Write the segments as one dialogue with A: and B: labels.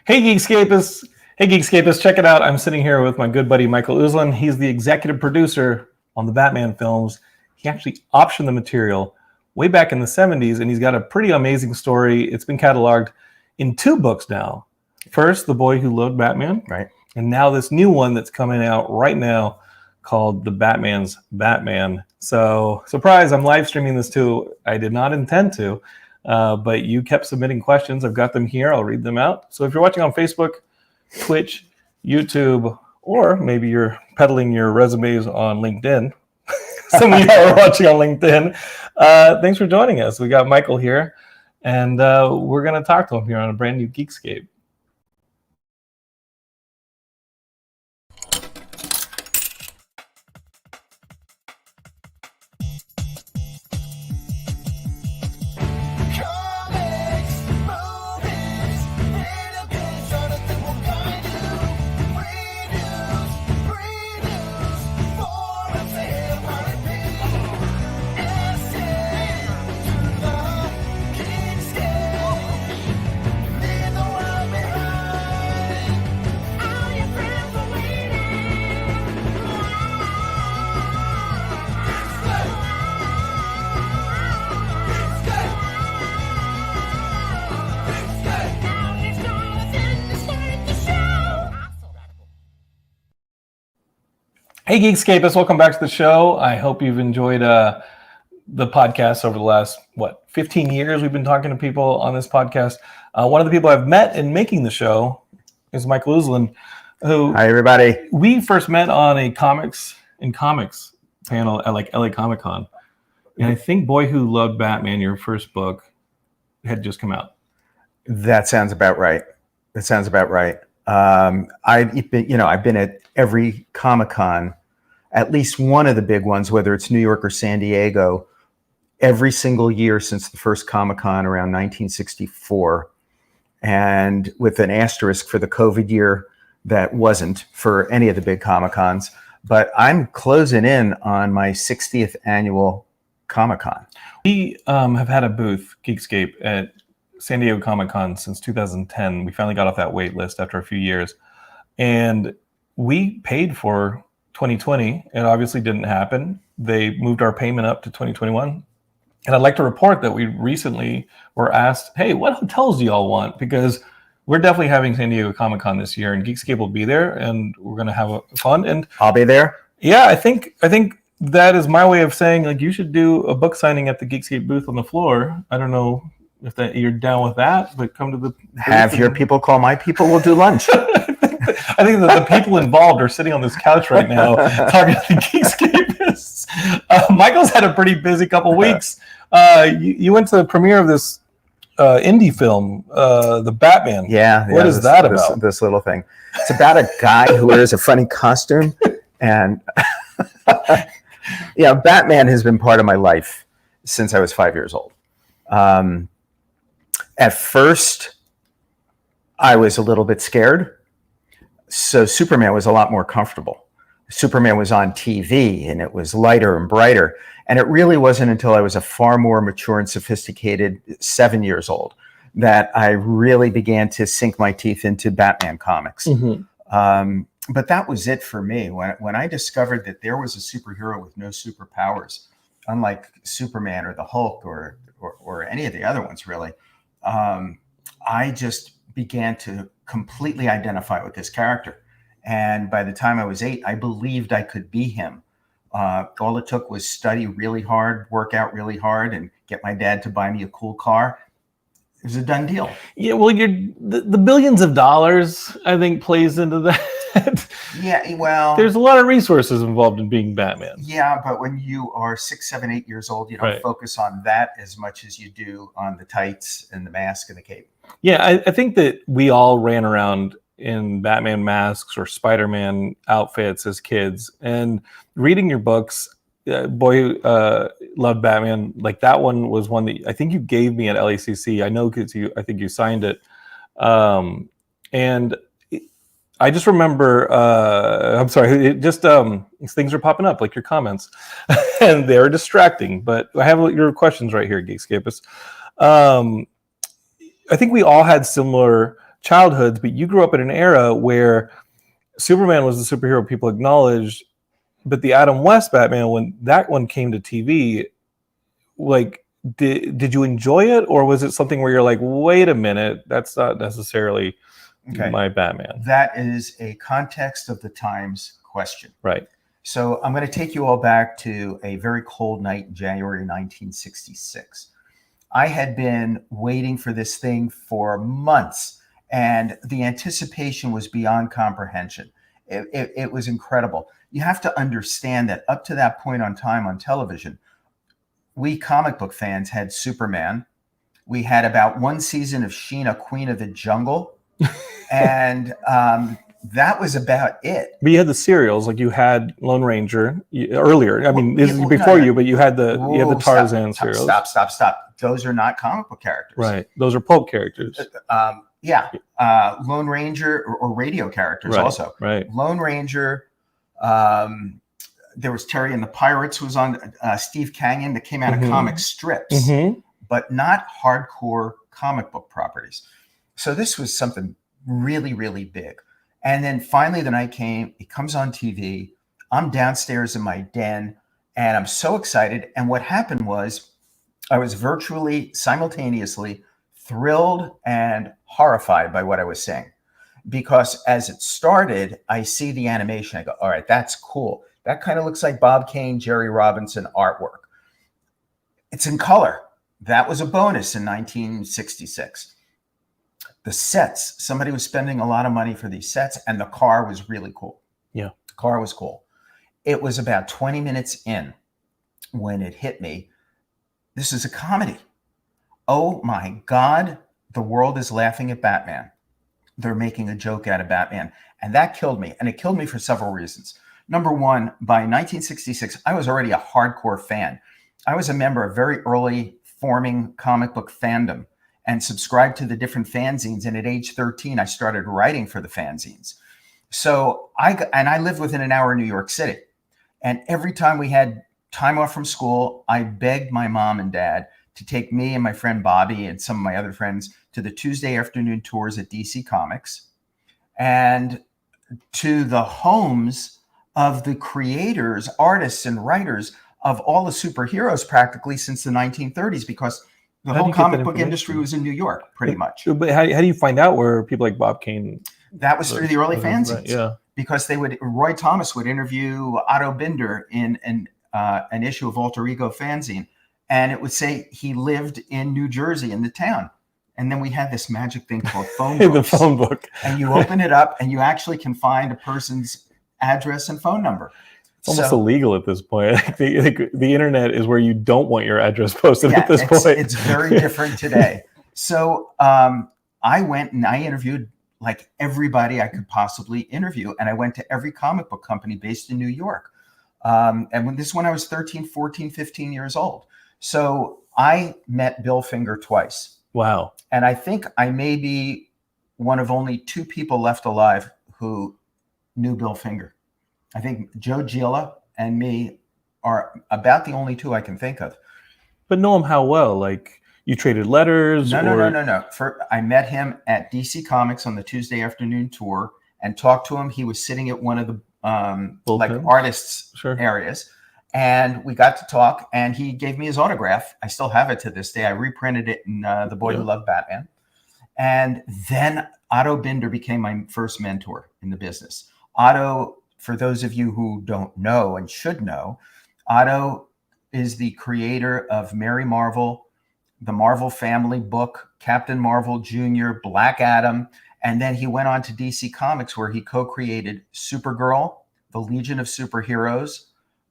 A: Hey Geekscapists! Hey Geekscapists, check it out. I'm sitting here with my good buddy Michael Uslan. He's the executive producer on the Batman films. He actually optioned the material way back in the 70s, and he's got a pretty amazing story. It's been cataloged in 2 books now. First, The Boy Who Loved Batman.
B: Right.
A: And now this new one that's coming out right now called The Batman's Batman. So, surprise, I'm live streaming this too. I did not intend to. But you kept submitting questions. I've got them here. I'll read them out. So if you're watching on Facebook, Twitch, YouTube, or maybe you're peddling your resumes on LinkedIn, some of you are watching on LinkedIn, thanks for joining us. We got Michael here, and we're going to talk to him here on a brand new Geekscape. Hey Geekscapists, welcome back to the show. I hope you've enjoyed the podcast over the last, 15 years we've been talking to people on this podcast. One of the people I've met in making the show is Michael Uslan, who...
B: Hi, everybody.
A: We first met on a comics panel at like LA Comic Con. And I think Boy Who Loved Batman, your first book, had just come out.
B: That sounds about right. I've been at every Comic-Con, at least one of the big ones, whether it's New York or San Diego, every single year since the first Comic-Con around 1964, and with an asterisk for the COVID year that wasn't for any of the big Comic-Cons. But I'm closing in on my 60th annual Comic-Con.
A: We have had a booth, Geekscape, at San Diego Comic-Con since 2010. We finally got off that wait list after a few years. And we paid for 2020. It obviously didn't happen. They moved our payment up to 2021. And I'd like to report that we recently were asked, hey, what hotels do y'all want? Because we're definitely having San Diego Comic-Con this year, and Geekscape will be there, and we're going to have fun. And
B: I'll be there.
A: Yeah, I think that is my way of saying, like, you should do a book signing at the Geekscape booth on the floor. I don't know if you're down with that, but come to the booth.
B: Have your people call my people. We'll do lunch.
A: I think that the people involved are sitting on this couch right now talking to the Geekscapists. Michael's had a pretty busy couple weeks. You went to the premiere of this indie film, The Batman.
B: Yeah.
A: What is that about?
B: This little thing. It's about a guy who wears a funny costume. And yeah, Batman has been part of my life since I was 5 years old. At first, I was a little bit scared. So Superman was a lot more comfortable. Superman was on TV, and it was lighter and brighter. And it really wasn't until I was a far more mature and sophisticated 7 years old that I really began to sink my teeth into Batman comics. Mm-hmm. But that was it for me. When I discovered that there was a superhero with no superpowers, unlike Superman or the Hulk or any of the other ones, really, I just began to completely identify with this character. And by the time I was 8, I believed I could be him. All it took was study really hard, work out really hard, and get my dad to buy me a cool car. It was a done deal.
A: Yeah, well, the billions of dollars, I think, plays into that.
B: Yeah, well,
A: there's a lot of resources involved in being Batman.
B: Yeah, but when you are 6, 7, 8 years old, you don't focus on that as much as you do on the tights and the mask and the cape.
A: Yeah, I think that we all ran around in Batman masks or Spider-Man outfits as kids, and reading your books, Boy Who Loved Batman, like that one was one that I think you gave me at LACC. I know because I think you signed it, and I just remember. I'm sorry, it just these things are popping up like your comments, and they're distracting. But I have your questions right here, Geekscapists. I think we all had similar childhoods, but you grew up in an era where Superman was the superhero people acknowledged, but the Adam West Batman, when that one came to TV, like, did you enjoy it, or was it something where you're like, wait a minute, that's not necessarily my Batman?
B: That is a context of the times question.
A: Right.
B: So I'm going to take you all back to a very cold night in January 1966. I had been waiting for this thing for months, and the anticipation was beyond comprehension. It was incredible. You have to understand that up to that point on time on television, we comic book fans had Superman. We had about one season of Sheena, Queen of the Jungle. And that was about it.
A: But you had the serials, like you had Lone Ranger earlier. I mean, this is before you, but you had the Tarzan serials.
B: Stop. Those are not comic book characters.
A: Right. Those are pulp characters.
B: Lone Ranger or radio characters also.
A: Right.
B: Lone Ranger. There was Terry and the Pirates was on Steve Canyon that came out of comic strips, but not hardcore comic book properties. So this was something really, really big. And then finally the night came, it comes on TV. I'm downstairs in my den and I'm so excited. And what happened was I was virtually simultaneously thrilled and horrified by what I was seeing. Because as it started, I see the animation. I go, all right, that's cool. That kind of looks like Bob Kane, Jerry Robinson artwork. It's in color. That was a bonus in 1966. The sets, somebody was spending a lot of money for these sets, and the car was really cool.
A: Yeah.
B: The car was cool. It was about 20 minutes in when it hit me. This is a comedy. Oh my God, the world is laughing at Batman. They're making a joke out of Batman. And that killed me. And it killed me for several reasons. Number one, by 1966, I was already a hardcore fan. I was a member of very early forming comic book fandom and subscribed to the different fanzines. And at age 13, I started writing for the fanzines. So I lived within an hour of New York City. And every time we had time off from school, I begged my mom and dad to take me and my friend Bobby and some of my other friends to the Tuesday afternoon tours at DC Comics and to the homes of the creators, artists, and writers of all the superheroes practically since the 1930s, because the whole comic book industry was in New York, pretty much.
A: But how do you find out where people like Bob Kane?
B: That was through the early fanzines.
A: Right, yeah.
B: Because Roy Thomas would interview Otto Binder in an issue of Alter Ego fanzine, and it would say he lived in New Jersey in the town. And then we had this magic thing called phone books.
A: The phone book.
B: And you open it up and you actually can find a person's address and phone number.
A: It's almost illegal at this point. The internet is where you don't want your address posted at this point.
B: It's very different today. So I went and I interviewed like everybody I could possibly interview. And I went to every comic book company based in New York. And when I was 13, 14, 15 years old. So I met Bill Finger twice.
A: Wow.
B: And I think I may be one of only two people left alive who knew Bill Finger. I think Joe Gila and me are about the only two I can think of.
A: But know him how well? Like, you traded letters?
B: No. I met him at DC Comics on the Tuesday afternoon tour and talked to him. He was sitting at one of the like artists areas. And we got to talk, and he gave me his autograph. I still have it to this day. I reprinted it in The Boy Who Loved Batman. And then Otto Binder became my first mentor in the business. Otto, for those of you who don't know and should know, Otto is the creator of Mary Marvel, the Marvel Family book, Captain Marvel Jr., Black Adam. And then he went on to DC Comics, where he co-created Supergirl, the Legion of Superheroes,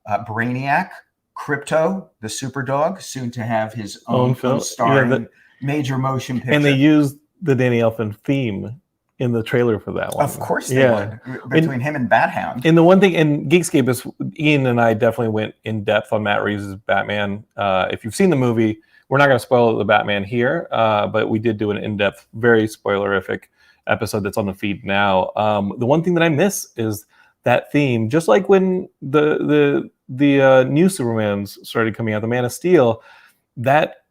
B: Brainiac, Crypto, the Superdog, soon to have his own film starring major motion picture.
A: And they used the Danny Elfman theme in the trailer for that one.
B: Of course they would, between him and Bat Hound.
A: And the one thing, and Geekscape is, Ian and I definitely went in depth on Matt Reeves' Batman. If you've seen the movie, we're not going to spoil the Batman here, but we did do an in-depth, very spoilerific episode that's on the feed now. The one thing that I miss is that theme, just like when the new Supermans started coming out, the Man of Steel, that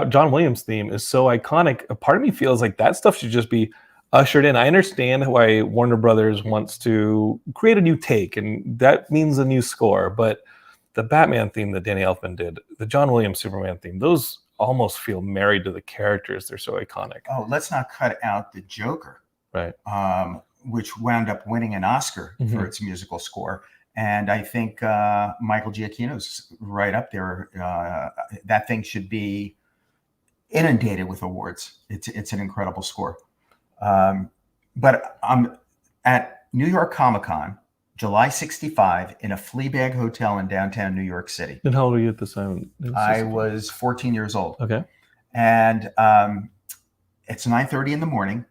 A: John Williams theme is so iconic. A part of me feels like that stuff should just be ushered in. I understand why Warner Brothers wants to create a new take, and that means a new score. But the Batman theme that Danny Elfman did, the John Williams Superman theme, those almost feel married to the characters. They're so iconic.
B: Oh, let's not cut out the Joker,
A: Right.
B: Which wound up winning an Oscar for its musical score. And I think Michael Giacchino's right up there. That thing should be inundated with awards. It's an incredible score. But I'm at New York Comic-Con, July 65, in a Fleabag hotel in downtown New York City.
A: And how old were you at this time?
B: I was 14 years old.
A: Okay.
B: And it's 9:30 in the morning.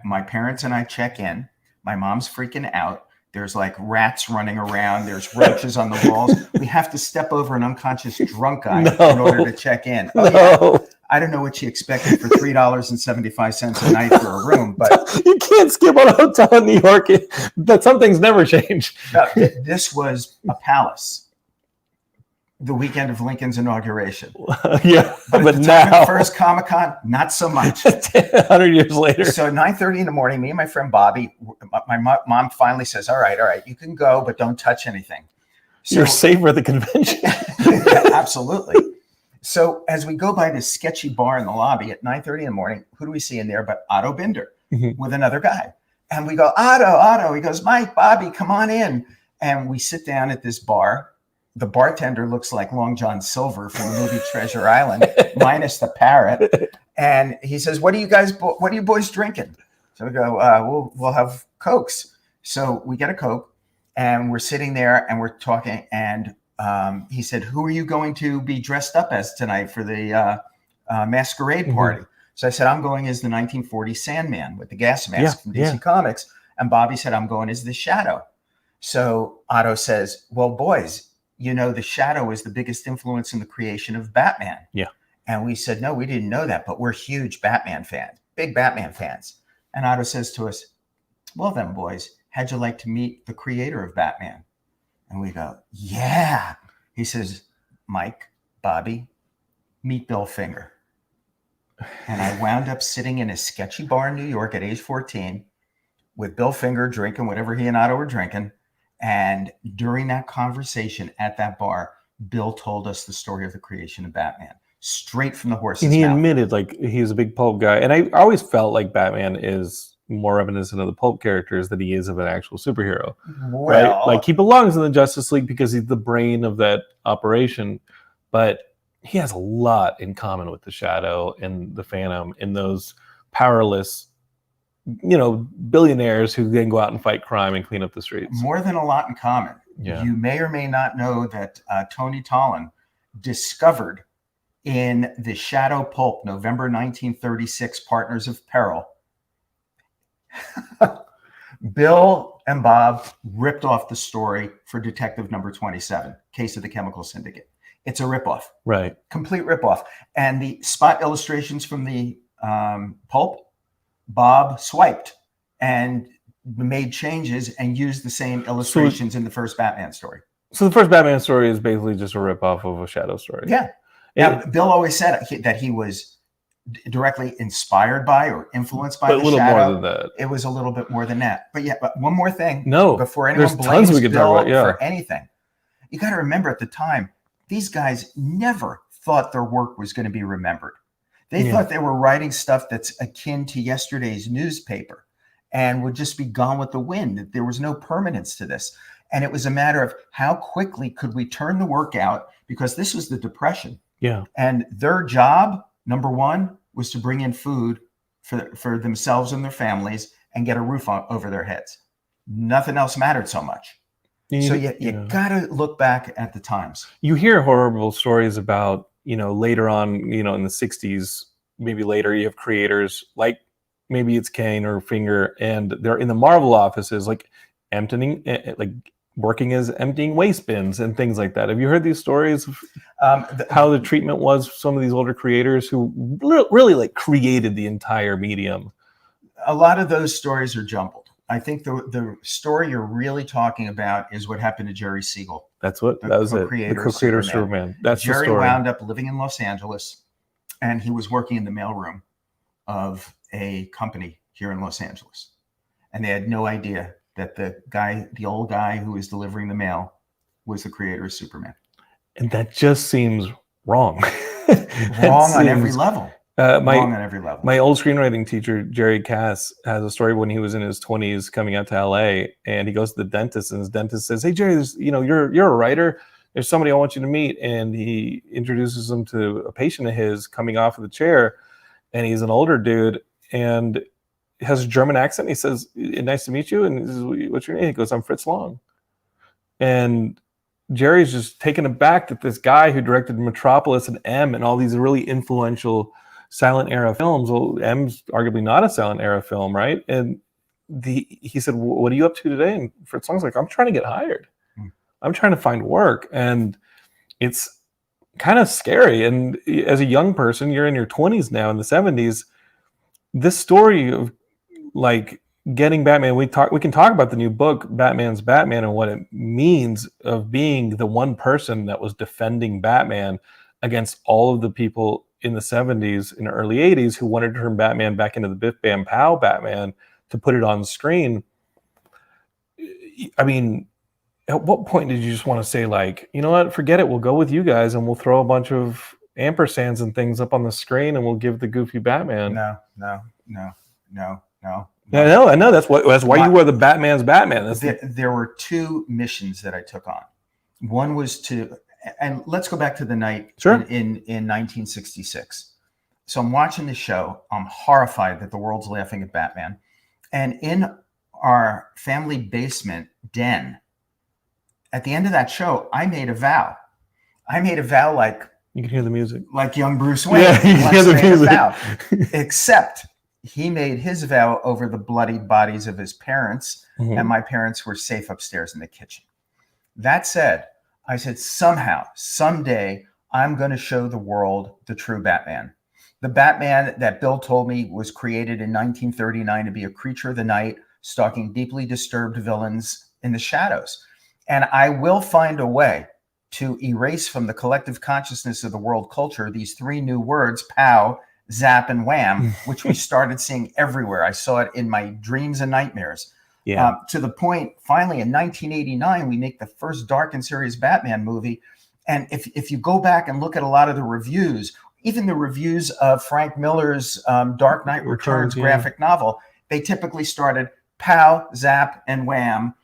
B: My parents and I check in. My mom's freaking out. There's like rats running around. There's roaches on the walls. We have to step over an unconscious drunk guy in order to check in. Oh, yeah. I don't know what she expected for $3.75 a night for a room, but
A: you can't skip on a hotel in New York. But some things never change.
B: This was a palace. The weekend of Lincoln's inauguration.
A: Yeah, but
B: now first Comic-Con, not so much.
A: 100 years later.
B: So 9:30 in the morning, me and my friend Bobby, my mom finally says, all right, you can go, but don't touch anything. So,
A: you're safer at the convention.
B: Yeah, absolutely. So as we go by this sketchy bar in the lobby at 9:30 in the morning, who do we see in there but Otto Binder with another guy? And we go, Otto. He goes, Mike, Bobby, come on in. And we sit down at this bar. The bartender looks like Long John Silver from the movie Treasure Island, minus the parrot. And he says, what are you boys drinking? So we go, we'll have Cokes. So we get a Coke and we're sitting there and we're talking. And he said, who are you going to be dressed up as tonight for the masquerade party? So I said, I'm going as the 1940 Sandman with the gas mask from DC Comics. And Bobby said, I'm going as the Shadow. So Otto says, well, boys, you know, the Shadow is the biggest influence in the creation of Batman. Yeah. And we said, no, we didn't know that, but we're huge Batman fans, big Batman fans. And Otto says to us, well then, boys, how'd you like to meet the creator of Batman? And we go, yeah. He says, Mike, Bobby, meet Bill Finger. And I wound up sitting in a sketchy bar in New York at age 14 with Bill Finger drinking whatever he and Otto were drinking. And during that conversation at that bar, Bill told us the story of the creation of Batman, straight from the horse's mouth.
A: And he admitted, like, he was a big pulp guy. And I always felt like Batman is more reminiscent of the pulp characters than he is of an actual superhero.
B: Well,
A: right? Like, he belongs in the Justice League because he's the brain of that operation. But he has a lot in common with the Shadow and the Phantom and those powerless, you know, billionaires who then go out and fight crime and clean up the streets.
B: More than a lot in common.
A: Yeah.
B: You may or may not know that Tony Tollin discovered in the Shadow pulp, November 1936, Partners of Peril, Bill and Bob ripped off the story for Detective Number 27, Case of the Chemical Syndicate. It's a ripoff.
A: Right.
B: Complete ripoff. And the spot illustrations from the pulp, Bob swiped and made changes and used the same illustrations in the first Batman story.
A: So the first Batman story is basically just a ripoff of a Shadow story.
B: Yeah. Now, Bill always said that he was directly inspired by or influenced by the Shadow. But a little more than that. It was a little bit more than that. But yeah, but one more thing.
A: No.
B: Before anyone blames Bill for anything. You got to remember at the time, these guys never thought their work was going to be remembered. They thought they were writing stuff that's akin to yesterday's newspaper and would just be gone with the wind. That there was no permanence to this. And it was a matter of how quickly could we turn the work out, because this was the Depression. Yeah. And their job, number one, was to bring in food for themselves and their families and get a roof over their heads. Nothing else mattered so much. So you got to look back at the times.
A: You hear horrible stories about, you know, later on, you know, in the 60s, maybe later, you have creators like maybe it's Kane or Finger, and they're in the Marvel offices, like emptying, like working as emptying waste bins and things like that. Have you heard these stories of how the treatment was for some of these older creators who really like created the entire medium?
B: A lot of those stories are jumbled. I think the story you're really talking about is what happened to Jerry Siegel.
A: That was it. The co-creator of Superman. That's
B: Jerry
A: the story.
B: Wound up living in Los Angeles, and he was working in the mailroom of a company here in Los Angeles. And they had no idea that the old guy who was delivering the mail was the creator of Superman.
A: And that just seems wrong.
B: Wrong on every level. Wrong on every level.
A: My old screenwriting teacher, Jerry Cass, has a story when he was in his 20s coming out to LA, and he goes to the dentist, and his dentist says, "Hey, Jerry, you're a writer. There's somebody I want you to meet." And he introduces him to a patient of his coming off of the chair, and he's an older dude, and he has a German accent. He says, "Nice to meet you." And he says, "What's your name?" He goes, "I'm Fritz Lang." And Jerry's just taken aback that this guy who directed Metropolis and M and all these really influential silent era films. Well, M's arguably not a silent era film, right? And he said, "What are you up to today?" And Fritz Lang's like, "I'm trying to get hired. I'm trying to find work." And it's kind of scary. And as a young person, you're in your 20s now, in the 70s, this story of like getting Batman, we can talk about the new book, Batman's Batman, and what it means of being the one person that was defending Batman against all of the people in the 70s and early 80s who wanted to turn Batman back into the Biff Bam Pow Batman to put it on screen. I mean, at what point did you just want to say, like, you know what, forget it, we'll go with you guys and we'll throw a bunch of ampersands and things up on the screen and we'll give the goofy Batman?
B: No.
A: I know. That's why you were the Batman's Batman.
B: There were two missions that I took on. One was and let's go back to the night in 1966. So I'm watching the show. I'm horrified that the world's laughing at Batman. And in our family basement den, at the end of that show, I made a vow. Like,
A: you can hear the music.
B: Like young Bruce Wayne.
A: Yeah, you can hear the music.
B: Except he made his vow over the bloodied bodies of his parents, and my parents were safe upstairs in the kitchen. That said, I said, somehow, someday, I'm going to show the world the true Batman. The Batman that Bill told me was created in 1939 to be a creature of the night, stalking deeply disturbed villains in the shadows. And I will find a way to erase from the collective consciousness of the world culture these three new words, pow, zap, and wham, which we started seeing everywhere. I saw it in my dreams and nightmares.
A: Yeah.
B: To the point, finally, in 1989, we make the first dark and serious Batman movie. And if you go back and look at a lot of the reviews, even the reviews of Frank Miller's Dark Knight Returns graphic novel, they typically started pow, zap, and wham,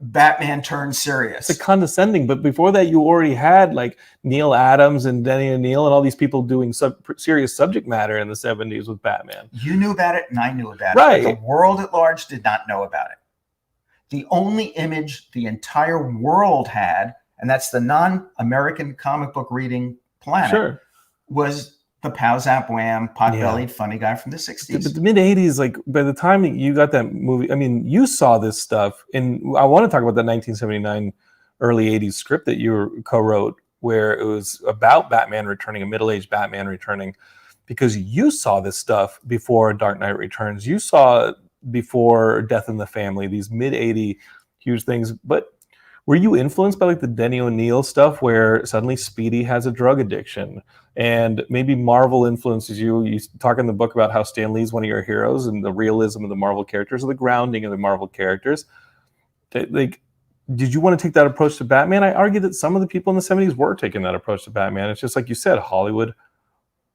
B: Batman turned serious.
A: It's condescending, but before that, you already had like Neil Adams and Denny O'Neil and all these people doing serious subject matter in the 70s with Batman.
B: You knew about it, and I knew about
A: it.
B: But the world at large did not know about it. The only image the entire world had, and that's the non-American comic book reading planet, was the pow, zap, wham, pot-bellied funny guy from the 60s.
A: But the mid-80s, like by the time you got that movie, I mean, you saw this stuff. And I want to talk about that 1979 early 80s script that you co-wrote, where it was about Batman returning, a middle-aged Batman returning, because you saw this stuff before Dark Knight Returns. You saw it before Death in the Family, these mid-80 huge things. But were you influenced by like the Denny O'Neil stuff where suddenly Speedy has a drug addiction, and maybe Marvel influences you? You talk in the book about how Stan Lee's one of your heroes and the realism of the Marvel characters, or the grounding of the Marvel characters. Like, did you want to take that approach to Batman? I argue that some of the people in the 70s were taking that approach to Batman. It's just like you said, Hollywood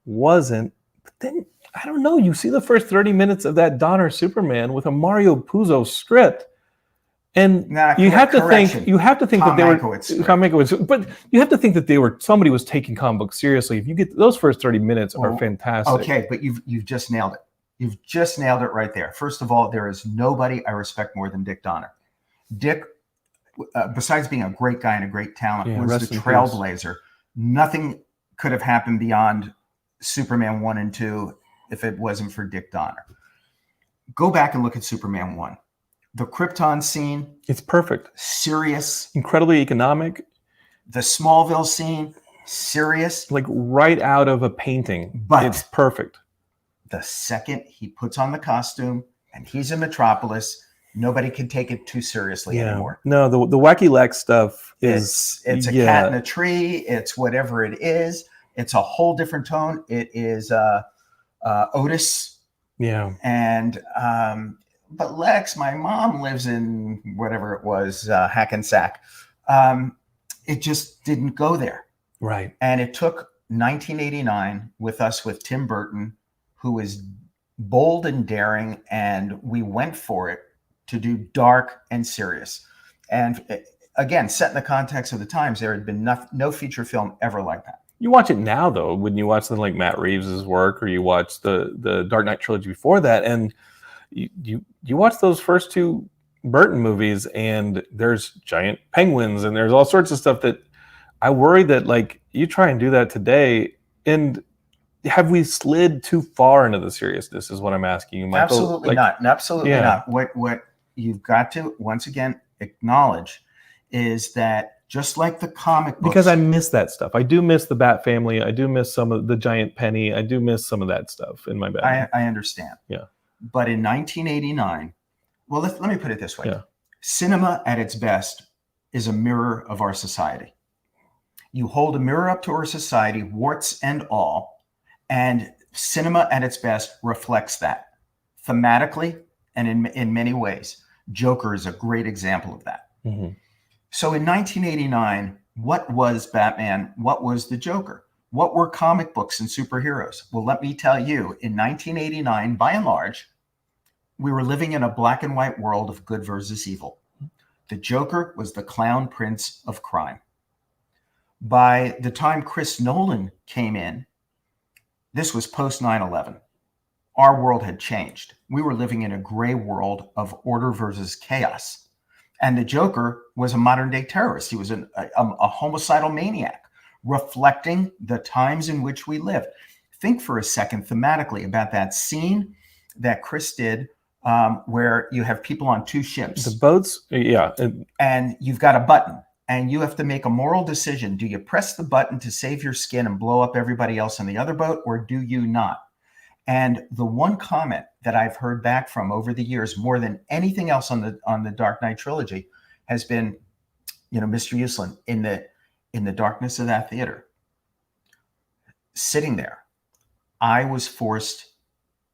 A: wasn't. But then, I don't know, you see the first 30 minutes of that Donner Superman with a Mario Puzo script, and you have to think that they were Tom Mankiewicz, but you have to think that somebody was taking comic books seriously. If you get those first 30 minutes are fantastic.
B: Okay, but you've just nailed it. You've just nailed it right there. First of all, there is nobody I respect more than Dick Donner. Dick, besides being a great guy and a great talent, was the trailblazer. Nothing could have happened beyond Superman 1 and 2 if it wasn't for Dick Donner. Go back and look at Superman 1. The Krypton scene.
A: It's perfect.
B: Serious.
A: Incredibly economic.
B: The Smallville scene. Serious.
A: Like right out of a painting. But it's perfect.
B: The second he puts on the costume and he's in Metropolis, nobody can take it too seriously anymore.
A: No, the Wacky Lex stuff is...
B: It's a cat in a tree. It's whatever it is. It's a whole different tone. It is Otis
A: Yeah.
B: And but Lex, my mom lives in whatever it was, Hackensack. It just didn't go there.
A: Right.
B: And it took 1989 with Tim Burton, who was bold and daring, and we went for it to do dark and serious. And again, set in the context of the times, there had been no feature film ever like that.
A: You watch it now, though, when you watch something like Matt Reeves' work, or you watch the Dark Knight trilogy before that, and you watch those first two Burton movies, and there's giant penguins, and there's all sorts of stuff that I worry that, like, you try and do that today, and have we slid too far into the seriousness is what I'm asking you, Michael.
B: Absolutely not. Absolutely not. What you've got to, once again, acknowledge is that just like the comic books.
A: Because I miss that stuff. I do miss the Bat Family. I do miss some of the giant penny. I do miss some of that stuff in my Batman.
B: I understand.
A: Yeah.
B: But in 1989, well, let me put it this way.
A: Yeah.
B: Cinema at its best is a mirror of our society. You hold a mirror up to our society, warts and all, and cinema at its best reflects that thematically and in many ways. Joker is a great example of that.
A: Mm-hmm.
B: So in 1989, what was Batman? What was the Joker? What were comic books and superheroes? Well, let me tell you, in 1989, by and large, we were living in a black and white world of good versus evil. The Joker was the clown prince of crime. By the time Chris Nolan came in, this was post 9/11. Our world had changed. We were living in a gray world of order versus chaos. And the Joker was a modern day terrorist. He was a homicidal maniac, reflecting the times in which we live. Think for a second thematically about that scene that Chris did where you have people on two ships.
A: The boats, yeah.
B: And you've got a button and you have to make a moral decision. Do you press the button to save your skin and blow up everybody else on the other boat, or do you not? And the one comment that I've heard back from over the years, more than anything else on the Dark Knight trilogy, has been, Mr. Uslan, in the darkness of that theater, sitting there, I was forced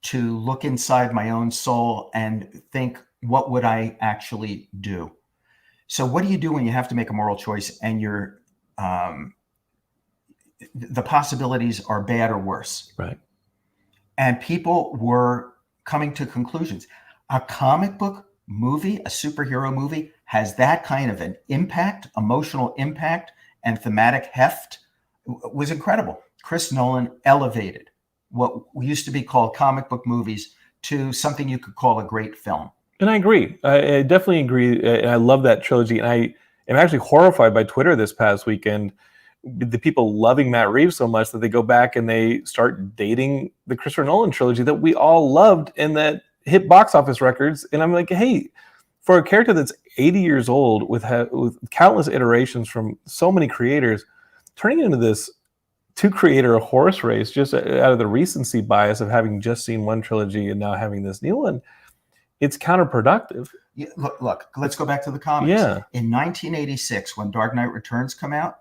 B: to look inside my own soul and think, what would I actually do? So what do you do when you have to make a moral choice and the possibilities are bad or worse?
A: Right.
B: And people were coming to conclusions. A comic book movie, a superhero movie, has that kind of an impact, emotional impact, and thematic heft, was incredible. Chris Nolan elevated what used to be called comic book movies to something you could call a great film.
A: And I agree. I definitely agree. I love that trilogy. And I am actually horrified by Twitter this past weekend, the people loving Matt Reeves so much that they go back and they start dating the Christopher Nolan trilogy that we all loved and that hit box office records. And I'm like, hey, for a character that's 80 years old with countless iterations from so many creators, turning into this two-creator horse race just out of the recency bias of having just seen one trilogy and now having this new one, it's counterproductive.
B: Yeah, look, let's go back to the comics.
A: Yeah.
B: In 1986, when Dark Knight Returns come out,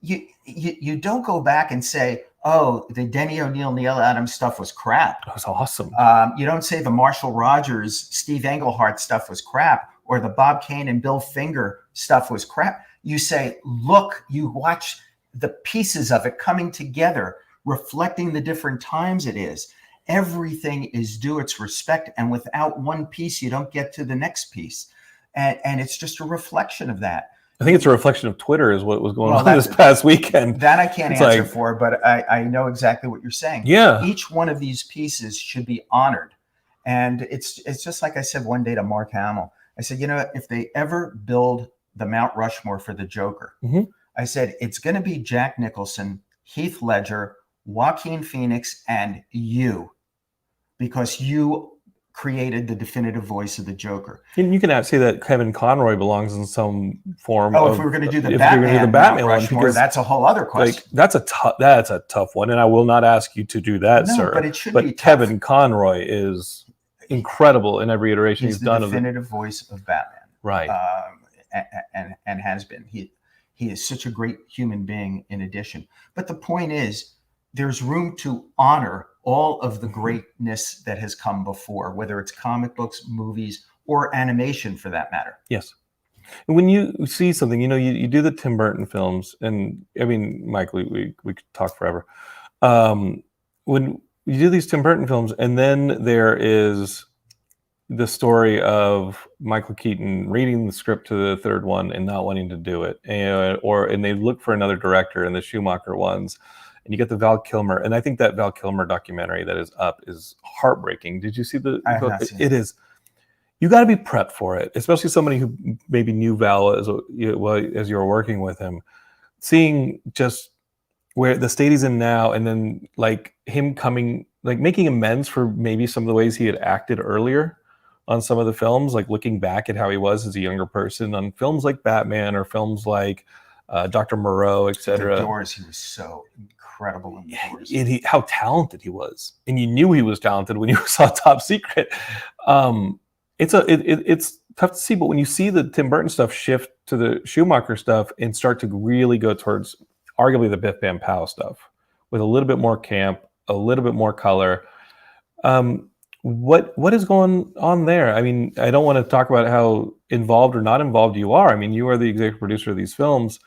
B: you don't go back and say, oh, the Denny O'Neil, Neil Adams stuff was crap.
A: That was awesome.
B: You don't say the Marshall Rogers, Steve Englehart stuff was crap, or the Bob Kane and Bill Finger stuff was crap. You say, look, you watch the pieces of it coming together, reflecting the different times it is. Everything is due its respect, and without one piece, you don't get to the next piece. And it's just a reflection of that.
A: I think it's a reflection of Twitter is what was going on this past weekend.
B: That I can't answer for, but I know exactly what you're saying.
A: Yeah.
B: Each one of these pieces should be honored. And it's just like I said one day to Mark Hamill. I said, if they ever build the Mount Rushmore for the Joker, I said, it's going to be Jack Nicholson, Heath Ledger, Joaquin Phoenix, and you, because you created the definitive voice of the Joker.
A: And you can say that Kevin Conroy belongs in some form.
B: If we were going to do the Batman one, because that's a whole other question.
A: That's a tough one, and I will not ask you to do that, sir.
B: But it should be tough.
A: Kevin Conroy is incredible in every iteration he's done.
B: He's the definitive voice of Batman,
A: right?
B: And has been. He is such a great human being. In addition, but the point is, there's room to honor all of the greatness that has come before, whether it's comic books, movies, or animation for that matter.
A: Yes. And when you see something, you do the Tim Burton films, and I mean, Mike, we could talk forever. When you do these Tim Burton films, and then there is the story of Michael Keaton reading the script to the third one and not wanting to do it, and they look for another director in the Schumacher ones, and you get the Val Kilmer, and I think that Val Kilmer documentary that is up is heartbreaking. Did you see the?
B: I have not seen it.
A: It is. You got to be prepped for it, especially somebody who maybe knew Val as you were working with him, seeing just where the state he's in now, and then like him coming, like making amends for maybe some of the ways he had acted earlier on some of the films, like looking back at how he was as a younger person on films like Batman or films like Dr. Moreau, etc.
B: The Doors, he was so incredible in The Doors.
A: And how talented he was, and you knew he was talented when you saw Top Secret. It's tough to see, but when you see the Tim Burton stuff shift to the Schumacher stuff and start to really go towards arguably the Biff Bam Pow stuff with a little bit more camp, a little bit more color, what is going on there? I mean, I don't want to talk about how involved or not involved you are. I mean, you are the executive producer of these films.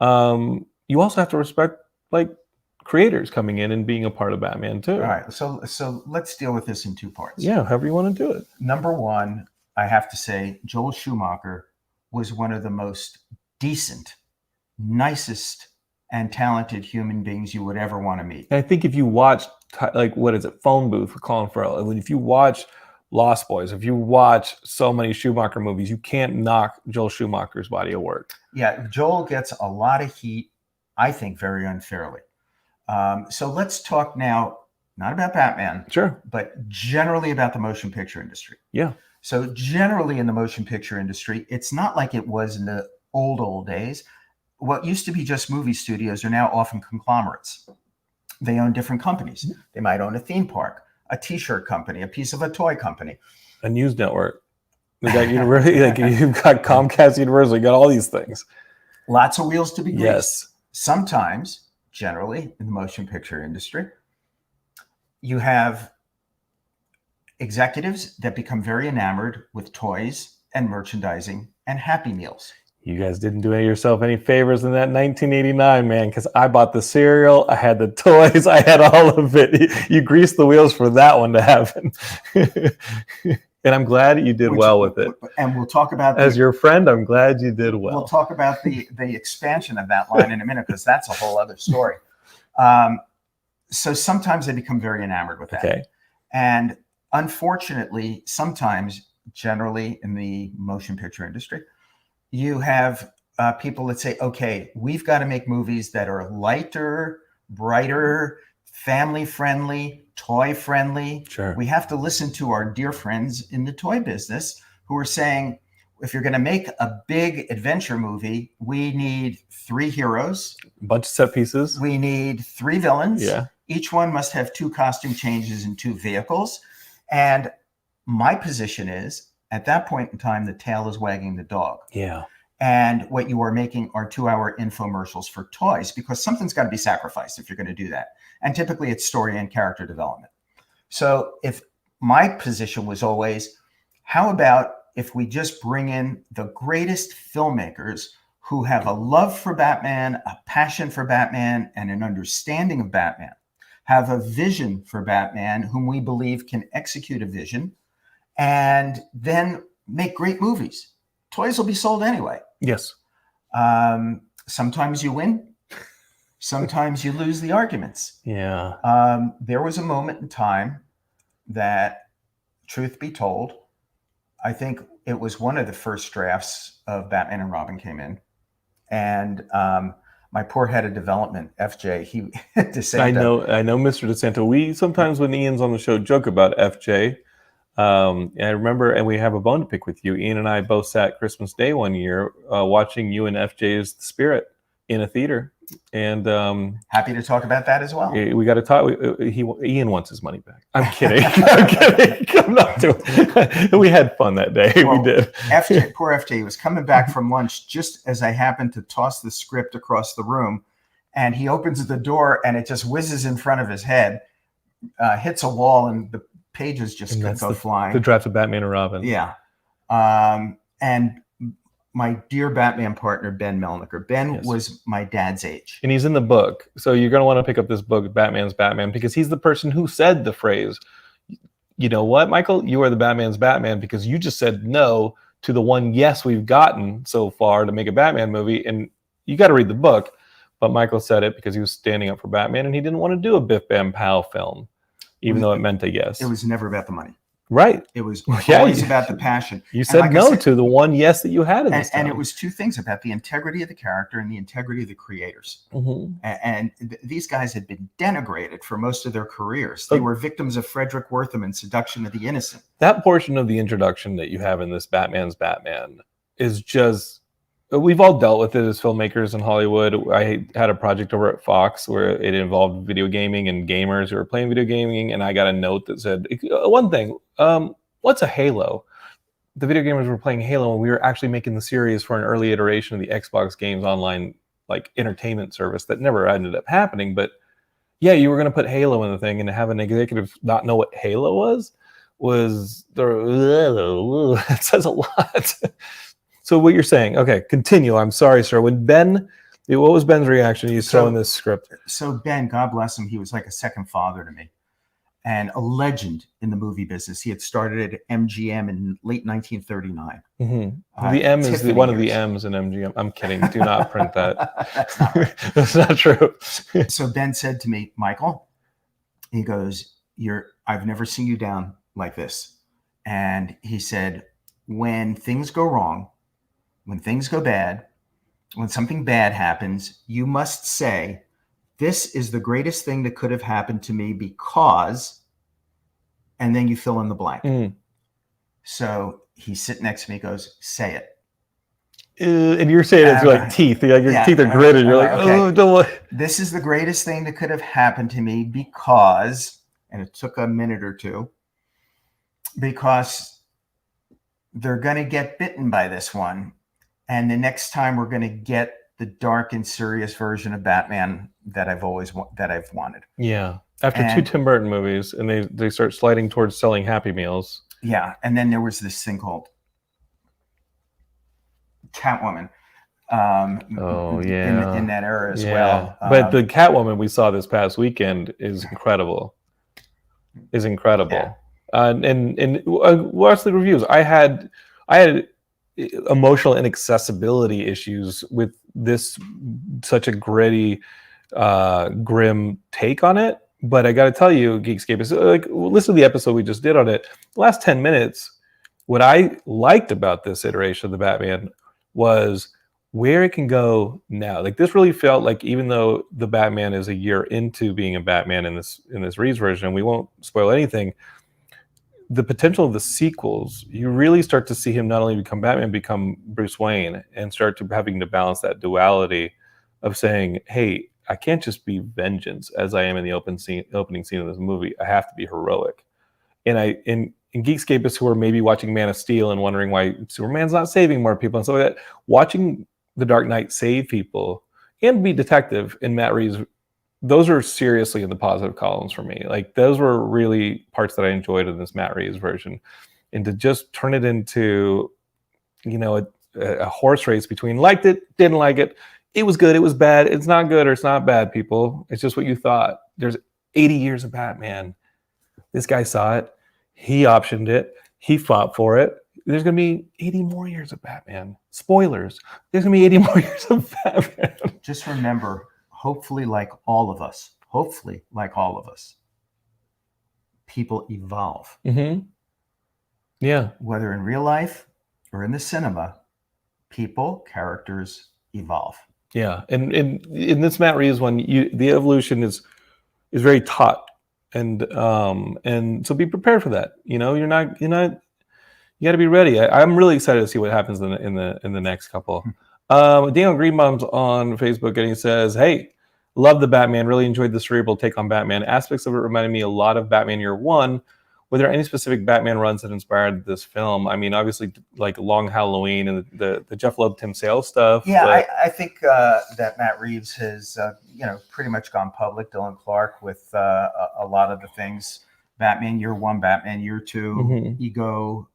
A: You also have to respect like creators coming in and being a part of Batman too.
B: All right, so let's deal with this in two parts.
A: Yeah, however you want to do it.
B: Number one, I have to say, Joel Schumacher was one of the most decent, nicest, and talented human beings you would ever want to meet.
A: And I think if you watch, like, what is it, Phone Booth with Colin Farrell, and if you watch Lost Boys, if you watch so many Schumacher movies, you can't knock Joel Schumacher's body of work.
B: Yeah, Joel gets a lot of heat, I think, very unfairly. So let's talk now, not about Batman,
A: sure,
B: but generally about the motion picture industry.
A: Yeah.
B: So generally in the motion picture industry, it's not like it was in the old days. What used to be just movie studios are now often conglomerates. They own different companies. They might own a theme park, a t-shirt company, a piece of a toy company,
A: a news network. They got University, like you've got Comcast University, you got all these things.
B: Lots of wheels to be greased.
A: Yes.
B: Sometimes, generally in the motion picture industry, you have executives that become very enamored with toys and merchandising and Happy Meals.
A: You guys didn't do yourself any favors in that 1989, man, because I bought the cereal, I had the toys, I had all of it. You greased the wheels for that one to happen. And I'm glad you did well with it.
B: And we'll talk about
A: as your friend, I'm glad you did well.
B: We'll talk about the expansion of that line in a minute, because that's a whole other story. So sometimes they become very enamored with that.
A: Okay.
B: And unfortunately, sometimes, generally in the motion picture industry, you have people that say, okay, we've got to make movies that are lighter, brighter, family-friendly, toy-friendly.
A: Sure.
B: We have to listen to our dear friends in the toy business who are saying, if you're going to make a big adventure movie, we need 3 heroes.
A: A bunch of set pieces.
B: We need 3 villains.
A: Yeah.
B: Each one must have 2 costume changes and 2 vehicles. And my position is, at that point in time, the tail is wagging the dog.
A: Yeah.
B: And what you are making are 2-hour infomercials for toys, because something's got to be sacrificed if you're going to do that. And typically it's story and character development. So if my position was always, how about if we just bring in the greatest filmmakers who have a love for Batman, a passion for Batman, and an understanding of Batman, have a vision for Batman, whom we believe can execute a vision, and then make great movies. Toys will be sold anyway.
A: Yes.
B: Sometimes you win. Sometimes you lose the arguments.
A: Yeah.
B: There was a moment in time that, truth be told, I think it was one of the first drafts of Batman and Robin came in. And my poor head of development, FJ, he DeSanto.
A: I know Mr. DeSanto. We sometimes, when Ian's on the show, joke about FJ. And I remember, and we have a bone to pick with you. Ian and I both sat Christmas Day one year watching you and FJ's The Spirit in a theater. And
B: happy to talk about that as well.
A: We got to talk. Ian wants his money back. I'm kidding. I'm kidding. I'm not doing it. We had fun that day. Well, we did.
B: Poor FJ was coming back from lunch just as I happened to toss the script across the room, and he opens the door and it just whizzes in front of his head. hits a wall and the pages just go flying.
A: The draft of Batman and Robin.
B: Yeah. And my dear Batman partner, Ben Melniker. Ben was my dad's age.
A: And he's in the book. So you're going to want to pick up this book, Batman's Batman, because he's the person who said the phrase, you know what, Michael? You are the Batman's Batman because you just said no to the one yes we've gotten so far to make a Batman movie. And you got to read the book. But Michael said it because he was standing up for Batman and he didn't want to do a Biff Bam Pow film, even though it meant a yes.
B: It was never about the money.
A: Right.
B: It was always about the passion.
A: You said no to the one yes that you had in this
B: and it was two things: about the integrity of the character and the integrity of the creators. And these guys had been denigrated for most of their careers. They were victims of Frederick Wertham and Seduction of the Innocent.
A: That portion of the introduction that you have in this Batman's Batman is just... We've all dealt with it as filmmakers in Hollywood. I had a project over at Fox where it involved video gaming and gamers who were playing video gaming, and I got a note that said, one thing, what's a Halo? The video gamers were playing Halo, and we were actually making the series for an early iteration of the Xbox Games Online like entertainment service that never ended up happening. But yeah, you were going to put Halo in the thing, and to have an executive not know what Halo was it says a lot. So what you're saying, okay, continue. I'm sorry, sir. When Ben, what was Ben's reaction? He's throwing this script.
B: So Ben, God bless him, he was like a second father to me and a legend in the movie business. He had started at MGM in late 1939.
A: The M is one of the M's in MGM. I'm kidding. Do not print that. That's not right. That's not true.
B: So Ben said to me, Michael, he goes, I've never seen you down like this. And he said, when things go wrong, when things go bad, when something bad happens, you must say, this is the greatest thing that could have happened to me because, and then you fill in the blank. So he's sitting next to me, goes, say it.
A: And you're saying it's like teeth. Like your teeth are gritted. You're like, oh, don't.
B: This is the greatest thing that could have happened to me because, and it took a minute or two, because they're going to get bitten by this one. And the next time we're going to get the dark and serious version of Batman that I've wanted.
A: Yeah. After two Tim Burton movies, and they start sliding towards selling Happy Meals.
B: Yeah. And then there was this thing called Catwoman. In that era as well.
A: But the Catwoman we saw this past weekend is incredible.
B: Yeah.
A: And watch the reviews. I had emotional inaccessibility issues with this, such a gritty, grim take on it. But I got to tell you, Geekscape is like, listen to the episode we just did on it. The last 10 minutes, what I liked about this iteration of the Batman was where it can go now. Like, this really felt like, even though the Batman is a year into being a Batman in this Reeves version, we won't spoil anything. The potential of the sequels, you really start to see him not only become Batman, become Bruce Wayne, and start to having to balance that duality of saying, hey, I can't just be vengeance as I am in the opening scene of this movie. I have to be heroic. And in Geekscapists who are maybe watching Man of Steel and wondering why Superman's not saving more people and stuff like that, watching The Dark Knight save people and be detective in Matt Reeves, those are seriously in the positive columns for me. Like, those were really parts that I enjoyed in this Matt Reeves version. And to just turn it into, a horse race between liked it, didn't like it, it was good, it was bad, it's not good or it's not bad, people. It's just what you thought. There's 80 years of Batman. This guy saw it. He optioned it. He fought for it. There's going to be 80 more years of Batman. Spoilers. There's going to be 80 more years of Batman.
B: Just remember, hopefully like all of us, people evolve.
A: Yeah.
B: Whether in real life or in the cinema, characters evolve.
A: Yeah. And in this Matt Reeves one, the evolution is very taut. And so be prepared for that. You got to be ready. I'm really excited to see what happens in the next couple. Daniel Greenbaum's on Facebook, and he says, hey, love the Batman. Really enjoyed the cerebral take on Batman. Aspects of it reminded me a lot of Batman Year One, were there any specific Batman runs that inspired this film? I mean, obviously, like Long Halloween and the Jeff Loeb, Tim Sale stuff.
B: Yeah,
A: but...
B: I think that Matt Reeves has, pretty much gone public. Dylan Clark with a lot of the things. Batman Year One, Batman Year Two,
A: Mhm.
B: Ego,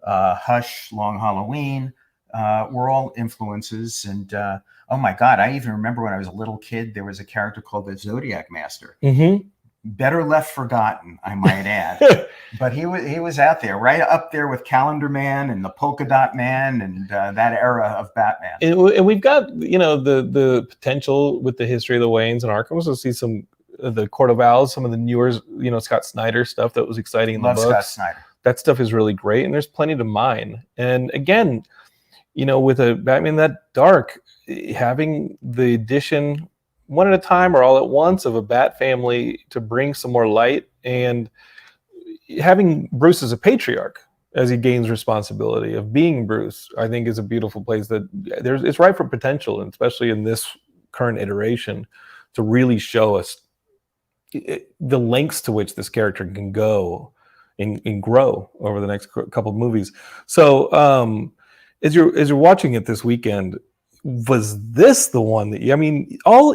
B: Hush, Long Halloween, were all influences. And oh my God, I even remember when I was a little kid, there was a character called the Zodiac Master.
A: Mhm.
B: Better left forgotten, I might add. But he was out there, right up there with Calendar Man and the Polka Dot Man and that era of Batman.
A: And we've got, the potential with the history of the Waynes and Arkhams to see some the Court of Owls, some of the newer, Scott Snyder stuff that was exciting in the books.
B: Scott Snyder.
A: That stuff is really great, and there's plenty to mine. And again, with a Batman that dark, having the addition one at a time or all at once of a Bat family to bring some more light, and having Bruce as a patriarch as he gains responsibility of being Bruce, I think is a beautiful place that it's ripe for potential, and especially in this current iteration, to really show us the lengths to which this character can go and grow over the next couple of movies. So as you're watching it this weekend, was this the one that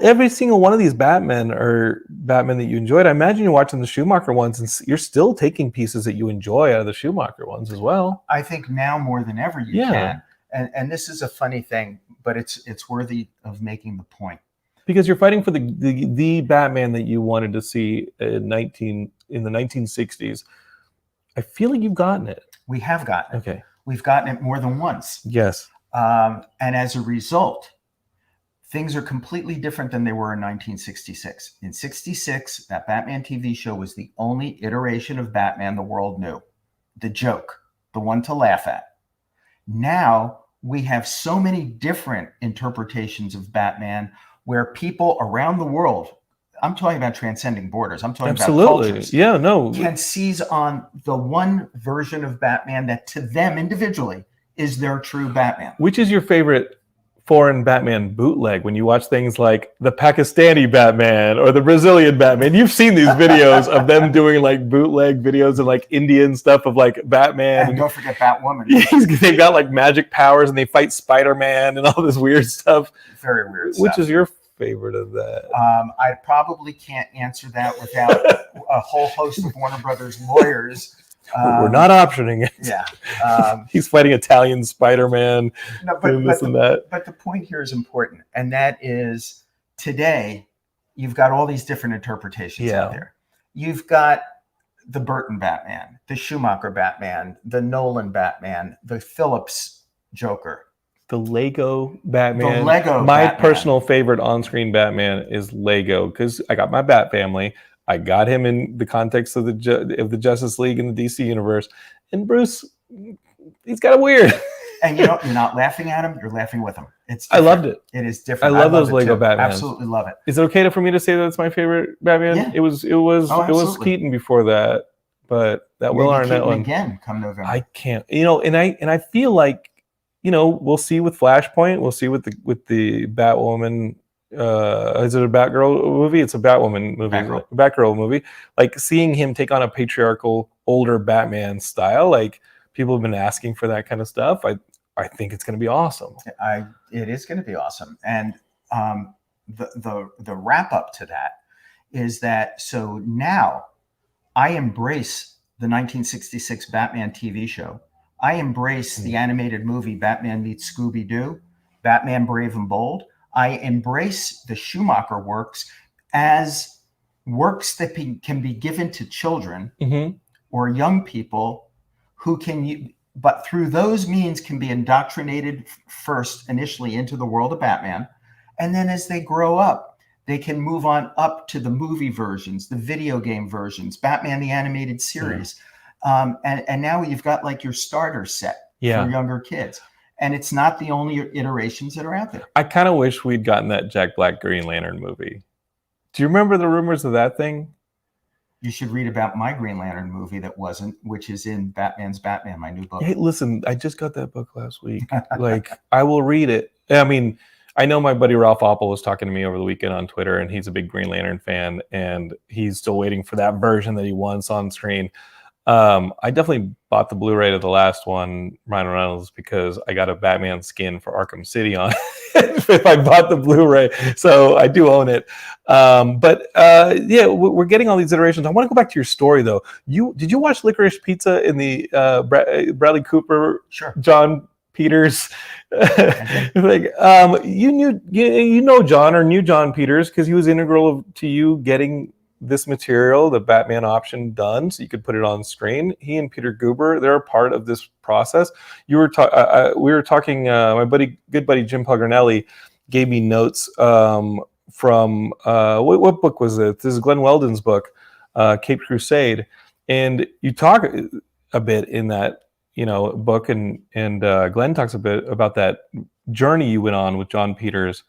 A: every single one of these Batman are Batman that you enjoyed? I imagine you're watching the Schumacher ones and you're still taking pieces that you enjoy out of the Schumacher ones as well.
B: I think now more than ever you can. And this is a funny thing, but it's worthy of making the point.
A: Because you're fighting for the Batman that you wanted to see in the 1960s. I feel like you've gotten it.
B: We have gotten it.
A: Okay.
B: We've gotten it more than once.
A: Yes.
B: And as a result, things are completely different than they were in 1966. In 66, that Batman TV show was the only iteration of Batman the world knew. The joke, the one to laugh at. Now, we have so many different interpretations of Batman where people around the world, I'm talking about transcending borders, I'm talking about cultures, can seize on the one version of Batman that to them individually is their true Batman.
A: Which is your favorite foreign Batman bootleg when you watch things like the Pakistani Batman or the Brazilian Batman? You've seen these videos of them doing like bootleg videos and like Indian stuff of like Batman.
B: And don't forget Batwoman.
A: They've got like magic powers and they fight Spider-Man and all this weird stuff.
B: Very weird stuff.
A: Which is your favorite of that?
B: I probably can't answer that without a whole host of Warner Brothers lawyers.
A: We're not optioning it.
B: Yeah.
A: He's fighting Italian Spider-Man.
B: But the point here is important. And that is today, you've got all these different interpretations out there. You've got the Burton Batman, the Schumacher Batman, the Nolan Batman, the Phillips Joker.
A: The Lego Batman.
B: My Batman.
A: Personal favorite on-screen Batman is Lego, because I got my Bat family. I got him in the context of the Justice League and the DC universe. And Bruce, he's kind of weird.
B: And you're not laughing at him, you're laughing with him. It's different.
A: I loved it.
B: It is different.
A: I love those Lego Batmans.
B: Absolutely love it.
A: Is it okay for me to say that's my favorite Batman?
B: Yeah.
A: It was Keaton before that, but that Will Arnett one
B: again come November.
A: I can't. And I feel like we'll see with Flashpoint. We'll see with the Batwoman. Is it a Batgirl movie? It's a Batwoman movie. Batgirl movie. Like seeing him take on a patriarchal older Batman style. Like people have been asking for that kind of stuff. I think it's going to be awesome.
B: It is going to be awesome. And the wrap up to that is that so now I embrace the 1966 Batman TV show. I embrace the animated movie Batman meets Scooby-Doo, Batman Brave and Bold. I embrace the Schumacher works as works that can be given to children or young people who can, but through those means can be indoctrinated first initially into the world of Batman. And then as they grow up, they can move on up to the movie versions, the video game versions, Batman the Animated Series. And now you've got like your starter set for younger kids. And it's not the only iterations that are out there. I
A: kind of wish we'd gotten that Jack Black Green Lantern movie. Do you remember the rumors of that thing?
B: You should read about my Green Lantern movie that wasn't, which is in Batman's Batman, my new book.
A: Hey, listen, I just got that book last week. Like, I will read it. I mean, I know my buddy Ralph Oppel was talking to me over the weekend on Twitter, and he's a big Green Lantern fan, and he's still waiting for that version that he wants on screen. I definitely bought the Blu-ray to the last one, Ryan Reynolds, because I got a Batman skin for Arkham City on it if I bought the Blu-ray. So I do own it. Yeah, we're getting all these iterations. I want to go back to your story, though. Did you watch Licorice Pizza in the Bradley Cooper,
B: Sure.
A: John Peters? Like, you know John, or knew John Peters, because he was integral to you getting this material, the Batman option, done so you could put it on screen. He and Peter Guber, they're a part of this process. We were talking. My good buddy Jim Pogranelli gave me notes from what book was it? This is Glenn Weldon's book, Cape Crusade, and you talk a bit in that book, and Glenn talks a bit about that journey you went on with John Peters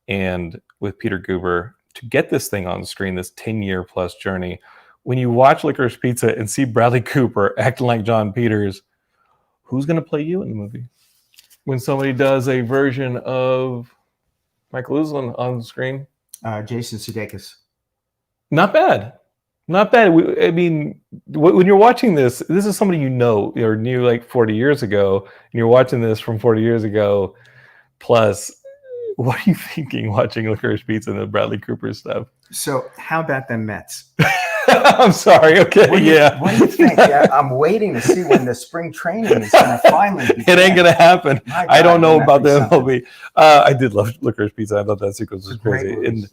A: and with Peter Guber to get this thing on screen, this 10-year plus journey. When you watch Licorice Pizza and see Bradley Cooper acting like John Peters, who's going to play you in the movie? When somebody does a version of Michael Uslan on screen?
B: Jason Sudeikis.
A: Not bad. Not bad. I mean, when you're watching this is somebody or knew like 40 years ago, and you're watching this from 40 years ago, plus, what are you thinking watching Licorice Pizza and the Bradley Cooper stuff?
B: So how about them Mets?
A: I'm sorry. Okay.
B: What do you think? Yeah, I'm waiting to see when the spring training is going to finally begin.
A: It ain't going to happen.
B: God,
A: I don't know about the MLB. I did love Licorice Pizza. I thought that sequence was crazy.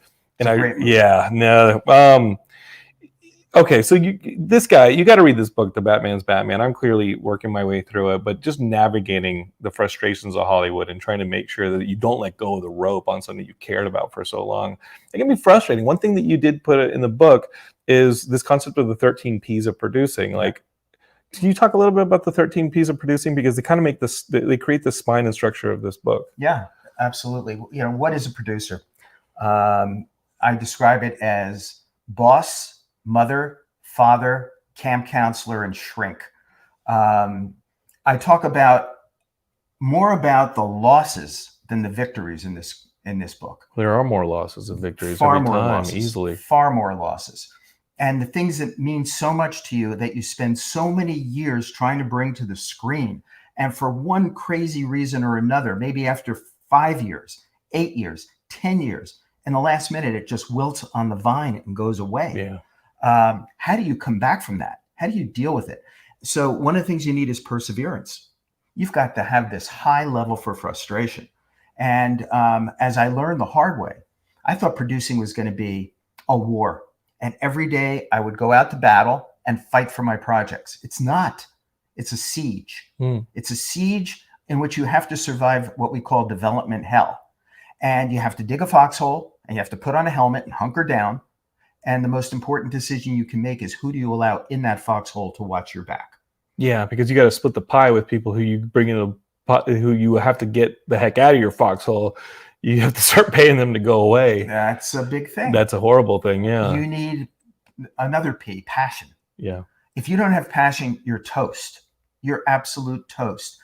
A: Okay, so you got to read this book, The Batman's Batman. I'm clearly working my way through it, but just navigating the frustrations of Hollywood and trying to make sure that you don't let go of the rope on something you cared about for so long. It can be frustrating. One thing that you did put in the book is this concept of the 13 P's of producing. Like, can you talk a little bit about the 13 P's of producing? Because they kind of make this, they create the spine and structure of this book.
B: Yeah, absolutely. What is a producer? I describe it as boss, mother, father, camp counselor, and shrink. I talk more about the losses than the victories in this book.
A: There are more losses than victories.
B: Far
A: every
B: more
A: time,
B: losses.
A: Easily.
B: Far more losses. And the things that mean so much to you that you spend so many years trying to bring to the screen. And for one crazy reason or another, maybe after 5 years, 8 years, 10 years, in the last minute, it just wilts on the vine and goes away.
A: Yeah.
B: How do you come back from that? How do you deal with it? So one of the things you need is perseverance. You've got to have this high level for frustration. And as I learned the hard way, I thought producing was going to be a war. And every day I would go out to battle and fight for my projects. It's not. It's a siege. It's a siege in which you have to survive what we call development hell. And you have to dig a foxhole, and you have to put on a helmet and hunker down. And the most important decision you can make is, who do you allow in that foxhole to watch your back?
A: Yeah, because you got to split the pie with people who you bring in who you have to get the heck out of your foxhole. You have to start paying them to go away.
B: That's a big thing.
A: That's a horrible thing. Yeah.
B: You need another P, passion.
A: Yeah.
B: If you don't have passion, you're toast. You're absolute toast.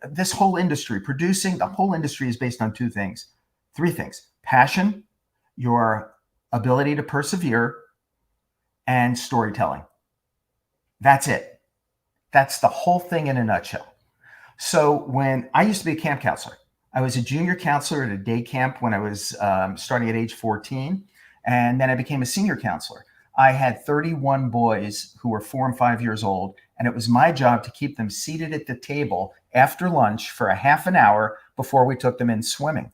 B: This whole industry, producing, the whole industry is based on three things: passion, your ability to persevere, and storytelling. That's it. That's the whole thing in a nutshell. So when I used to be a camp counselor, I was a junior counselor at a day camp when I was starting at age 14. And then I became a senior counselor. I had 31 boys who were 4 and 5 years old. And it was my job to keep them seated at the table after lunch for a half an hour before we took them in swimming.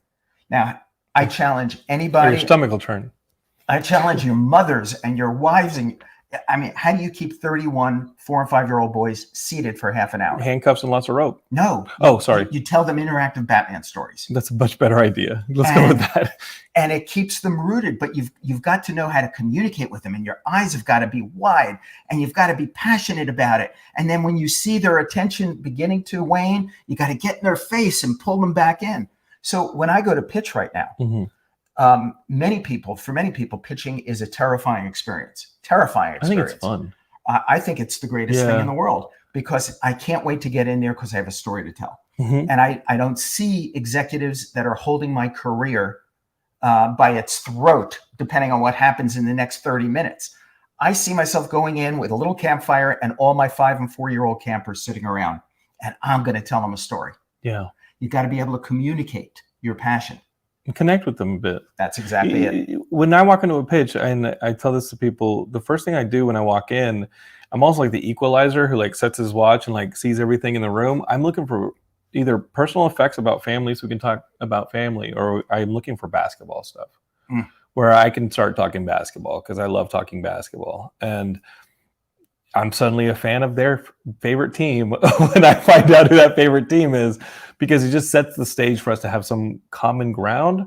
B: Now, I challenge anybody.
A: Your stomach will turn.
B: I challenge your mothers and your wives. How do you keep 31 4 and 5 year old boys seated for half an hour?
A: Handcuffs and lots of rope.
B: No.
A: Oh, sorry.
B: You tell them interactive Batman stories.
A: That's a much better idea. Let's go with that.
B: And it keeps them rooted, but you've got to know how to communicate with them, and your eyes have got to be wide, and you've got to be passionate about it. And then when you see their attention beginning to wane, you got to get in their face and pull them back in. So when I go to pitch right now, for many people, pitching is a terrifying experience. I
A: think it's fun.
B: I think it's the greatest thing in the world, because I can't wait to get in there because I have a story to tell.
A: Mhm.
B: And I don't see executives that are holding my career by its throat, depending on what happens in the next 30 minutes. I see myself going in with a little campfire and all my 5 and 4-year-old campers sitting around, and I'm going to tell them a story.
A: Yeah.
B: You got to be able to communicate your passion.
A: And connect with them a bit.
B: That's exactly it.
A: When I walk into a pitch, and I tell this to people, the first thing I do when I walk in, I'm also like the equalizer who like sets his watch and like sees everything in the room. I'm looking for either personal effects about families, we can talk about family, or I'm looking for basketball stuff where I can start talking basketball because I love talking basketball. And I'm suddenly a fan of their favorite team when I find out who that favorite team is, because it just sets the stage for us to have some common ground.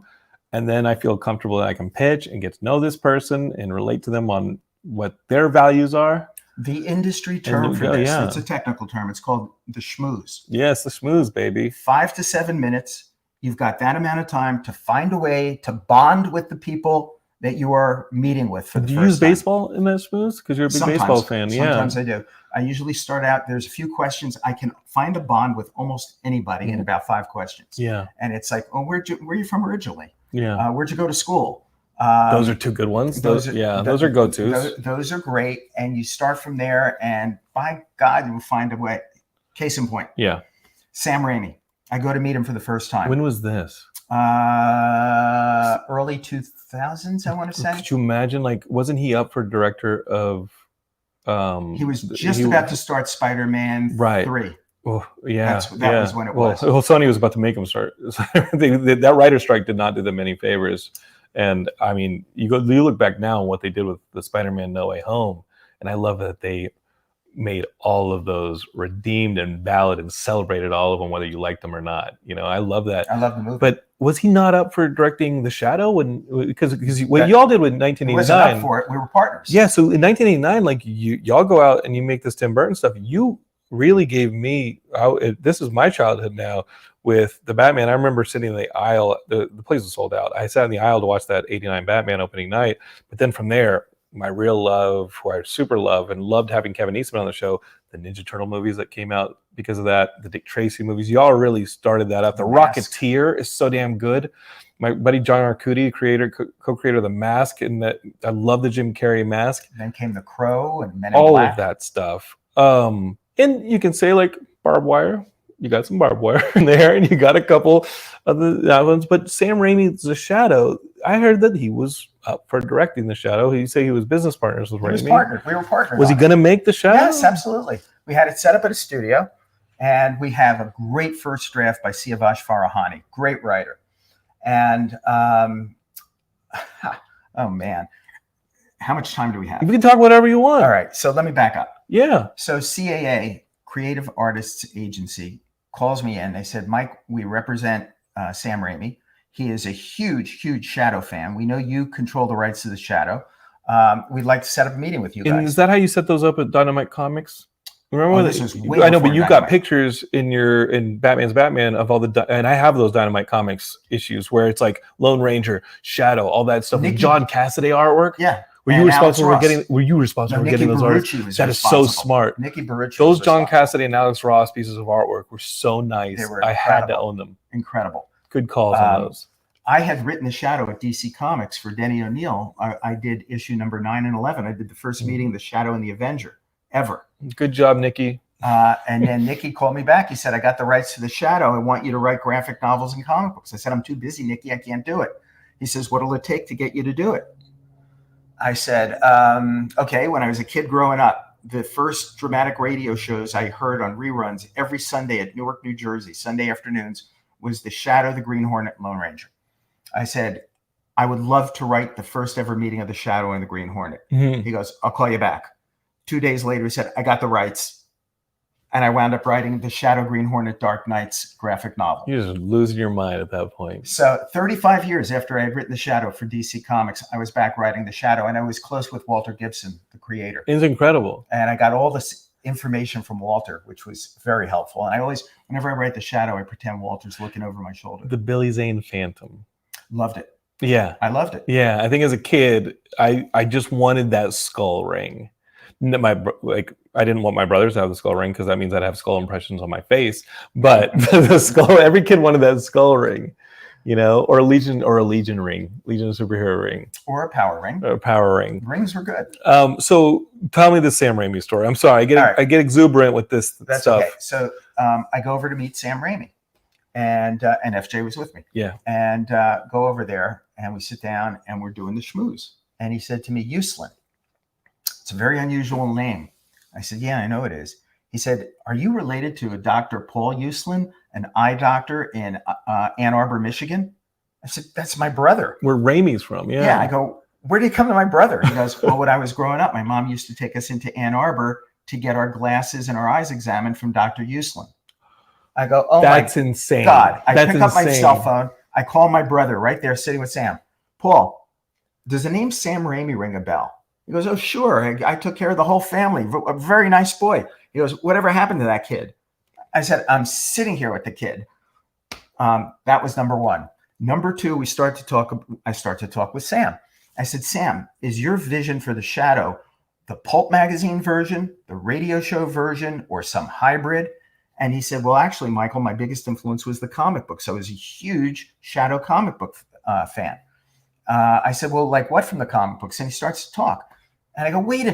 A: And then I feel comfortable that I can pitch and get to know this person and relate to them on what their values are.
B: The industry term for this,
A: yeah.
B: It's a technical term. It's called the schmooze.
A: Yes, the schmooze, baby.
B: 5 to 7 minutes. You've got that amount of time to find a way to bond with the people that you are meeting with for the first time. Do you use
A: baseball in that schmooze? Because you're a big baseball fan.
B: Sometimes I do. I usually start out, there's a few questions. I can find a bond with almost anybody in about 5 questions.
A: Yeah.
B: And it's like, oh, where are you from originally?
A: Yeah.
B: Where'd you go to school?
A: Those are 2 good ones. Those are go-tos.
B: Those are great. And you start from there, and by God, you will find a way. Case in point.
A: Yeah.
B: Sam Raimi. I go to meet him for the first time.
A: When was this?
B: Early 2000s, I want to say.
A: Could you imagine, like, wasn't he up for director of...
B: he was just about to start Spider-Man 3.
A: Oh, yeah.
B: That was when it was.
A: Well, Sony was about to make him start. That writer strike did not do them any favors. And I mean, you look back now on what they did with the Spider-Man No Way Home, and I love that they made all of those redeemed and valid and celebrated all of them, whether you liked them or not. You know, I love that.
B: I love the movie.
A: But was he not up for directing The Shadow? Because what y'all did with 1989? He wasn't
B: up for it. We were partners.
A: Yeah. So in 1989, like y'all go out and you make this Tim Burton stuff. You really gave me. This is my childhood now. With the Batman, I remember sitting in the aisle. The place was sold out. I sat in the aisle to watch that '89 Batman opening night. But then from there, my real love, who I super love and loved having Kevin Eastman on the show, the Ninja Turtle movies that came out because of that, the Dick Tracy movies. Y'all really started that up. The Rocketeer is so damn good. My buddy John Arcudi, co-creator of The Mask, and that I love the Jim Carrey mask.
B: And then came The Crow and Men in
A: all
B: Black.
A: Of that stuff. And you can say like barbed wire. You got some barbed wire in there, and you got a couple of the ones. But Sam Raimi's The Shadow, I heard that he was up for directing The Shadow. He said he was business partners with Raimi.
B: We were partners.
A: Was he going to make The Shadow?
B: Yes, absolutely. We had it set up at a studio, and we have a great first draft by Siavash Farahani, great writer. And oh man, how much time do we have?
A: You can talk whatever you want.
B: All right, so let me back up.
A: Yeah.
B: So CAA, Creative Artists Agency, calls me in. They said, Mike, we represent Sam Raimi. He is a huge, huge Shadow fan. We know you control the rights to the Shadow. We'd like to set up a meeting with you guys.
A: And is that how you set those up at Dynamite Comics? Remember
B: this was way
A: I know, but you
B: Dynamite.
A: Got pictures in Batman's Batman of all the, and I have those Dynamite Comics issues where it's like Lone Ranger, Shadow, all that stuff. John Cassaday artwork.
B: Yeah.
A: Were you responsible for getting those artists? That is so smart.
B: Nicky Barucci.
A: Those John Cassaday and Alex Ross pieces of artwork were so nice. I had to own them.
B: Incredible.
A: Good calls on those.
B: I had written The Shadow at DC Comics for Denny O'Neil. I did issue number 9 and 11. I did the first meeting, The Shadow and the Avenger, ever.
A: Good job, Nicky.
B: And then Nicky called me back. He said, I got the rights to The Shadow. I want you to write graphic novels and comic books. I said, I'm too busy, Nicky. I can't do it. He says, what'll it take to get you to do it? I said, okay. When I was a kid growing up, the first dramatic radio shows I heard on reruns every Sunday at Newark, New Jersey, Sunday afternoons, was The Shadow, the Green Hornet, and Lone Ranger. I said, I would love to write the first ever meeting of The Shadow and the Green Hornet. Mm-hmm. He goes, I'll call you back. 2 days later, he said, I got the rights. And I wound up writing the Shadow, Green Hornet, Dark Knights graphic novel.
A: You're just losing your mind at that point.
B: So 35 years after I had written The Shadow for DC Comics, I was back writing The Shadow, and I was close with Walter Gibson, the creator.
A: It's incredible.
B: And I got all this information from Walter, which was very helpful. And I always, whenever I write The Shadow, I pretend Walter's looking over my shoulder.
A: The Billy Zane Phantom.
B: Loved it.
A: Yeah.
B: I loved it.
A: Yeah. I think as a kid, I just wanted that skull ring. I didn't want my brothers to have the skull ring because that means I'd have skull impressions on my face. But the skull, every kid wanted that skull ring, or a Legion ring, Legion superhero ring,
B: or a power ring.
A: Rings
B: were good.
A: So tell me the Sam Raimi story. I'm sorry, I get exuberant with this
B: That's
A: stuff.
B: Okay. So I go over to meet Sam Raimi, and FJ was with me.
A: Yeah.
B: And go over there, and we sit down, and we're doing the schmooze. And he said to me, Uslan. It's a very unusual name. I said, yeah, I know it is. He said, are you related to a Dr. Paul Uslan, an eye doctor in Ann Arbor, Michigan? I said, that's my brother.
A: Where Raimi's from, yeah.
B: Yeah, I go, where did he come to my brother? He goes, well, when I was growing up, my mom used to take us into Ann Arbor to get our glasses and our eyes examined from Dr. Uslan. I go, oh,
A: that's
B: my
A: insane.
B: God. I
A: That's
B: pick up my
A: insane.
B: cell phone. I call my brother right there sitting with Sam. Paul, does the name Sam Raimi ring a bell? He goes, oh, sure. I took care of the whole family. A very nice boy. He goes, whatever happened to that kid? I said, I'm sitting here with the kid. That was number one. Number two, I start to talk with Sam. I said, Sam, is your vision for the Shadow the pulp magazine version, the radio show version, or some hybrid? And he said, well, actually, Michael, my biggest influence was the comic book. So I was a huge Shadow comic book fan. I said, well, like what from the comic books? And he starts to talk. And I go, wait a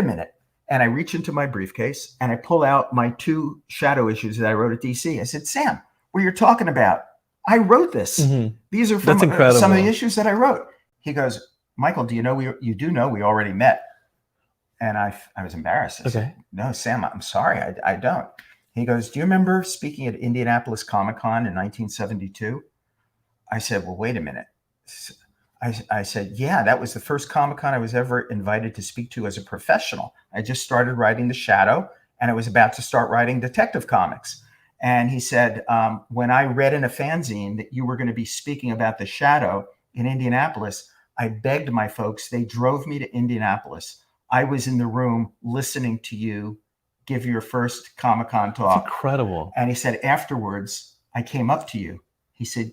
B: minute. And I reach into my briefcase and I pull out my 2 Shadow issues that I wrote at DC. I said, Sam, what you're talking about, I wrote this. Mm-hmm. These are from some of the issues that I wrote. He goes, Michael, do you know you do know we already met? And I was embarrassed. I said, no, Sam, I'm sorry, I don't. He goes, do you remember speaking at Indianapolis Comic-Con in 1972? I said, well, wait a minute. I said, yeah, that was the first Comic-Con I was ever invited to speak to as a professional. I just started writing The Shadow, and I was about to start writing Detective Comics. And he said, when I read in a fanzine that you were going to be speaking about The Shadow in Indianapolis, I begged my folks. They drove me to Indianapolis. I was in the room listening to you give your first Comic-Con talk.
A: That's incredible.
B: And he said, afterwards, I came up to you. He said,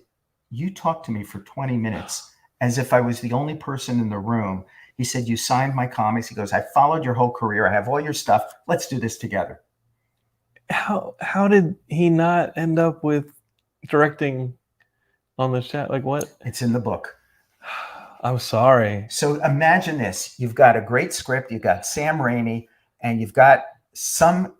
B: you talked to me for 20 minutes as if I was the only person in the room. He said, you signed my comics. He goes, I followed your whole career. I have all your stuff. Let's do this together.
A: How did he not end up with directing on the Shadow? Like what?
B: It's in the book.
A: I'm sorry.
B: So imagine this. You've got a great script. You've got Sam Raimi, and you've got some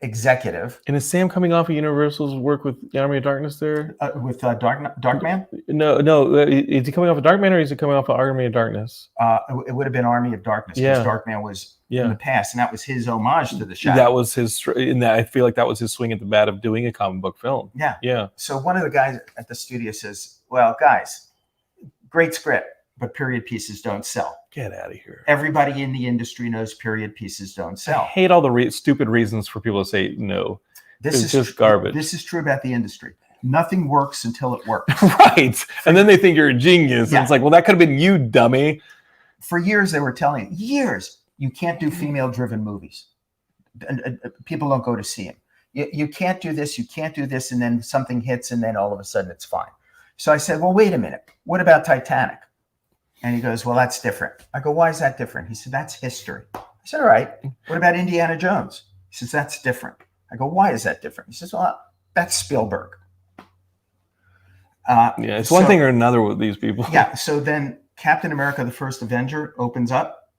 B: executive.
A: And is Sam coming off of Universal's work with Army of Darkness there?
B: With Darkman?
A: No. Is he coming off of Darkman or is he coming off of Army of Darkness?
B: It would have been Army of Darkness because Darkman was in the past, and that was his homage to the Shadow.
A: That was his. In that, I feel like that was his swing at the bat of doing a comic book film.
B: Yeah. So one of the guys at the studio says, "Well, guys, great script, but period pieces don't sell."
A: Get out of here.
B: Everybody in the industry knows period pieces don't sell.
A: I hate all the stupid reasons for people to say no.
B: This is
A: just garbage.
B: This is true about the industry. Nothing works until it works.
A: Right. And then they think you're a genius. And it's like, well, that could have been you, dummy.
B: For years, they were telling you can't do female-driven movies. People don't go to see them. You can't do this, you can't do this, and then something hits, and then all of a sudden it's fine. So I said, well, wait a minute. What about Titanic? And he goes, well, that's different. I go, why is that different? He said, that's history. I said, all right. What about Indiana Jones? He says, that's different. I go, why is that different? He says, well, that's Spielberg.
A: It's one thing or another with these people.
B: Yeah. So then Captain America, the First Avenger, opens up.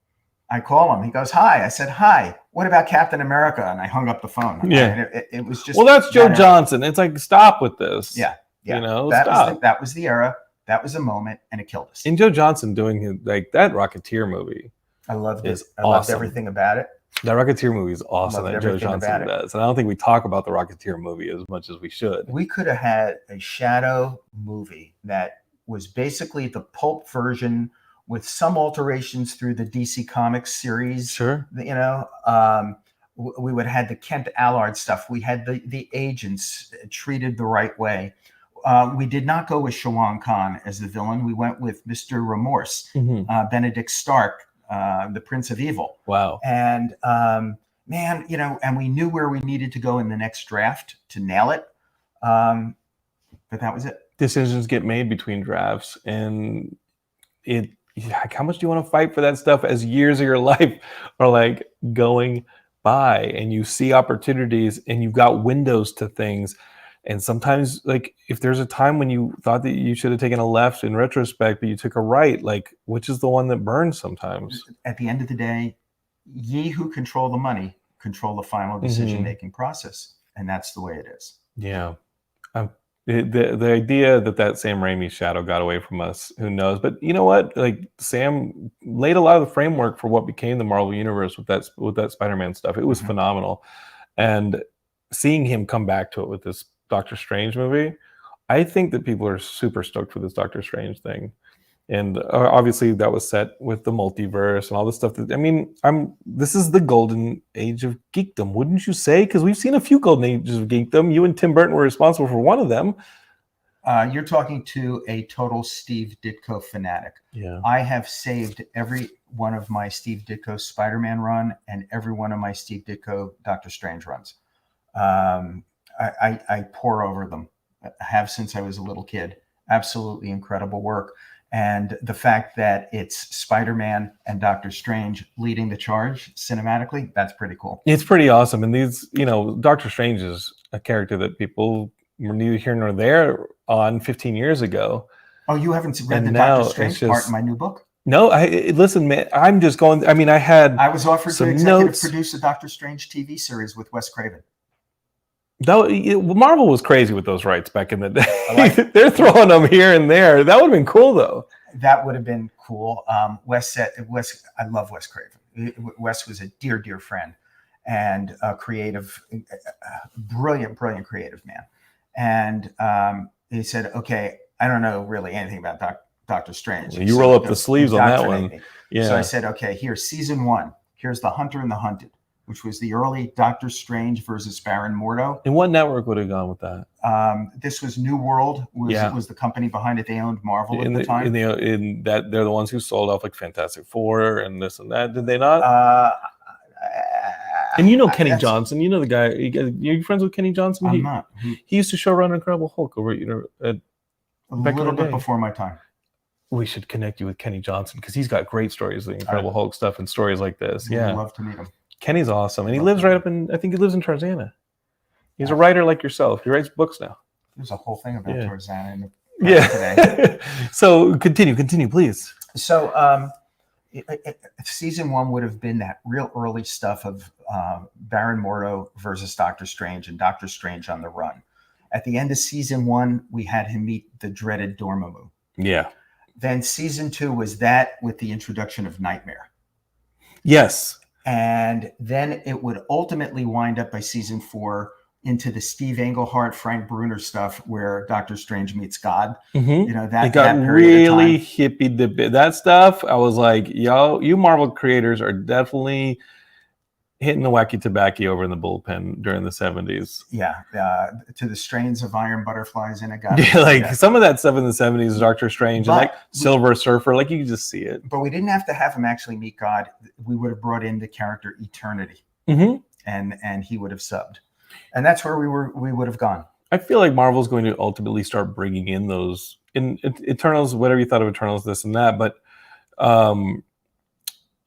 B: I call him. He goes, hi. I said, hi. What about Captain America? And I hung up the phone.
A: Yeah.
B: It was just.
A: Well, that's Joe Johnson. It's like, stop with this.
B: Yeah.
A: You know,
B: that was the era. That was a moment, and it killed us.
A: And Joe Johnson doing his, like that Rocketeer movie.
B: I loved it. I
A: awesome.
B: loved everything about it.
A: That Rocketeer movie is awesome that Joe Johnson does. And I don't think we talk about the Rocketeer movie as much as we should.
B: We could have had a Shadow movie that was basically the pulp version with some alterations through the DC Comics series.
A: Sure.
B: You know, we would have had the Kent Allard stuff. We had the agents treated the right way. We did not go with Shawan Khan as the villain. We went with Mr. Remorse, Benedict Stark, the Prince of Evil.
A: Wow.
B: And man, you know, and we knew where we needed to go in the next draft to nail it. But that was it.
A: Decisions get made between drafts, and it like, how much do you want to fight for that stuff as years of your life are like going by, and you see opportunities and you've got windows to things. And sometimes, like, if there's a time when you thought that you should have taken a left in retrospect, but you took a right, like, which is the one that burns sometimes?
B: At the end of the day, ye who control the money control the final decision-making process. And that's the way it is.
A: Yeah. The idea that Sam Raimi shadow got away from us, who knows? But you know what? Like, Sam laid a lot of the framework for what became the Marvel Universe with that Spider-Man stuff. It was phenomenal. And seeing him come back to it with this Doctor Strange movie, I think that people are super stoked for this Doctor Strange thing. And obviously that was set with the multiverse and all this stuff. This is the golden age of geekdom, wouldn't you say? Because we've seen a few golden ages of geekdom. You and Tim Burton were responsible for one of them.
B: You're talking to a total Steve Ditko fanatic.
A: Yeah.
B: I have saved every one of my Steve Ditko Spider-Man run and every one of my Steve Ditko Doctor Strange runs. I pore over them. I have since I was a little kid. Absolutely incredible work. And the fact that it's Spider-Man and Doctor Strange leading the charge cinematically, that's pretty cool.
A: It's pretty awesome. And these, Doctor Strange is a character that people were neither here nor there on 15 years ago.
B: Oh, you haven't read the Doctor Strange part in my new book?
A: No, listen, man, I'm just going, I
B: was offered to executive produce a Doctor Strange TV series with Wes Craven.
A: Marvel was crazy with those rights back in the day. They're throwing them here and there. That would have been cool, though.
B: That would have been cool. Wes, I love Wes Craven. Wes was a dear, dear friend and a creative, brilliant creative man. And he said, okay, I don't know really anything about Doctor Strange.
A: You roll up the sleeves on that one.
B: Yeah. So I said, okay, here's season 1. Here's The Hunter and the Hunted, which was the early Doctor Strange versus Baron Mordo.
A: And what network would have gone with that?
B: This was New World, was the company behind it. They owned Marvel at the time. In that, they're the ones who sold off like Fantastic Four and this and that. Did they not? And Kenny Johnson. You know the guy. You're friends with Kenny Johnson? I'm not.
A: He used to show run Incredible Hulk over at
B: a little bit before my time.
A: We should connect you with Kenny Johnson because he's got great stories, the Incredible Hulk stuff and stories like this. Yeah.
B: I'd love to meet him.
A: Kenny's awesome. And he lives right up in, I think he lives in Tarzana. He's a writer like yourself. He writes books now.
B: There's a whole thing about Tarzana
A: today. So continue, please.
B: So season 1 would have been that real early stuff of Baron Mordo versus Doctor Strange and Doctor Strange on the run. At the end of season 1, we had him meet the dreaded Dormammu.
A: Yeah.
B: Then season 2 was that with the introduction of Nightmare.
A: Yes.
B: And then it would ultimately wind up by season 4 into the Steve Englehart, Frank Bruner stuff where Doctor Strange meets God.
A: Mm-hmm. It got really hippie dippy. That stuff, I was like, yo, you Marvel creators are definitely hitting the wacky tobacco over in the bullpen during the 70s.
B: Yeah. To the strains of Iron Butterflies in a God.
A: Some of that stuff in the 70s, Doctor Strange, and like Silver Surfer, like you can just see it.
B: But we didn't have to have him actually meet God. We would have brought in the character Eternity. And he would have subbed. And that's where we would have gone.
A: I feel like Marvel's going to ultimately start bringing in those in Eternals, whatever you thought of Eternals, this and that. But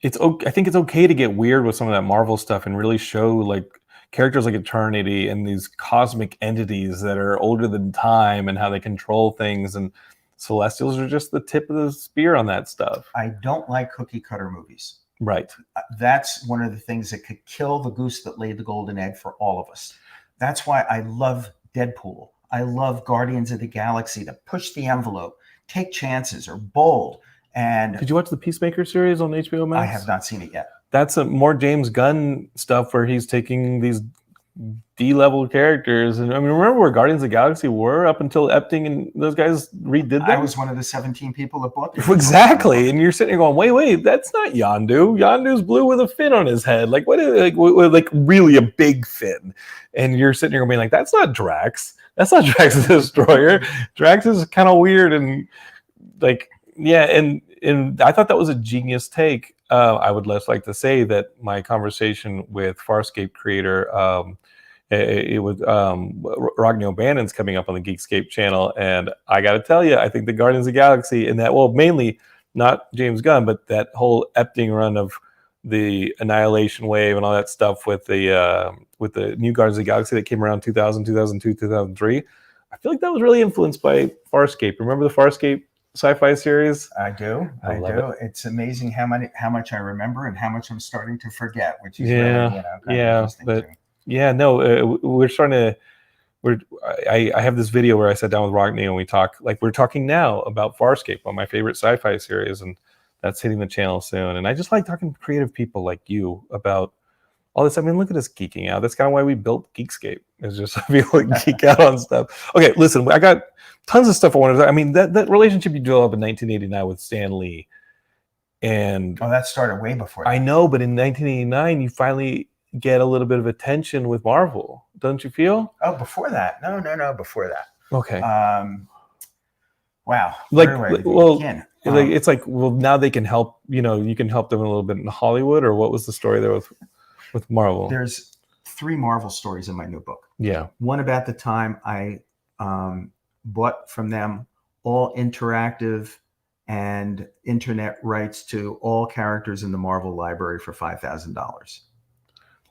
A: I think it's okay to get weird with some of that Marvel stuff and really show like characters like Eternity and these cosmic entities that are older than time and how they control things. And Celestials are just the tip of the spear on that stuff.
B: I don't like cookie cutter movies.
A: Right.
B: That's one of the things that could kill the goose that laid the golden egg for all of us. That's why I love Deadpool. I love Guardians of the Galaxy to push the envelope, take chances, or bold. And
A: did you watch the Peacemaker series on HBO Max?
B: I have not seen it yet.
A: That's a more James Gunn stuff where he's taking these D-level characters. And remember where Guardians of the Galaxy were up until Epting and those guys redid them?
B: I was one of the 17 people that bought them.
A: Exactly. And you're sitting there going, wait, that's not Yondu. Yondu's blue with a fin on his head. Like, what is like really a big fin? And you're sitting there being like, that's not Drax. That's not Drax the Destroyer. Drax is kind of weird and like, yeah. And I thought that was a genius take. I would less like to say that my conversation with Farscape creator, Rodney O'Bannon's coming up on the Geekscape channel. And I got to tell you, I think the Guardians of the Galaxy and that, well, mainly not James Gunn, but that whole Epting run of the Annihilation Wave and all that stuff with the New Guardians of the Galaxy that came around 2000, 2002, 2003. I feel like that was really influenced by Farscape. Remember the Farscape sci-fi series?
B: I do. I do. It's amazing how much I remember and how much I'm starting to forget, which is really, kind of interesting too.
A: Yeah, no, we're starting to. I have this video where I sat down with Rodney and we talk like we're talking now about Farscape, on my favorite sci-fi series, and that's hitting the channel soon. And I just like talking to creative people like you about all this. I mean, look at us geeking out. That's kind of why we built Geekscape, is just to be able to geek out on stuff. Okay, listen, I got tons of stuff I wanted to. I mean, that relationship you developed in 1989 with Stan Lee, and
B: that started way before that.
A: I know, but in 1989, you finally get a little bit of attention with Marvel, don't you feel?
B: Oh, before that? No, before that.
A: Okay.
B: Wow.
A: It's like, well, now they can help. You can help them a little bit in Hollywood, or what was the story there with Marvel?
B: There's 3 Marvel stories in my new book.
A: Yeah.
B: One about the time I bought from them all interactive and internet rights to all characters in the Marvel library for $5,000.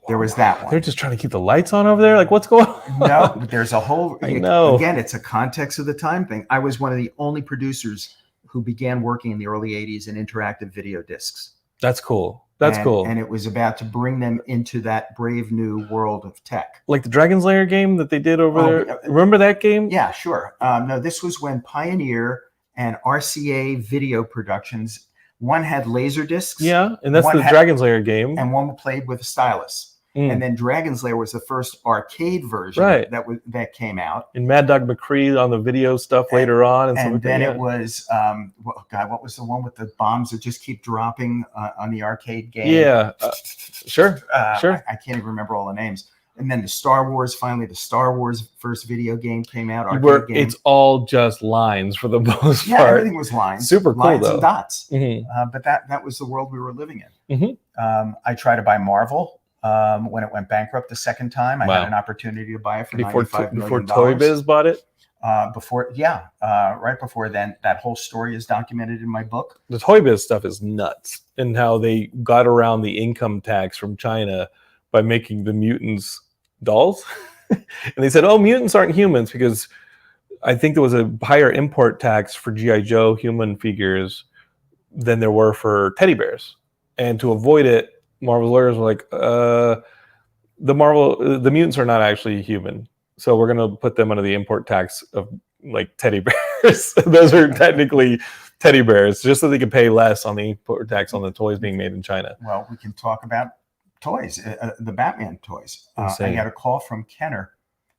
B: There was that one.
A: They're just trying to keep the lights on over there. Like, what's going on?
B: No, but there's a whole.
A: I know.
B: Again, it's a context of the time thing. I was one of the only producers who began working in the early '80s in interactive video discs.
A: That's cool. That's cool.
B: And it was about to bring them into that brave new world of tech.
A: Like the Dragon's Lair game that they did over there. Remember that game?
B: Yeah, sure. No, this was when Pioneer and RCA Video Productions. One had laser discs.
A: Yeah, and that's the Dragon's Lair game.
B: And one played with a stylus. And then Dragon's Lair was the first arcade version that came out.
A: And Mad Dog McCree on the video stuff later on.
B: And then it was, what was the one with the bombs that just keep dropping on the arcade game?
A: Yeah, sure.
B: I can't even remember all the names. And then the Star Wars first video game came out.
A: It's all just lines for the most part.
B: Yeah, everything was lines.
A: Super cool,
B: lines
A: though.
B: And dots.
A: Mm-hmm.
B: But that was the world we were living in.
A: Mm-hmm.
B: I tried to buy Marvel. When it went bankrupt the second time, I had an opportunity to buy it for $95 million.
A: Before Toy Biz bought it?
B: Right before then. That whole story is documented in my book.
A: The Toy Biz stuff is nuts, and how they got around the income tax from China by making the mutants dolls. And they said, oh, mutants aren't humans, because I think there was a higher import tax for G.I. Joe human figures than there were for teddy bears. And to avoid it, Marvel's lawyers were like, the mutants are not actually human, so we're going to put them under the import tax of like teddy bears. Those are technically teddy bears, just so they can pay less on the import tax on the toys being made in China.
B: Well, we can talk about toys, the Batman toys. I got a call from Kenner,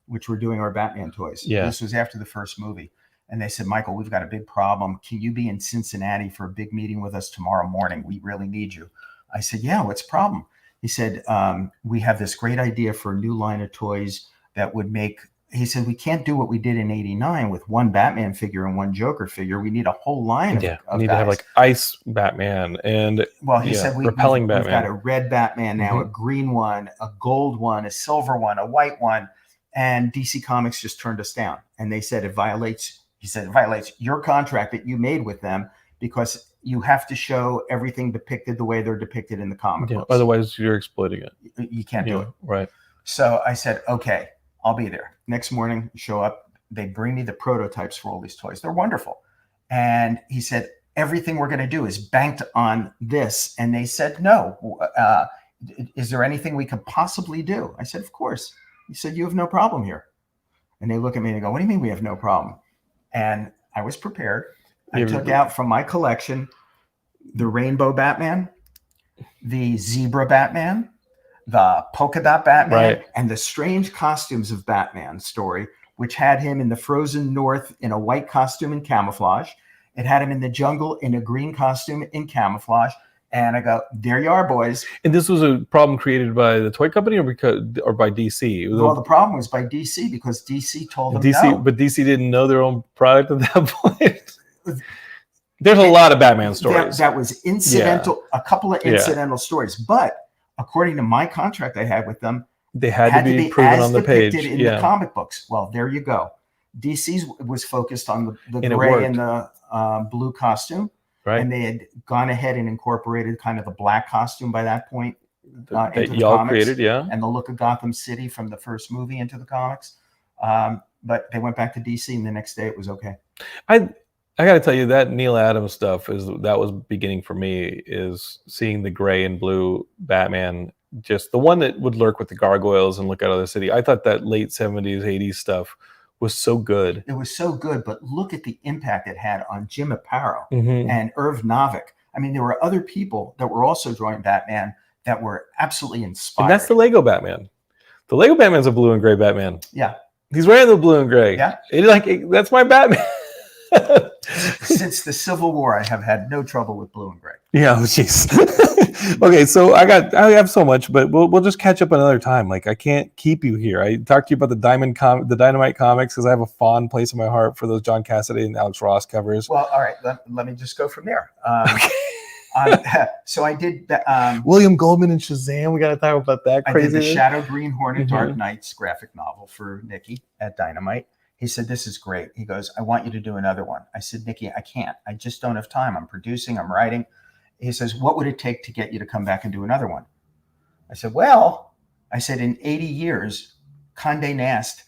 B: which we're doing our Batman toys.
A: Yeah.
B: This was after the first movie. And they said, Michael, we've got a big problem. Can you be in Cincinnati for a big meeting with us tomorrow morning? We really need you. I said, yeah, what's the problem? He said, we have this great idea for a new line of toys that would make, he said, we can't do what we did in '89 with one Batman figure and one Joker figure. We need a whole line of
A: we need to have like Ice Batman and
B: he said
A: Repelling Batman.
B: We've got a red Batman now, a green one, a gold one, a silver one, a white one. And DC Comics just turned us down. And they said it violates your contract that you made with them, because you have to show everything depicted the way they're depicted in the comic books.
A: Otherwise, you're exploiting it.
B: You can't do it.
A: Right.
B: So I said, okay, I'll be there. Next morning, show up. They bring me the prototypes for all these toys. They're wonderful. And he said, everything we're going to do is banked on this. And they said, no. Is there anything we could possibly do? I said, of course. He said, you have no problem here. And they look at me and they go, what do you mean we have no problem? And I was prepared. I took out from my collection the Rainbow Batman, the Zebra Batman, the Polka Dot Batman, and the strange costumes of Batman story, which had him in the frozen north in a white costume in camouflage. It had him in the jungle in a green costume in camouflage. And I go, there you are, boys.
A: And this was a problem created by the toy company or by DC?
B: Well, the problem was by DC, because DC told them no.
A: But DC didn't know their own product at that point. There's a lot of Batman stories.
B: That was incidental, a couple of incidental stories. But according to my contract I had with them,
A: they had to be proven on the page.
B: In the comic books. Well, there you go. DC's was focused on the gray and the blue costume.
A: Right.
B: And they had gone ahead and incorporated kind of the black costume by that point
A: That
B: into the
A: y'all
B: comics,
A: created, yeah.
B: and the look of Gotham City from the first movie into the comics. But they went back to DC, and the next day it was okay.
A: I got to tell you, that Neil Adams stuff that was beginning for me, is seeing the gray and blue Batman, just the one that would lurk with the gargoyles and look out of the city. I thought that late 70s, 80s stuff was so good.
B: It was so good, but look at the impact it had on Jim Aparo
A: Mhm.
B: and Irv Novick. I mean, there were other people that were also drawing Batman that were absolutely inspired.
A: And that's the Lego Batman. The Lego Batman's a blue and gray Batman.
B: Yeah.
A: He's wearing the blue and gray.
B: Yeah.
A: That's my Batman.
B: Since the Civil War, I have had no trouble with blue and gray.
A: Yeah, jeez. Okay, so I have so much, but we'll just catch up another time. Like, I can't keep you here. I talked to you about the Dynamite comics because I have a fond place in my heart for those John Cassaday and Alex Ross covers.
B: Well, all right, let me just go from there. So I did
A: William Goldman and Shazam. We got to talk about that. Crazy.
B: I did the Shadow Green Hornet
A: Mhm.
B: Dark Knights graphic novel for Nikki at Dynamite. He said, "This is great." He goes, "I want you to do another one." I said, "Nikki, I can't. I just don't have time. I'm producing, I'm writing." He says, "What would it take to get you to come back and do another one?" I said, "Well," I said, "in 80 years, Condé Nast,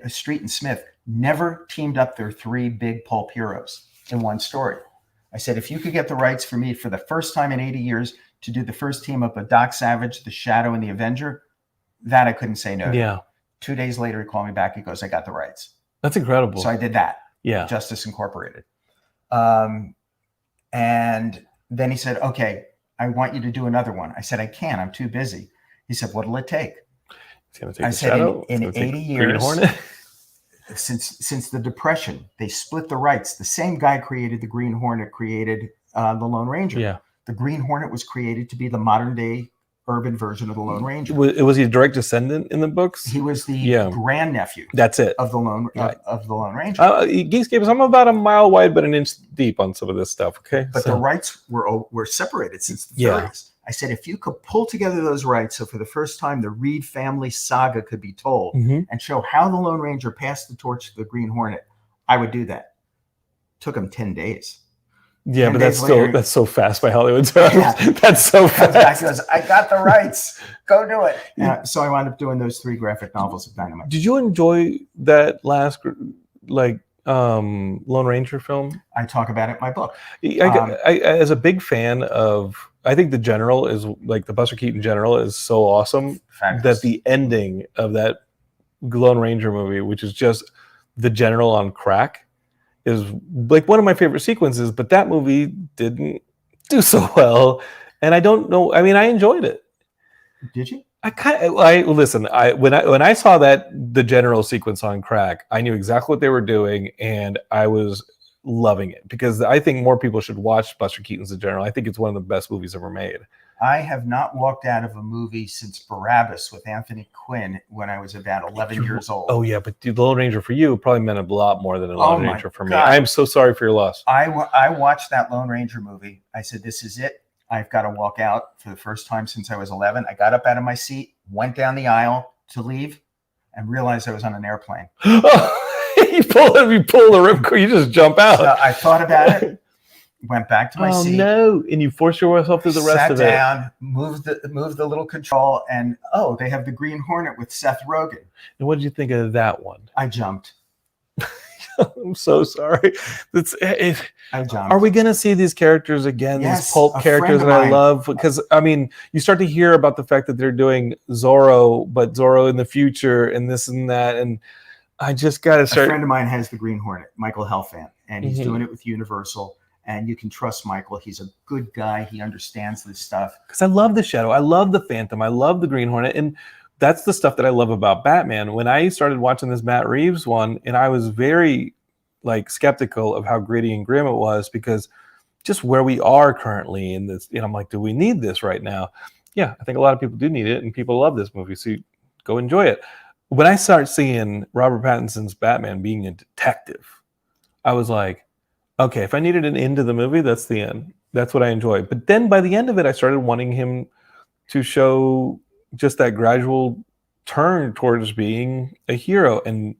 B: Street and Smith never teamed up their three big pulp heroes in one story." I said, "If you could get the rights for me for the first time in 80 years to do the first team up of Doc Savage, the Shadow, and the Avenger, that I couldn't say no to."
A: Yeah.
B: 2 days later, he called me back. He goes, "I got the rights."
A: That's incredible.
B: So I did that.
A: Yeah.
B: Justice Incorporated. And then he said, "Okay, I want you to do another one." I said, "I can't. I'm too busy." He said, "What'll it take?"
A: It's gonna take
B: I
A: the
B: said,
A: Shadow.
B: in
A: It's gonna
B: 80
A: take Green
B: years,
A: Hornet.
B: since the Depression, they split the rights. The same guy created the Green Hornet, created the Lone Ranger.
A: Yeah.
B: The Green Hornet was created to be the modern day urban version of the Lone Ranger.
A: Was he a direct descendant in the books?
B: He was the grandnephew.
A: That's it.
B: Of the Lone Ranger.
A: Geekscape is, I'm about a mile wide but an inch deep on some of this stuff. Okay,
B: but the rights were separated since the 30s. I said, if you could pull together those rights, so for the first time the Reed family saga could be told, and show how the Lone Ranger passed the torch to the Green Hornet, I would do that. Took him 10 days.
A: Yeah, but that's so fast by Hollywood terms. Yeah. That's so fast.
B: He goes, "I got the rights. Go do it." So I wound up doing those 3 graphic novels of Dynamite.
A: Did you enjoy that last Lone Ranger film?
B: I talk about it in my book.
A: I as a big fan of, I think the General is like the Buster Keaton General is so awesome. Fabulous. That the ending of that Lone Ranger movie, which is just the General on crack, is like one of my favorite sequences, but that movie didn't do so well. And I don't know. I mean, I enjoyed it.
B: Did you?
A: When I saw that the General sequence on crack, I knew exactly what they were doing, and I was loving it because I think more people should watch Buster Keaton's The General. I think it's one of the best movies ever made.
B: I have not walked out of a movie since Barabbas with Anthony Quinn when I was about 11 years old.
A: Oh, yeah, but the Lone Ranger for you probably meant a lot more than a Lone Ranger for me. I am so sorry for your loss.
B: I watched that Lone Ranger movie. I said, "This is it. I've got to walk out for the first time since I was 11. I got up out of my seat, went down the aisle to leave, and realized I was on an airplane.
A: You pull the ripcord, you just jump out.
B: So I thought about it. Went back to my seat.
A: Oh no! And you forced yourself through the rest of it.
B: Sat down, moved the little control, and they have the Green Hornet with Seth Rogen.
A: And what did you think of that one?
B: I jumped.
A: I'm so sorry.
B: I jumped.
A: Are we going to see these characters again?
B: Yes,
A: these pulp characters that I love, because I mean, you start to hear about the fact that they're doing Zorro, but Zorro in the future, and this and that, and I just got to start.
B: A friend of mine has the Green Hornet, Michael Helfand, and he's doing it with Universal. And you can trust Michael. He's a good guy. He understands this stuff.
A: Because I love the Shadow. I love the Phantom. I love the Green Hornet. And that's the stuff that I love about Batman. When I started watching this Matt Reeves one, and I was very skeptical of how gritty and grim it was, because just where we are currently in this, I'm like, do we need this right now? Yeah, I think a lot of people do need it, and people love this movie. So go enjoy it. When I start seeing Robert Pattinson's Batman being a detective, I was like, okay, if I needed an end to the movie, that's the end. That's what I enjoy. But then by the end of it, I started wanting him to show just that gradual turn towards being a hero. And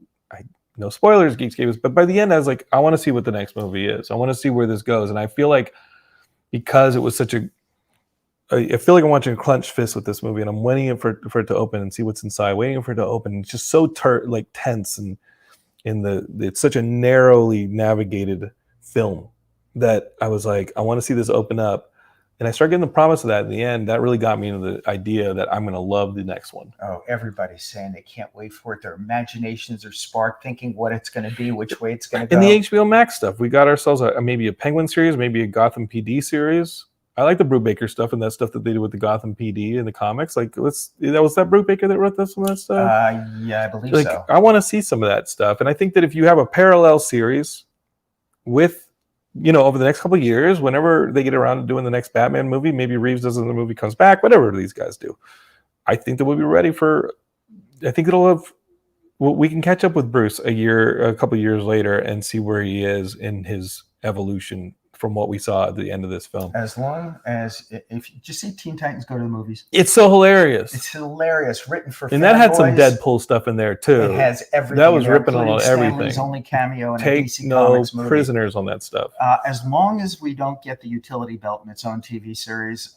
A: no spoilers, Geekscape, but by the end, I was like, I want to see what the next movie is. I want to see where this goes. And I feel like because it was such a. I feel like I'm watching a clenched fist with this movie, and I'm waiting for it to open and see what's inside. Waiting for it to open. It's just so tense, and it's such a narrowly navigated film that I was like, I want to see this open up. And I started getting the promise of that in the end. That really got me into the idea that I'm going to love the next one.
B: Oh, everybody's saying they can't wait for it. Their imaginations are sparked, thinking what it's going to be, which way it's going to go.
A: In the HBO Max stuff, we got ourselves maybe a Penguin series, maybe a Gotham PD series. I like the Brubaker stuff and that stuff that they did with the Gotham PD in the comics. Like, was that Brubaker that wrote some of that stuff?
B: Yeah, I believe so.
A: I want to see some of that stuff. And I think that if you have a parallel series with, over the next couple of years, whenever they get around to doing the next Batman movie, maybe Reeves does and the movie comes back, whatever these guys do. I think that we'll be ready I think we can catch up with Bruce a couple of years later and see where he is in his evolution from what we saw at the end of this film.
B: As long as, if you just see Teen Titans go to the movies.
A: It's so hilarious.
B: It's hilarious, written for
A: and that had some Deadpool stuff in there too.
B: It has everything.
A: That was ripping on everything.
B: Stanley's only cameo in
A: Take
B: a DC
A: no
B: Comics movie.
A: prisoners on that stuff.
B: As long as we don't get the utility belt in its own TV series,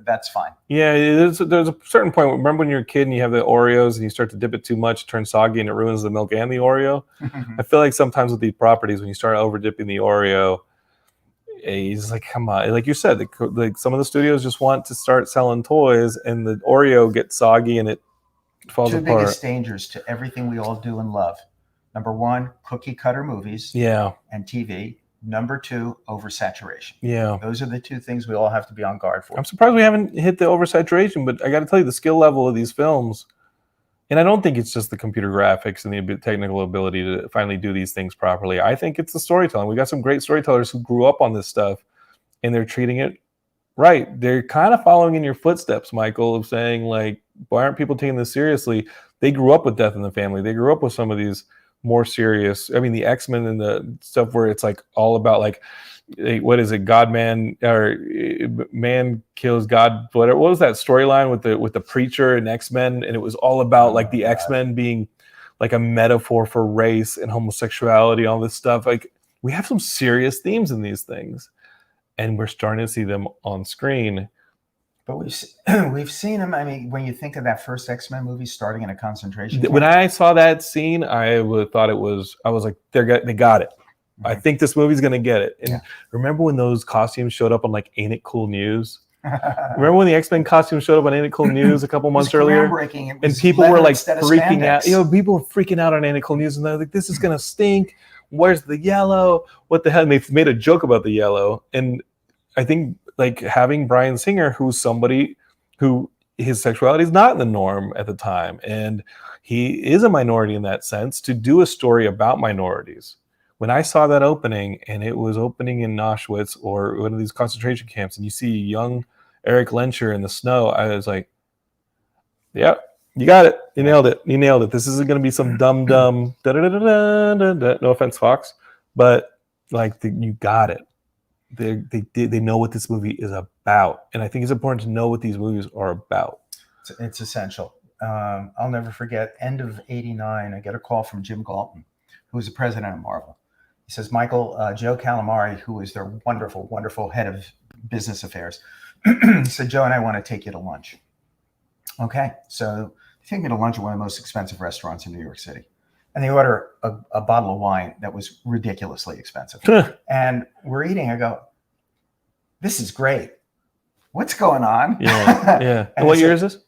B: that's fine.
A: Yeah, there's a certain point. Remember when you're a kid and you have the Oreos and you start to dip it too much, it turns soggy and it ruins the milk and the Oreo? I feel like sometimes with these properties, when you start over dipping the Oreo, he's like, come on. Like you said, like some of the studios just want to start selling toys and the Oreo gets soggy and it falls apart.
B: Two biggest dangers to everything we all do and love. Number one, cookie cutter movies and TV. Number two, oversaturation.
A: Yeah.
B: Those are the two things we all have to be on guard for.
A: I'm surprised we haven't hit the oversaturation, but I got to tell you, the skill level of these films, and I don't think it's just the computer graphics and the technical ability to finally do these things properly. I think it's the storytelling. We got some great storytellers who grew up on this stuff, and they're treating it right. They're kind of following in your footsteps, Michael, of saying, like, why aren't people taking this seriously? They grew up with Death in the Family. They grew up with some of these more serious, the X-Men and the stuff where it's like all about like, what is it, God man or man kills God, whatever. What was that storyline with the preacher and X-Men? And it was all about like the X-Men being like a metaphor for race and homosexuality, all this stuff. Like, we have some serious themes in these things, and we're starting to see them on screen.
B: But we've seen them. I mean, when you think of that first X-Men movie starting in a concentration camp.
A: When I saw that scene, I thought it was. I was like, they got it. Mm-hmm. I think this movie's gonna get it. And remember when those costumes showed up on like Ain't It Cool News? Remember when the X-Men costumes showed up on Ain't It Cool News a couple months earlier? And people were like freaking out. People were freaking out on Ain't It Cool News, and they're like, "This is gonna stink. Where's the yellow? What the hell?" And they made a joke about the yellow, and I think, like, having Bryan Singer, who's somebody who his sexuality is not in the norm at the time, and he is a minority in that sense, to do a story about minorities. When I saw that opening, and it was opening in Auschwitz or one of these concentration camps, and you see young Eric Lencher in the snow, I was like, "Yep, you got it. You nailed it. You nailed it. This isn't going to be some dumb no offense, Fox, but like you got it." They know what this movie is about, and I think it's important to know what these movies are about.
B: It's essential. I'll never forget, end of '89, I get a call from Jim Galton, who was the president of Marvel. He says, "Michael, Joe Calamari, who is their wonderful, wonderful head of business affairs, said, Joe and I want to take you to lunch." Okay, so they take me to lunch at one of the most expensive restaurants in New York City. And they order a bottle of wine that was ridiculously expensive. And we're eating. I go, "This is great. What's going on?"
A: Yeah. And what year is this?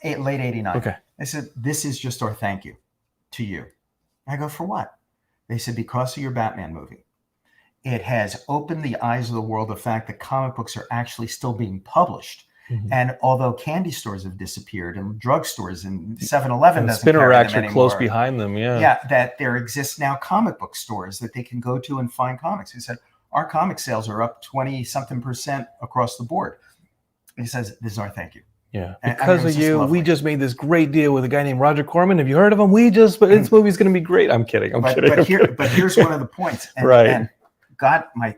B: Late '89.
A: Okay.
B: They said, "This is just our thank you to you." I go, "For what?" They said, "Because of your Batman movie. It has opened the eyes of the world, the fact that comic books are actually still being published. Mm-hmm. And although candy stores have disappeared and drugstores and 7-Eleven doesn't
A: spinner
B: carry
A: racks
B: them
A: are
B: anymore,
A: close behind them.
B: that there exists now comic book stores that they can go to and find comics." He said, "Our comic sales are up 20-something% across the board." He says, "This is our thank you."
A: Yeah, because of you, we just made this great deal with a guy named Roger Corman. Have you heard of him? But this movie's going to be great. I'm kidding.
B: But here's one of the points. And God, my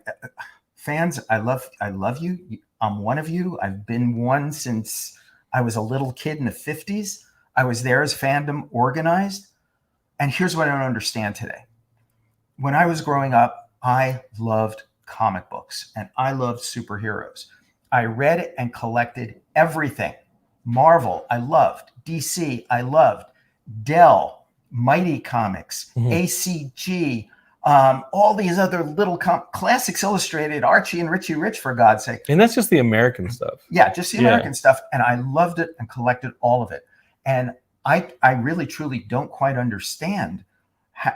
B: fans, I love you. I'm one of you. I've been one since I was a little kid in the 50s. I was there as fandom organized. And here's what I don't understand today. When I was growing up, I loved comic books and I loved superheroes. I read and collected everything. Marvel, I loved. DC, I loved. Dell, Mighty Comics, ACG, all these other little Classics Illustrated, Archie and Richie Rich, for God's sake.
A: And that's just the American stuff.
B: Yeah, just the American stuff. And I loved it and collected all of it. And I really, truly don't quite understand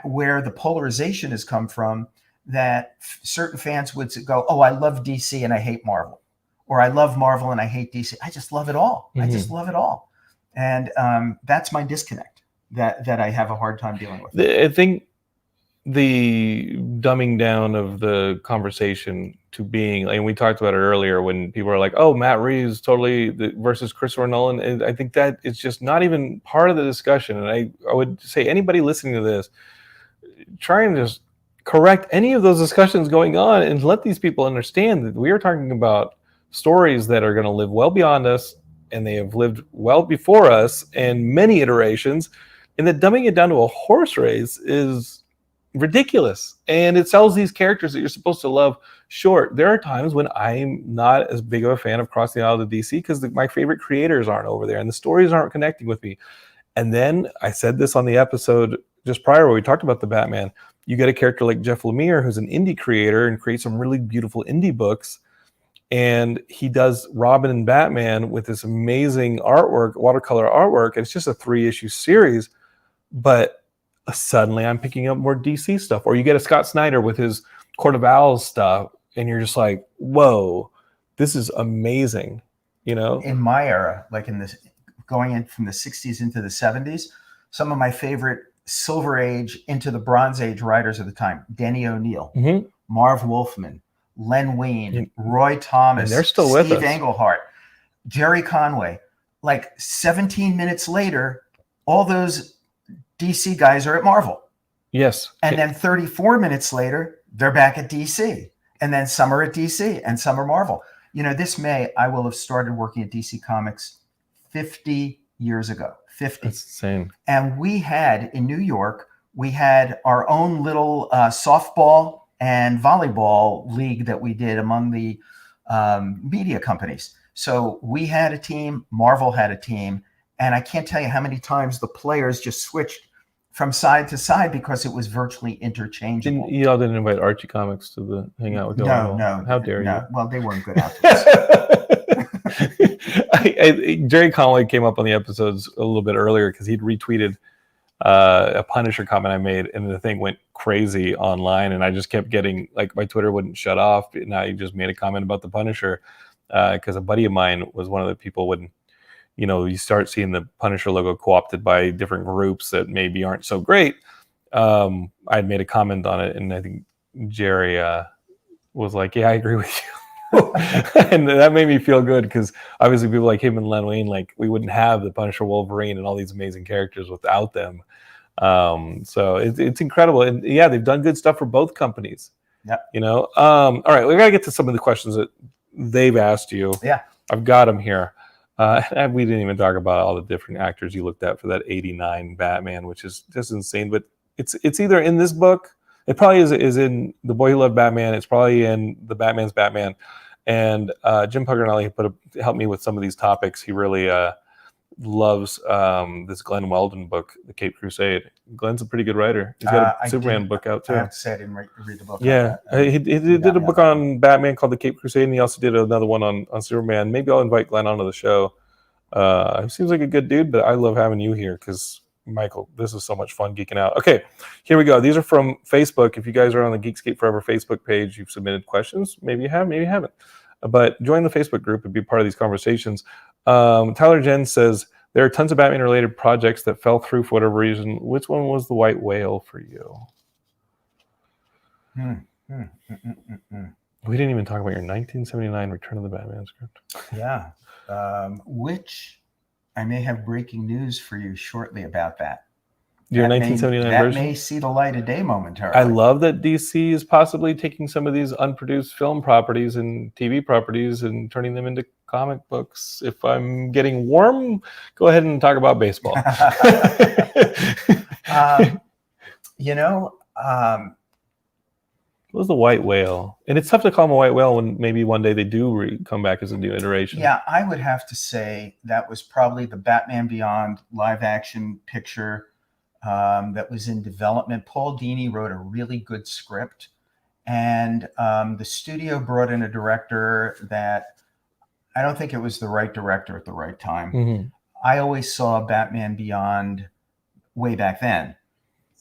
B: where the polarization has come from, that certain fans would go, oh, I love DC and I hate Marvel. Or I love Marvel and I hate DC. I just love it all. I just love it all. And that's my disconnect that I have a hard time dealing with.
A: I think the dumbing down of the conversation to being, and we talked about it earlier when people are like, oh, Matt Reeves totally versus Christopher Nolan. And I think that is just not even part of the discussion. And I would say anybody listening to this, try and just correct any of those discussions going on and let these people understand that we are talking about stories that are going to live well beyond us, and they have lived well before us in many iterations, and that dumbing it down to a horse race is ridiculous. And it sells these characters that you're supposed to love short. There are times when I'm not as big of a fan of Crossing the Aisle to DC because my favorite creators aren't over there and the stories aren't connecting with me. And then I said this on the episode just prior where we talked about the Batman. You get a character like Jeff Lemire, who's an indie creator and creates some really beautiful indie books. And he does Robin and Batman with this amazing artwork, watercolor artwork. And it's just a 3-issue series. But suddenly I'm picking up more DC stuff. Or you get a Scott Snyder with his Court of Owls stuff. And you're just like, whoa, this is amazing. You know?
B: In my era, like in this, going in from the 60s into the 70s, some of my favorite Silver Age into the Bronze Age writers of the time, Denny O'Neil, Marv Wolfman, Len Wein, Roy Thomas,
A: and they're still with
B: Steve
A: us.
B: Englehart, Jerry Conway. Like 17 minutes later, all those DC guys are at Marvel.
A: Yes.
B: And then 34 minutes later, they're back at DC. And then some are at DC and some are Marvel. You know, this May, I will have started working at DC Comics 50 years ago. 50.
A: That's insane.
B: And we had, in New York, we had our own little softball and volleyball league that we did among the media companies. So we had a team, Marvel had a team, and I can't tell you how many times the players just switched from side to side because it was virtually interchangeable.
A: Y'all didn't invite Archie Comics to hang out with you?
B: No.
A: How dare you?
B: Well, they weren't good afterwards.
A: Jerry Conway came up on the episodes a little bit earlier because he'd retweeted a Punisher comment I made, and the thing went crazy online, and I just kept getting, like, my Twitter wouldn't shut off, and I just made a comment about the Punisher because a buddy of mine was one of the people when, you know, you start seeing the Punisher logo co-opted by different groups that maybe aren't so great. I'd made a comment on it, and I think Jerry was like, yeah, I agree with you. And that made me feel good because obviously people like him and Len Wein, like, we wouldn't have the Punisher, Wolverine, and all these amazing characters without them. So it's incredible, and yeah, they've done good stuff for both companies.
B: Yeah,
A: you know. All right, we gotta get to some of the questions that they've asked you.
B: Yeah,
A: I've got them here. We didn't even talk about all the different actors you looked at for that '89 Batman, which is just insane. But it's either in this book. It probably is in The Boy Who Loved Batman. It's probably in The Batman's Batman. And Jim Pugnelli helped me with some of these topics. He really loves this Glenn Weldon book, The Caped Crusade. Glenn's a pretty good writer. He's got a Superman book out too.
B: I have to say I didn't read the book.
A: Yeah, he did a book on Batman called The Caped Crusade, and he also did another one on Superman. Maybe I'll invite Glenn onto the show. He seems like a good dude, but I love having you here because, Michael, this is so much fun geeking out. Okay, here we go. These are from Facebook. If you guys are on the Geekscape Forever Facebook page, you've submitted questions. Maybe you have, maybe you haven't. But join the Facebook group and be part of these conversations. Tyler Jen says, there are tons of Batman-related projects that fell through for whatever reason. Which one was the white whale for you? We didn't even talk about your 1979 Return of the Batman script.
B: Yeah, which I may have breaking news for you shortly about that.
A: Your 1979 version?
B: That may see the light of day momentarily.
A: I love that DC is possibly taking some of these unproduced film properties and TV properties and turning them into comic books. If I'm getting warm, go ahead and talk about baseball. was the white whale? And it's tough to call him a white whale when maybe one day they do come back as a new iteration.
B: Yeah, I would have to say that was probably the Batman Beyond live action picture that was in development. Paul Dini wrote a really good script, and the studio brought in a director that I don't think it was the right director at the right time.
A: Mm-hmm.
B: I always saw Batman Beyond way back then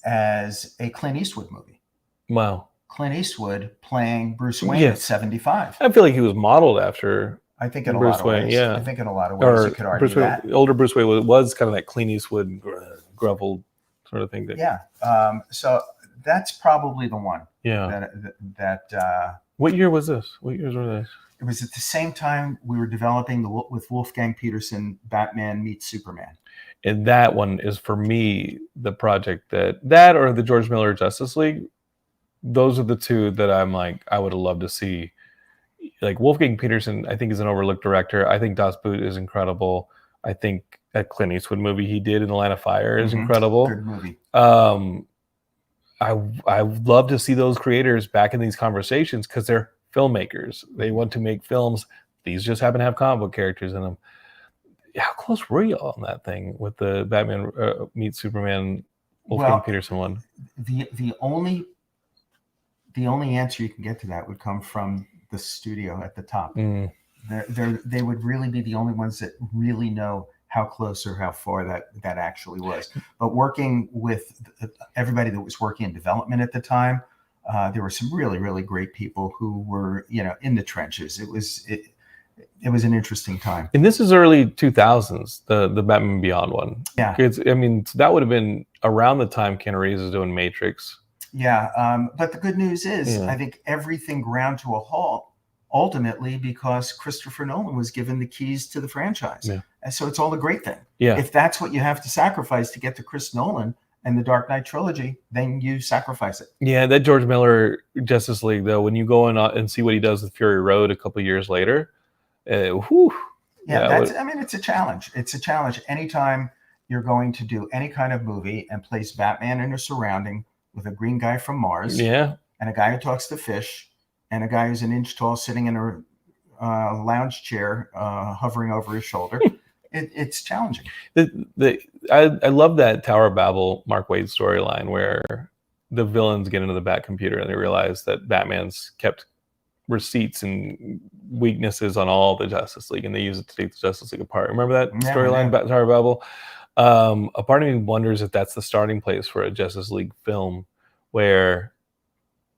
B: as a Clint Eastwood movie.
A: Wow.
B: Clint Eastwood playing Bruce Wayne at 75.
A: I feel like he was modeled after.
B: I think in a
A: Bruce
B: lot of
A: Wayne,
B: ways.
A: yeah.
B: I think in a lot of ways you could argue
A: Bruce Wayne,
B: that.
A: Older Bruce Wayne was kind of that Clint Eastwood groveled sort of thing.
B: Yeah. So that's probably the one.
A: Yeah.
B: That
A: what year was this? What years were this?
B: It was at the same time we were developing with Wolfgang Peterson, Batman meets Superman.
A: And that one is for me the project that or the George Miller Justice League. Those are the two that I'm like, I would have loved to see. Like Wolfgang Peterson, I think is an overlooked director. I think Das Boot is incredible. I think that Clint Eastwood movie he did in The Line of Fire is incredible.
B: Good movie.
A: I love to see those creators back in these conversations because they're filmmakers. They want to make films. These just happen to have comic book characters in them. How close were you on that thing with the Batman meets Superman Wolfgang Peterson one?
B: The only answer you can get to that would come from the studio at the top. They would really be the only ones that really know how close or how far that actually was. But working with everybody that was working in development at the time, there were some really, really great people who were, in the trenches. It was an interesting time.
A: And this is early 2000s, the Batman Beyond one.
B: Yeah.
A: That would have been around the time Keanu Reeves is doing Matrix.
B: Yeah. But the good news is I think everything ground to a halt ultimately because Christopher Nolan was given the keys to the franchise.
A: Yeah.
B: And so it's all a great thing.
A: Yeah.
B: If that's what you have to sacrifice to get to Chris Nolan and the Dark Knight trilogy, then you sacrifice it.
A: Yeah, that George Miller Justice League, though, when you go in and see what he does with Fury Road a couple years later,
B: it's a challenge. It's a challenge. Anytime you're going to do any kind of movie and place Batman in a surrounding with a green guy from Mars, and a guy who talks to fish, and a guy who's an inch tall sitting in a lounge chair, hovering over his shoulder, it's challenging.
A: I love that Tower of Babel Mark Waid storyline where the villains get into the Bat computer and they realize that Batman's kept receipts and weaknesses on all the Justice League, and they use it to take the Justice League apart. Remember that storyline, Tower of Babel? A part of me wonders if that's the starting place for a Justice League film where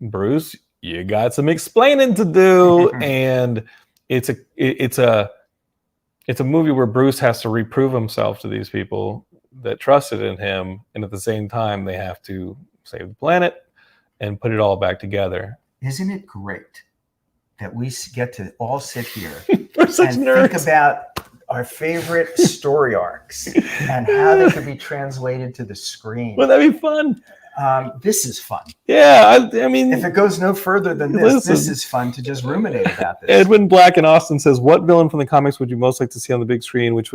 A: Bruce, you got some explaining to do, and it's a movie where Bruce has to reprove himself to these people that trusted in him, and at the same time they have to save the planet and put it all back together.
B: Isn't it great that we get to all sit here
A: We're such
B: and
A: nerds.
B: think about our favorite story arcs and how they could be translated to the screen?
A: Wouldn't that be fun?
B: This is fun.
A: Yeah, I mean,
B: if it goes no further than this is fun to just ruminate about this.
A: Edwin Black in Austin says, "What villain from the comics would you most like to see on the big screen?" Which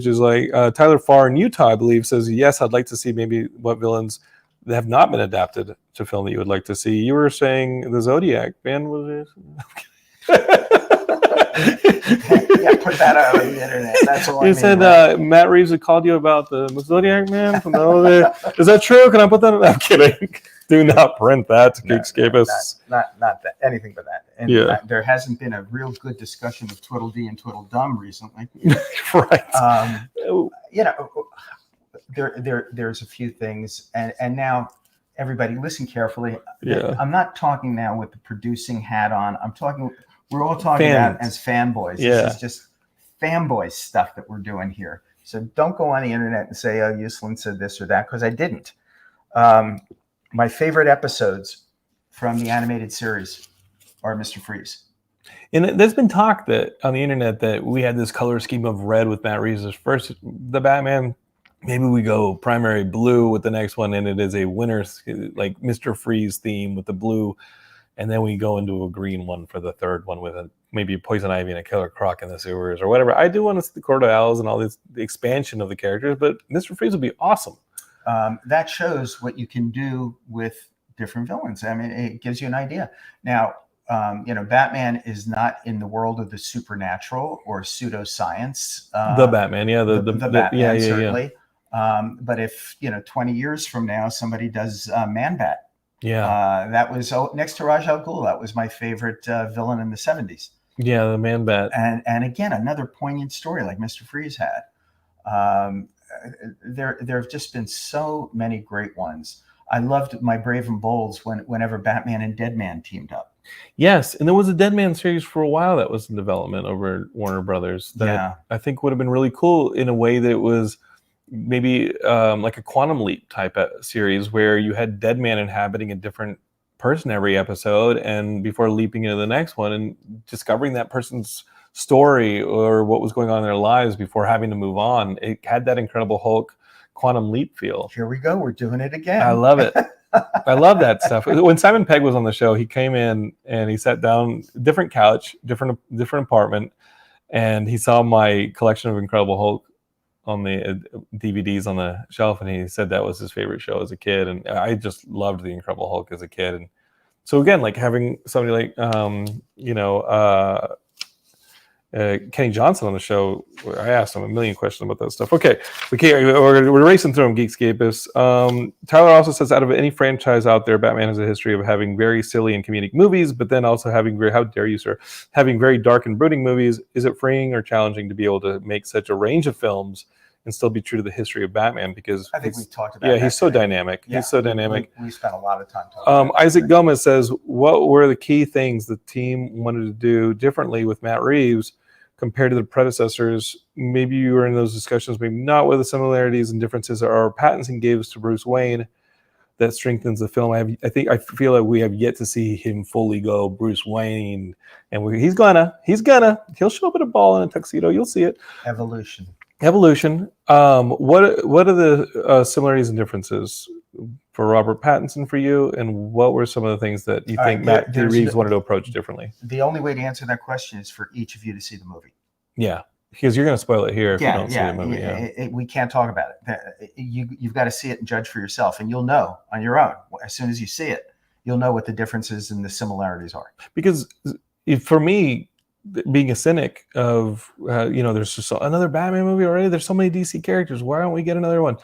A: is like Tyler Farr in Utah, I believe, says, "Yes, I'd like to see maybe what villains that have not been adapted to film that you would like to see." You were saying the Zodiac, man. Was it?
B: Yeah, put that out on the internet. That's all.
A: You said Matt Reeves had called you about the Zodiac Man from the other. Is that true? Can I put that? I'm kidding. Do not print that to Geekscapists.
B: Not that. Anything but that. And there hasn't been a real good discussion of Twiddledee and Tweedledum recently.
A: Right.
B: There's a few things, and now everybody listen carefully.
A: Yeah.
B: I'm not talking now with the producing hat on. We're all talking about as fanboys.
A: Yeah.
B: This is just fanboy stuff that we're doing here. So don't go on the internet and say, "Oh, Uslan said this or that," because I didn't. My favorite episodes from the animated series are Mr. Freeze.
A: And there's been talk that on the internet that we had this color scheme of red with Matt Reeves. First, the Batman, maybe we go primary blue with the next one, and it is a winter, like Mr. Freeze theme with the blue. And then we go into a green one for the third one with maybe a Poison Ivy and a Killer Croc in the sewers or whatever. I do want to see the Cordell and all this, the expansion of the characters, but Mr. Freeze would be awesome.
B: That shows what you can do with different villains. I mean, it gives you an idea. Now, Batman is not in the world of the supernatural or pseudoscience.
A: The Batman, yeah,
B: the Batman,
A: yeah.
B: certainly. But if 20 years from now somebody does Man-Bat, that was next to Ra's al Ghul. That was my favorite villain in the 70s.
A: Yeah, the Man-Bat.
B: And again, another poignant story like Mr. Freeze had. There have just been so many great ones. I loved My Brave and Bolds whenever Batman and Deadman teamed up.
A: Yes, and there was a Deadman series for a while that was in development over at Warner Brothers that I think would have been really cool in a way that it was maybe like a Quantum Leap type series where you had Deadman inhabiting a different person every episode, and before leaping into the next one and discovering that person's story or what was going on in their lives before having to move on. It had that Incredible Hulk Quantum Leap feel.
B: Here we go. We're doing it again.
A: I love it. I love that stuff. When Simon Pegg was on the show, he came in and he sat down, different couch, different apartment, and he saw my collection of Incredible Hulk on the DVDs on the shelf, and he said that was his favorite show as a kid, and I just loved the Incredible Hulk as a kid. And so again, like having somebody like Kenny Johnson on the show, I asked him a million questions about that stuff. Okay, we're racing through them, Geekscapists. Tyler also says, out of any franchise out there, Batman has a history of having very silly and comedic movies, but then also having how dare you, sir, having very dark and brooding movies. Is it freeing or challenging to be able to make such a range of films and still be true to the history of Batman? Because
B: I think we talked about that.
A: He's so dynamic.
B: Yeah,
A: he's so dynamic.
B: We spent a lot of time talking about
A: Isaac Gomez says, what were the key things the team wanted to do differently with Matt Reeves compared to the predecessors? Maybe you were in those discussions, maybe not. What the similarities and differences are Pattinson gave us to Bruce Wayne that strengthens the film? I feel like we have yet to see him fully go Bruce Wayne, and he'll show up at a ball in a tuxedo. You'll see it. Evolution. What are the similarities and differences for Robert Pattinson for you, and what were some of the things that you think Matt Reeves wanted to approach differently?
B: The only way to answer that question is for each of you to see the movie.
A: Yeah, because you're going to spoil it here if you don't see the movie.
B: We can't talk about it. You've got to see it and judge for yourself, and you'll know on your own. As soon as you see it, you'll know what the differences and the similarities are.
A: Because for me, being a cynic of there's just another Batman movie already. There's so many DC characters. Why don't we get another one?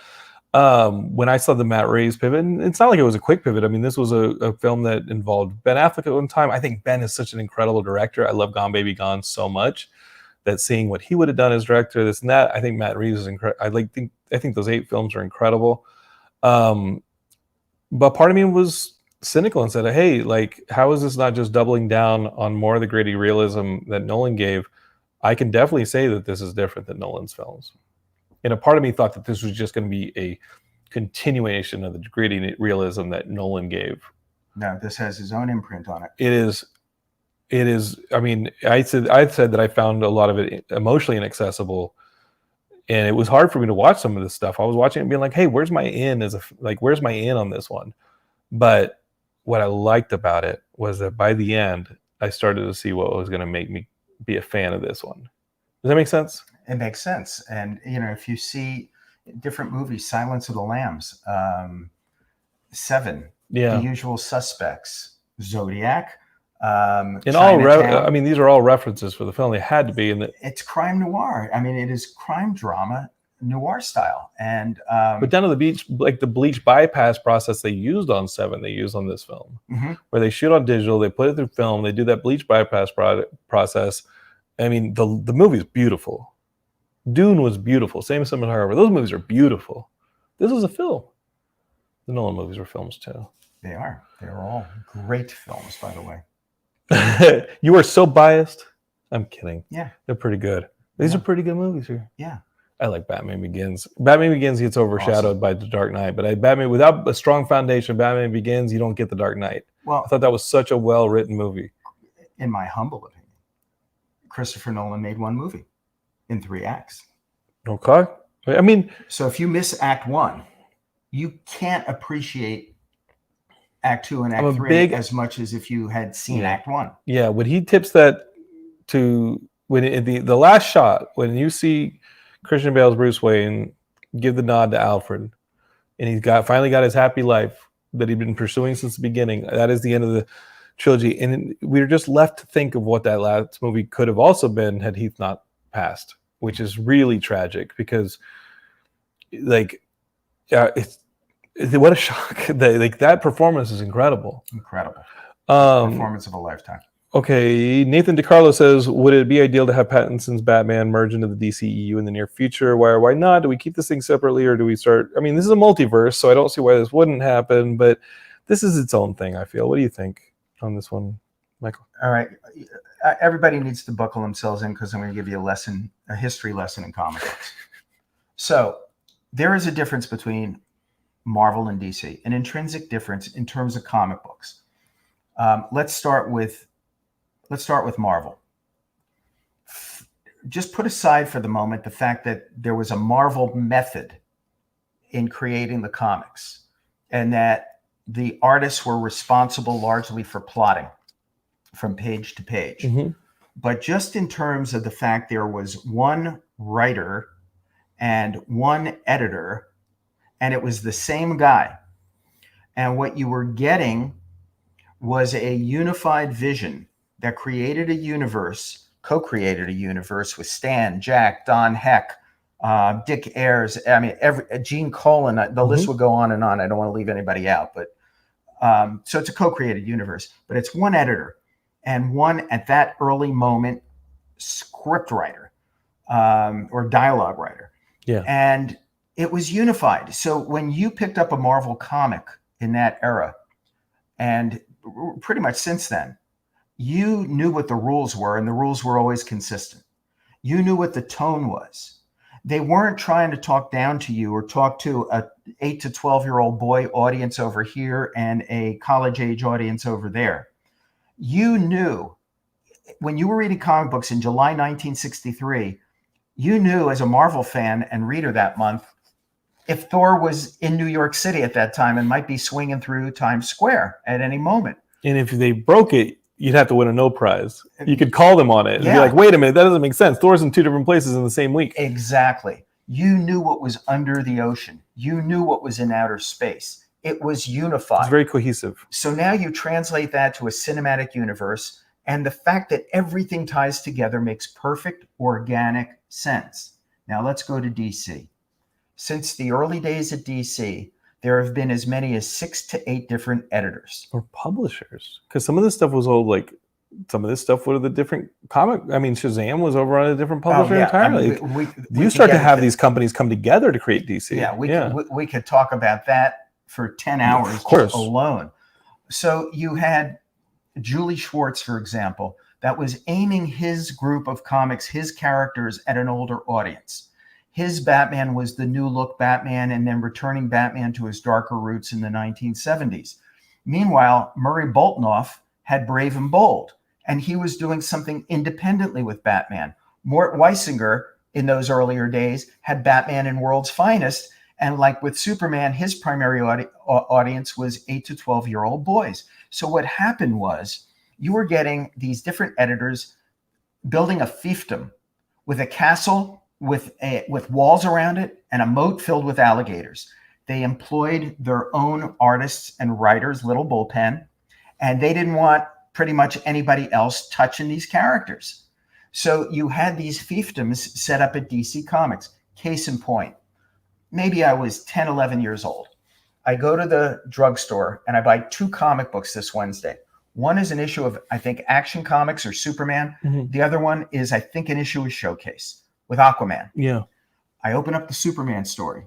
A: When I saw the Matt Reeves pivot, and it's not like it was a quick pivot. I mean, this was a film that involved Ben Affleck at one time. I think Ben is such an incredible director. I love Gone Baby Gone so much that seeing what he would have done as director, this and that, I think Matt Reeves is incredible. I think those 8 films are incredible. But part of me was cynical and said, hey, like, how is this not just doubling down on more of the gritty realism that Nolan gave? I can definitely say that this is different than Nolan's films. And a part of me thought that this was just going to be a continuation of the gritty realism that Nolan gave.
B: No, this has his own imprint on it.
A: It is. I mean, I said that I found a lot of it emotionally inaccessible, and it was hard for me to watch some of this stuff. I was watching it and being like, hey, where's my in where's my in on this one? But what I liked about it was that by the end, I started to see what was going to make me be a fan of this one. Does that make sense?
B: It makes sense. And, if you see different movies, Silence of the Lambs, Seven, The Usual Suspects, Zodiac,
A: these are all references for the film. They had to be.
B: It's crime noir. I mean, it is crime drama noir style. And
A: but down to the beach, like the bleach bypass process they used on Seven, they used on this film, where they shoot on digital, they put it through film, they do that bleach bypass process. I mean, the movie is beautiful. Dune was beautiful. Same as cinematography. Those movies are beautiful. This was a film. The Nolan movies were films too.
B: They are. They're all great films, by the way.
A: You are so biased. I'm kidding.
B: Yeah.
A: They're pretty good. These are pretty good movies here.
B: Yeah.
A: I like Batman Begins. Batman Begins gets overshadowed by The Dark Knight, but Batman, without a strong foundation, Batman Begins, you don't get The Dark Knight. Well, I thought that was such a well-written movie.
B: In my humble opinion, Christopher Nolan made one movie in 3 acts.
A: Okay. I mean,
B: so if you miss Act 1, you can't appreciate Act 2 and Act 3 as much as if you had seen Act 1.
A: Yeah, when he tips that to the last shot, when you see Christian Bale's Bruce Wayne give the nod to Alfred, and he's finally got his happy life, that he'd been pursuing since the beginning. That is the end of the trilogy. And we were just left to think of what that last movie could have also been had Heath not passed, which is really tragic because, like, what a shock. That performance is incredible.
B: Incredible. Performance of a lifetime.
A: Okay, Nathan DiCarlo says, would it be ideal to have Pattinson's Batman merge into the DCEU in the near future? Why or why not? Do we keep this thing separately, or do we start? I mean, this is a multiverse, so I don't see why this wouldn't happen, but this is its own thing, I feel. What do you think on this one, Michael?
B: All right. Everybody needs to buckle themselves in because I'm going to give you a history lesson in comic books. So there is a difference between Marvel and DC, an intrinsic difference in terms of comic books. Let's start with Marvel. Just put aside for the moment the fact that there was a Marvel method in creating the comics and that the artists were responsible largely for plotting from page to page.
A: Mm-hmm.
B: But just in terms of the fact there was one writer and one editor, and it was the same guy. And what you were getting was a unified vision that created a universe, co-created a universe with Stan, Jack, Don Heck, Dick Ayers. I mean, Gene Colan. The list would go on and on. I don't want to leave anybody out, but so it's a co-created universe. But it's one editor and one at that early moment script writer or dialogue writer.
A: Yeah,
B: and it was unified. So when you picked up a Marvel comic in that era, and pretty much since then, you knew what the rules were, and the rules were always consistent. You knew what the tone was. They weren't trying to talk down to you or talk to a 8 to 12-year-old boy audience over here and a college-age audience over there. You knew when you were reading comic books in July 1963, you knew as a Marvel fan and reader that month if Thor was in New York City at that time and might be swinging through Times Square at any moment.
A: And if they broke it, you'd have to win a no prize. You could call them on it and be
B: Yeah.
A: like, wait a minute, that doesn't make sense. Thor's in two different places in the same week.
B: Exactly. You knew what was under the ocean. You knew what was in outer space. It was unified.
A: It's very cohesive.
B: So now you translate that to a cinematic universe, and the fact that everything ties together makes perfect organic sense. Now let's go to DC. Since the early days at DC, there have been as many as 6 to 8 different editors.
A: Or publishers. Because some of this stuff was all like, some of this stuff was the different comic. I mean, Shazam was over on a different publisher entirely.
B: I mean, we
A: you start to have these companies come together to create DC.
B: Yeah, we could talk about that for 10 hours alone. So you had Julie Schwartz, for example, that was aiming his group of comics, his characters at an older audience. His Batman was the new look Batman and then returning Batman to his darker roots in the 1970s. Meanwhile, Murray Boltinoff had Brave and Bold, and he was doing something independently with Batman. Mort Weisinger, in those earlier days, had Batman in World's Finest, and like with Superman, his primary audience was 8 to 12-year-old boys. So what happened was you were getting these different editors building a fiefdom with a castle with walls around it and a moat filled with alligators. They employed their own artists and writers, little bullpen, and they didn't want pretty much anybody else touching these characters. So you had these fiefdoms set up at DC Comics. Case in point, maybe I was 10, 11 years old. I go to the drugstore and I buy 2 comic books this Wednesday. One is an issue of, I think, Action Comics or Superman.
A: Mm-hmm.
B: The other one is, I think, an issue of Showcase with Aquaman.
A: Yeah.
B: I open up the Superman story.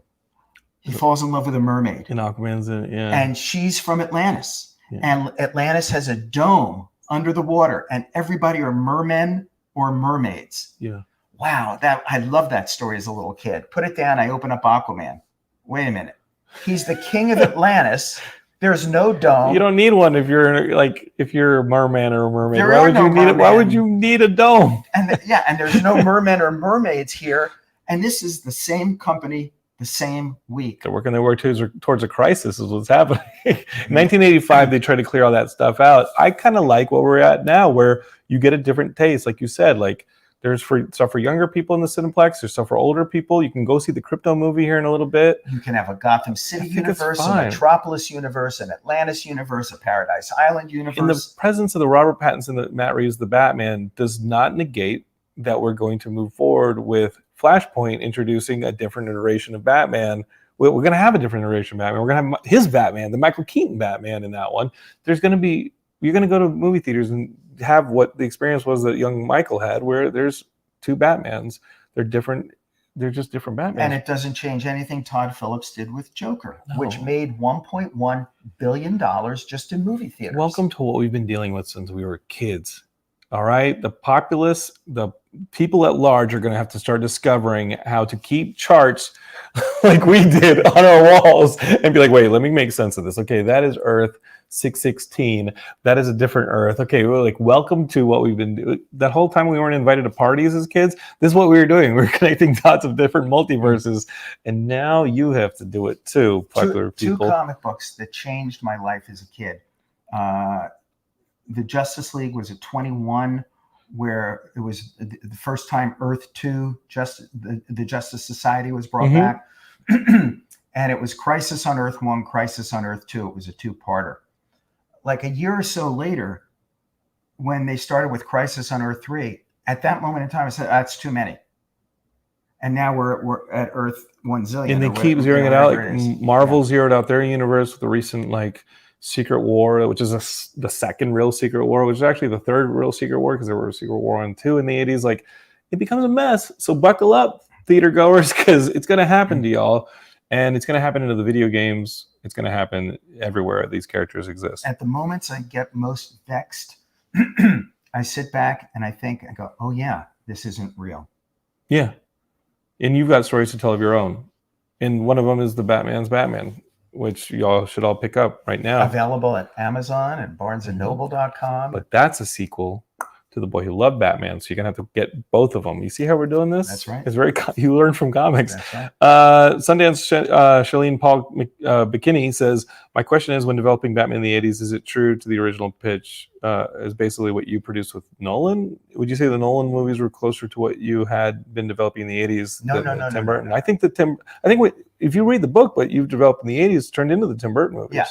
B: He falls in love with a mermaid.
A: And Aquaman's in it, yeah.
B: And she's from Atlantis.
A: Yeah.
B: And Atlantis has a dome under the water, and everybody are mermen or mermaids.
A: Yeah.
B: Wow, I love that story as a little kid. Put it down, I open up Aquaman. Wait a minute. He's the king of Atlantis. There's no dome.
A: You don't need one if you're a merman or a mermaid.
B: There
A: Why
B: are
A: would
B: no
A: you need it? Why
B: mermen.
A: would you need a dome?
B: And there's no mermen or mermaids here. And this is the same company, the same week.
A: They're working their way towards a crisis is what's happening. In 1985, they tried to clear all that stuff out. I kind of like what we're at now, where you get a different taste. Like you said, like There's stuff for younger people in the Cineplex. There's stuff for older people. You can go see the Crypto movie here in a little bit.
B: You can have a Gotham City universe, a Metropolis universe, an Atlantis universe, a Paradise Island universe.
A: In the presence of the Robert Pattinson, the Matt Reeves, the Batman, does not negate that we're going to move forward with Flashpoint introducing a different iteration of Batman. We're going to have a different iteration of Batman. We're going to have his Batman, the Michael Keaton Batman in that one. You're going to go to movie theaters and have what the experience was that young Michael had, where there's two Batmans. They're different. They're just different Batmans.
B: And it doesn't change anything Todd Phillips did with Joker, which made $1.1 billion just in movie theaters.
A: Welcome to what we've been dealing with since we were kids. All right. The populace, the people at large are going to have to start discovering how to keep charts like we did on our walls and be like, wait, let me make sense of this. Okay, that is Earth 616. That is a different Earth. Okay, we're like, welcome to what we've been doing. That whole time we weren't invited to parties as kids, this is what we were doing. We were connecting dots of different multiverses. And now you have to do it too, popular people.
B: Two comic books that changed my life as a kid. The Justice League was at 21, where it was the first time Earth 2, the Justice Society was brought back. And it was Crisis on Earth 1, Crisis on Earth 2. It was a two-parter. Like a year or so later, when they started with Crisis on Earth 3, at that moment in time, I said, that's too many. And now we're at Earth 1 zillion.
A: And they keep zeroing it out. Like Marvel zeroed out their universe with the recent, like, Secret War, which is the second real Secret War, which is actually the third real Secret War, because there were Secret War 1 and 2 in the 80s. Like, it becomes a mess. So buckle up, theater goers, because it's going to happen to y'all. And it's going to happen into the video games. It's going to happen everywhere these characters exist.
B: At the moments I get most vexed, I sit back and I think, I go, oh yeah, this isn't real.
A: Yeah. And you've got stories to tell of your own. And one of them is the Batman's Batman, which y'all should all pick up right now.
B: Available at Amazon and BarnesandNoble.com.
A: But that's a sequel to The Boy Who Loved Batman, so you're gonna have to get both of them. You see how we're doing this?
B: That's right.
A: It's very you learn from comics.
B: That's right.
A: Sundance Shalene Paul Bikini says, my question is, when developing Batman in the 80s, is it true to the original pitch is basically what you produced with Nolan? Would you say the Nolan movies were closer to what you had been developing in the 80s?
B: No,
A: Tim Burton. I think if you read the book, what you've developed in the 80s turned into the Tim Burton movies.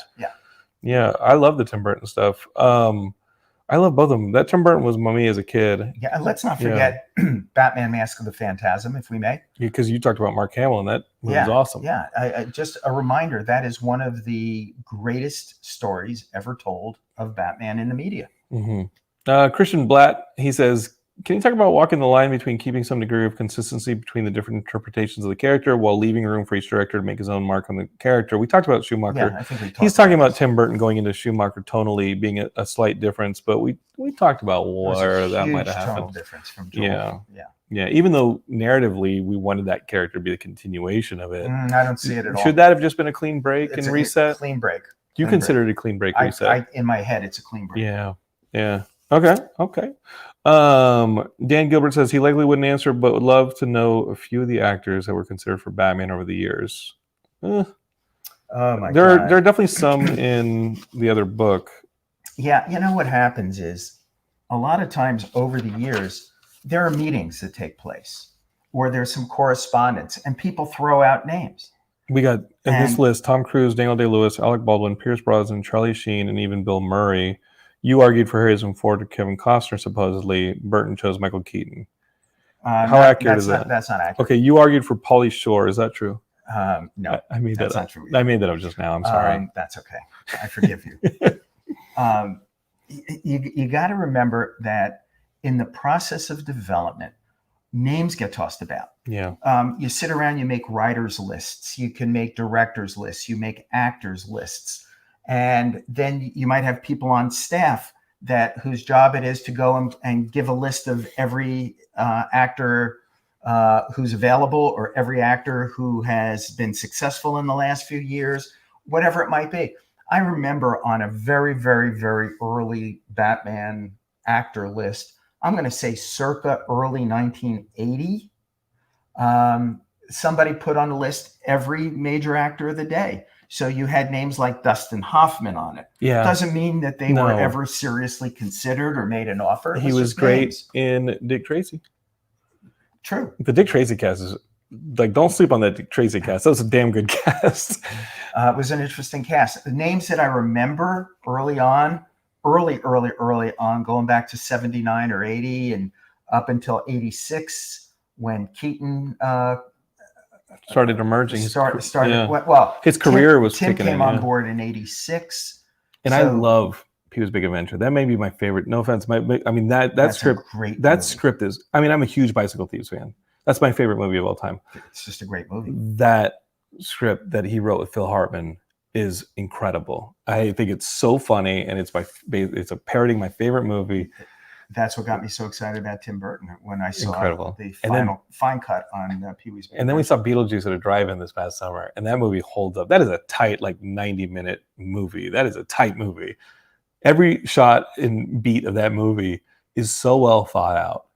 A: Yeah. I love the Tim Burton stuff. I love both of them. That Tim Burton was me as a kid.
B: Yeah, and let's not forget Batman Mask of the Phantasm, if we may.
A: Because you talked about Mark Hamill, and that was awesome.
B: Yeah, I just a reminder, that is one of the greatest stories ever told of Batman in the media.
A: Christian Blatt, he says, can you talk about walking the line between keeping some degree of consistency between the different interpretations of the character while leaving room for each director to make his own mark on the character? We talked about Schumacher.
B: Yeah, I think
A: he's talking about Tim Burton going into Schumacher tonally being a slight difference, but we talked about where that might have happened.
B: Tonal difference from Joel.
A: Yeah. Even though narratively we wanted that character to be the continuation of it.
B: I don't see it at all.
A: Should that have just been a clean break and reset?
B: Clean break.
A: Do you consider it a clean break reset?
B: In my head, it's a clean break.
A: Yeah. Okay. Dan Gilbert says he likely wouldn't answer, but would love to know a few of the actors that were considered for Batman over the years.
B: Oh my God.
A: There are definitely some in the other book.
B: Yeah, you know what happens is a lot of times over the years, there are meetings that take place, or there's some correspondence, and people throw out names.
A: We got in this list Tom Cruise, Daniel Day-Lewis, Alec Baldwin, Pierce Brosnan, Charlie Sheen, and even Bill Murray. You argued for Harrison Ford to Kevin Costner, supposedly. Burton chose Michael Keaton. How accurate is that?
B: That's not accurate.
A: Okay, you argued for Pauly Shore. Is that true?
B: No,
A: I made
B: that's
A: that
B: not
A: up.
B: true.
A: I made that up just now. I'm sorry.
B: That's okay. I forgive you. You got to remember that in the process of development, names get tossed about.
A: Yeah.
B: You sit around, you make writers lists, you can make directors lists, you make actors lists. And then you might have people on staff whose job it is to go and give a list of every actor who's available, or every actor who has been successful in the last few years, whatever it might be. I remember on a very, very, very early Batman actor list, I'm going to say circa early 1980, somebody put on the list every major actor of the day. So you had names like Dustin Hoffman on it.
A: Yeah.
B: Doesn't mean that they were ever seriously considered or made an offer.
A: He was great in Dick Tracy.
B: True.
A: The Dick Tracy cast is like, don't sleep on that Dick Tracy cast. That was a damn good cast.
B: It was an interesting cast. The names that I remember early on, going back to 79 or 80 and up until 86, when Keaton
A: started emerging.
B: Started.
A: Yeah.
B: Well,
A: his career was
B: Tim
A: kicking
B: came
A: in,
B: on board in 86.
A: And I love Pee-wee's Big Adventure. That may be my favorite. No offense. That script is, I'm a huge Bicycle Thieves fan. That's my favorite movie of all time.
B: It's just a great movie.
A: That script that he wrote with Phil Hartman is incredible. I think it's so funny, and it's a parodying my favorite movie.
B: That's what got me so excited about Tim Burton when I saw the fine cut on Pee-wee's Big Adventure.
A: And then we saw Beetlejuice at a drive-in this past summer, and that movie holds up. That is a tight, 90-minute movie. That is a tight movie. Every shot and beat of that movie is so well thought out.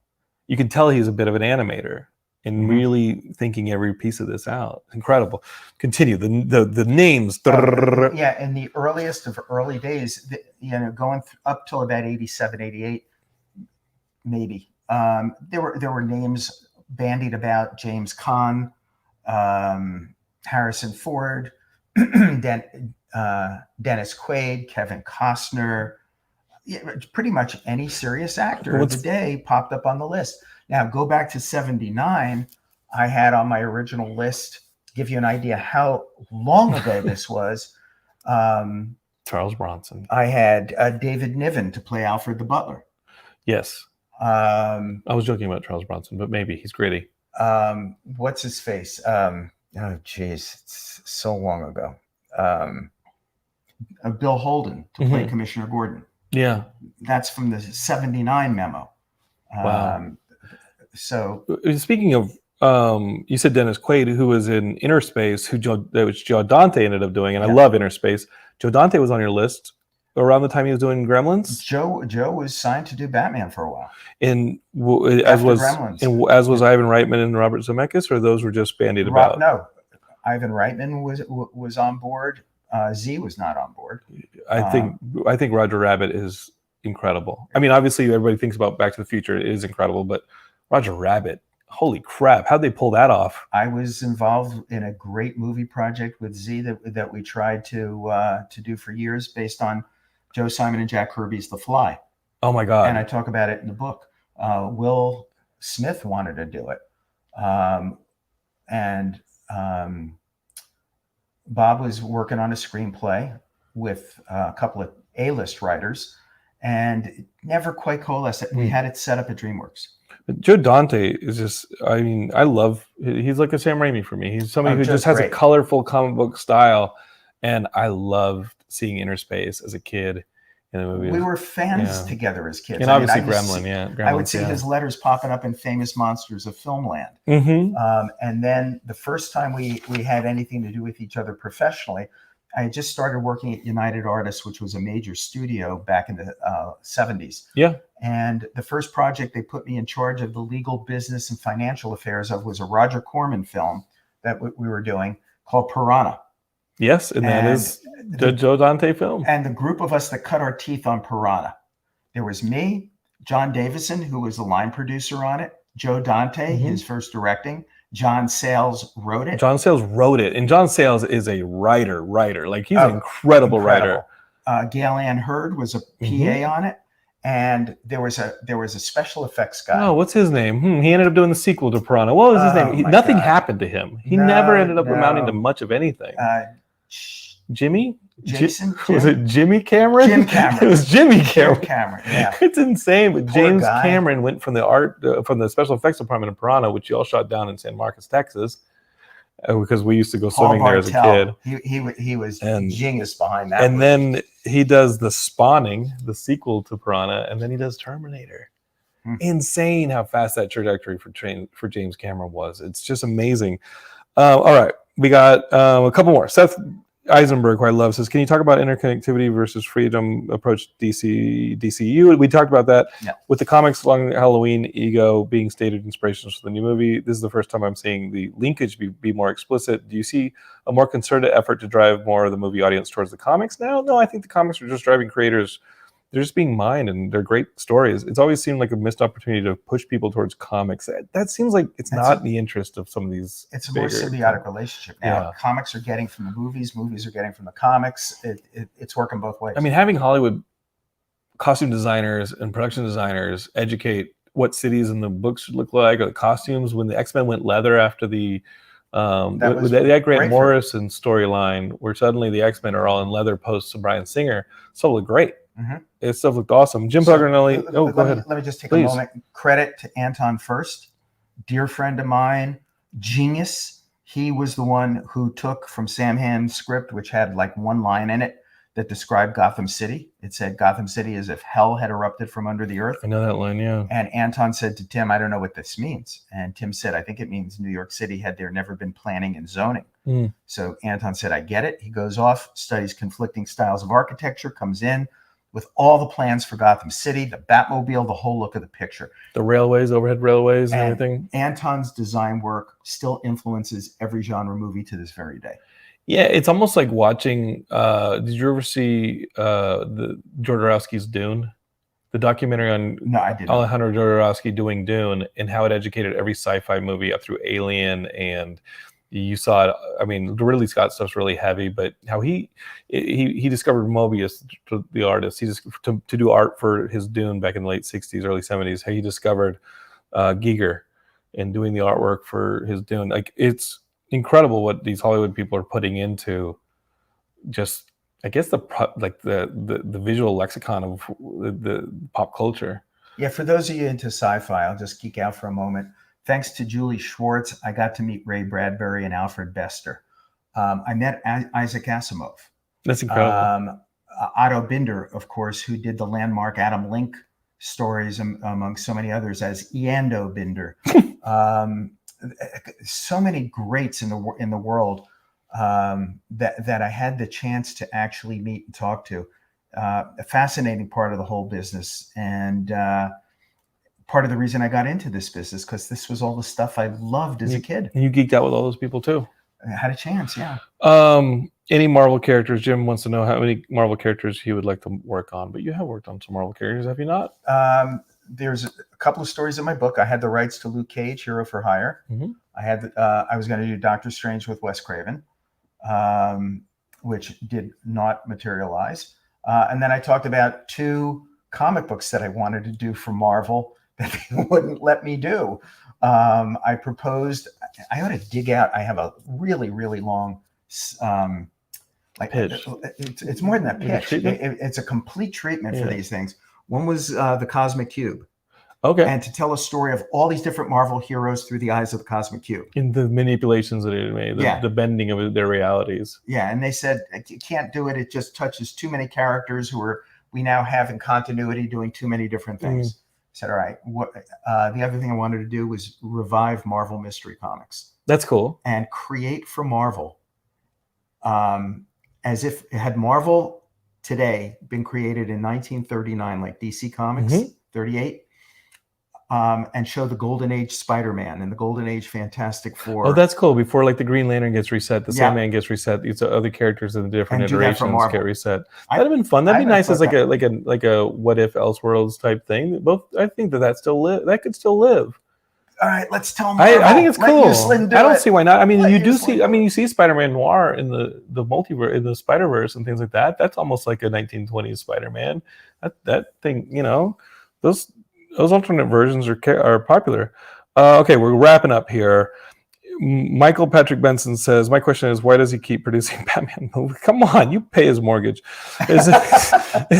A: You can tell he's a bit of an animator and really thinking every piece of this out. Incredible. Continue the names.
B: Yeah, in the earliest of early days, going up till about 87, 88, maybe. There were names bandied about: James Caan, Harrison Ford, Dennis Quaid, Kevin Costner. Pretty much any serious actor of the day popped up on the list. Now, go back to 79. I had on my original list, give you an idea how long ago this was.
A: Charles Bronson.
B: I had David Niven to play Alfred the Butler.
A: Yes. I was joking about Charles Bronson, but maybe he's gritty.
B: What's his face? Oh, geez, it's so long ago. Bill Holden to play Commissioner Gordon.
A: Yeah.
B: That's from the 79 memo.
A: Wow.
B: So
A: speaking of, you said Dennis Quaid, who was in Inner Space, which Joe Dante ended up doing, and I love Inner Space. Joe Dante was on your list around the time he was doing Gremlins.
B: Joe was signed to do Batman for a while.
A: As was Ivan Reitman and Robert Zemeckis, or those were just bandied about?
B: No, Ivan Reitman was on board. Z was not on board.
A: I think Roger Rabbit is incredible. Obviously everybody thinks about Back to the Future. It is incredible, but Roger Rabbit, holy crap, how'd they pull that off?
B: I was involved in a great movie project with Z that we tried to do for years, based on Joe Simon and Jack Kirby's The Fly.
A: Oh my God.
B: And I talk about it in the book. Will Smith wanted to do it. Bob was working on a screenplay with a couple of A-list writers, and it never quite coalesced. We had it set up at DreamWorks.
A: But Joe Dante is just, he's like a Sam Raimi for me. He's somebody who just has a colorful comic book style, and I loved seeing Inner Space as a kid in the movie.
B: We were fans together as kids.
A: And obviously Gremlin.
B: I would see his letters popping up in Famous Monsters of Filmland. And then the first time we had anything to do with each other professionally, I had just started working at United Artists, which was a major studio back in the 70s.
A: Yeah.
B: And the first project they put me in charge of the legal, business, and financial affairs of was a Roger Corman film that we were doing called Piranha.
A: Yes, and that is the Joe Dante film.
B: And the group of us that cut our teeth on Piranha, there was me, John Davison, who was the line producer on it, Joe Dante, his first directing, John Sayles wrote it.
A: And John Sayles is a writer. Like, he's an incredible writer.
B: Gail Ann Hurd was a PA on it, and there was a special effects guy.
A: Oh, what's his name? He ended up doing the sequel to Piranha. What was his name? Nothing happened to him. He never ended up amounting to much of anything. Jimmy?
B: Jason?
A: Was it Jimmy Cameron?
B: Jim Cameron.
A: It was Jimmy Cameron.
B: Jim Cameron, yeah.
A: It's insane. But James Cameron went from the special effects department of Piranha, which you all shot down in San Marcos, Texas, because we used to go swimming there as a kid.
B: He was genius behind that.
A: And then he does The Spawning, the sequel to Piranha, and then he does Terminator. Insane how fast that trajectory for James Cameron was. It's just amazing. All right, we got a couple more. Seth Eisenberg, who I love, says, can you talk about interconnectivity versus freedom approach DCU? We talked about that with the comics along Halloween, Ego being stated inspirations for the new movie. This is the first time I'm seeing the linkage be more explicit. Do you see a more concerted effort to drive more of the movie audience towards the comics now? No, I think the comics are just driving creators they're just being mined, and they're great stories. It's always seemed like a missed opportunity to push people towards comics. That seems like it's not in the interest of some of these.
B: It's a more symbiotic relationship now. Yeah. Comics are getting from the movies are getting from the comics. It's working both ways.
A: I mean, having Hollywood costume designers and production designers educate what cities and the books should look like, or the costumes. When the X-Men went leather after the that Grant Morrison storyline, where suddenly the X-Men are all in leather post to Bryan Singer, stuff looked great.
B: Mm-hmm.
A: It stuff looked awesome. Jim Paganelli. Go ahead.
B: Let me just take a moment. Credit to Anton first, dear friend of mine, genius. He was the one who took from Sam Hamm's script, which had like one line in it that described Gotham City. It said Gotham City is if hell had erupted from under the earth.
A: I know that line, yeah.
B: And Anton said to Tim, I don't know what this means. And Tim said, I think it means New York City had there never been planning and zoning. So Anton said, I get it. He goes off, studies conflicting styles of architecture, comes in with all the plans for Gotham City, the Batmobile, the whole look of the picture.
A: The railways, overhead railways and everything.
B: Anton's design work still influences every genre movie to this very day.
A: Yeah, it's almost like watching. Did you ever see the Jodorowsky's Dune, the documentary on Alejandro Jodorowsky doing Dune, and how it educated every sci-fi movie up through Alien, and you saw it. I mean, the Ridley Scott stuff's really heavy, but how he discovered Mobius, the artist, to do art for his Dune back in the late '60s, early '70s. How he discovered Giger and doing the artwork for his Dune. Like, it's incredible what these Hollywood people are putting into just, I guess, the visual lexicon of the pop culture.
B: Yeah, for those of you into sci-fi, I'll just geek out for a moment. Thanks to Julie Schwartz, I got to meet Ray Bradbury and Alfred Bester. I met Isaac Asimov.
A: That's incredible.
B: Otto Binder, of course, who did the landmark Adam Link stories, among so many others, as Eando Binder. So many greats in the world that I had the chance to actually meet and talk to. A fascinating part of the whole business, and part of the reason I got into this business, because this was all the stuff I loved as a kid.
A: And you geeked out with all those people too.
B: I had a chance, yeah.
A: Any Marvel characters? Jim wants to know how many Marvel characters he would like to work on, but you have worked on some Marvel characters, have you not?
B: There's a couple of stories in my book. I had the rights to Luke Cage, Hero for Hire.
A: Mm-hmm.
B: I was going to do Doctor Strange with Wes Craven, which did not materialize. And then I talked about 2 comic books that I wanted to do for Marvel that they wouldn't let me do. I proposed, I ought to dig out, I have a really, really long
A: pitch.
B: It's more than that pitch. It's a complete treatment for these things. One was the Cosmic Cube.
A: Okay.
B: And to tell a story of all these different Marvel heroes through the eyes of the Cosmic Cube.
A: In the manipulations that it made, the bending of their realities.
B: Yeah, and they said, you can't do it. It just touches too many characters we now have in continuity doing too many different things. I said, all right. The other thing I wanted to do was revive Marvel Mystery Comics.
A: That's cool.
B: And create for Marvel as if it had Marvel today been created in 1939, like DC Comics, 38, and show the Golden Age Spider-Man and the Golden Age Fantastic Four.
A: Oh, that's cool. Before like the Green Lantern gets reset, the Sandman gets reset, these other characters in the different iterations get reset. That'd have been fun. That'd be nice as like a what if Elseworlds type thing. I think that could still live.
B: All right, let's tell them.
A: I think it's cool. I don't see why not. I mean, you see Spider-Man Noir in the multiverse, in the Spider-Verse and things like that. That's almost like a 1920s Spider-Man. That thing, those alternate versions are popular. Okay, we're wrapping up here. Michael Patrick Benson says, my question is, why does he keep producing Batman movies? Come on, you pay his mortgage. Is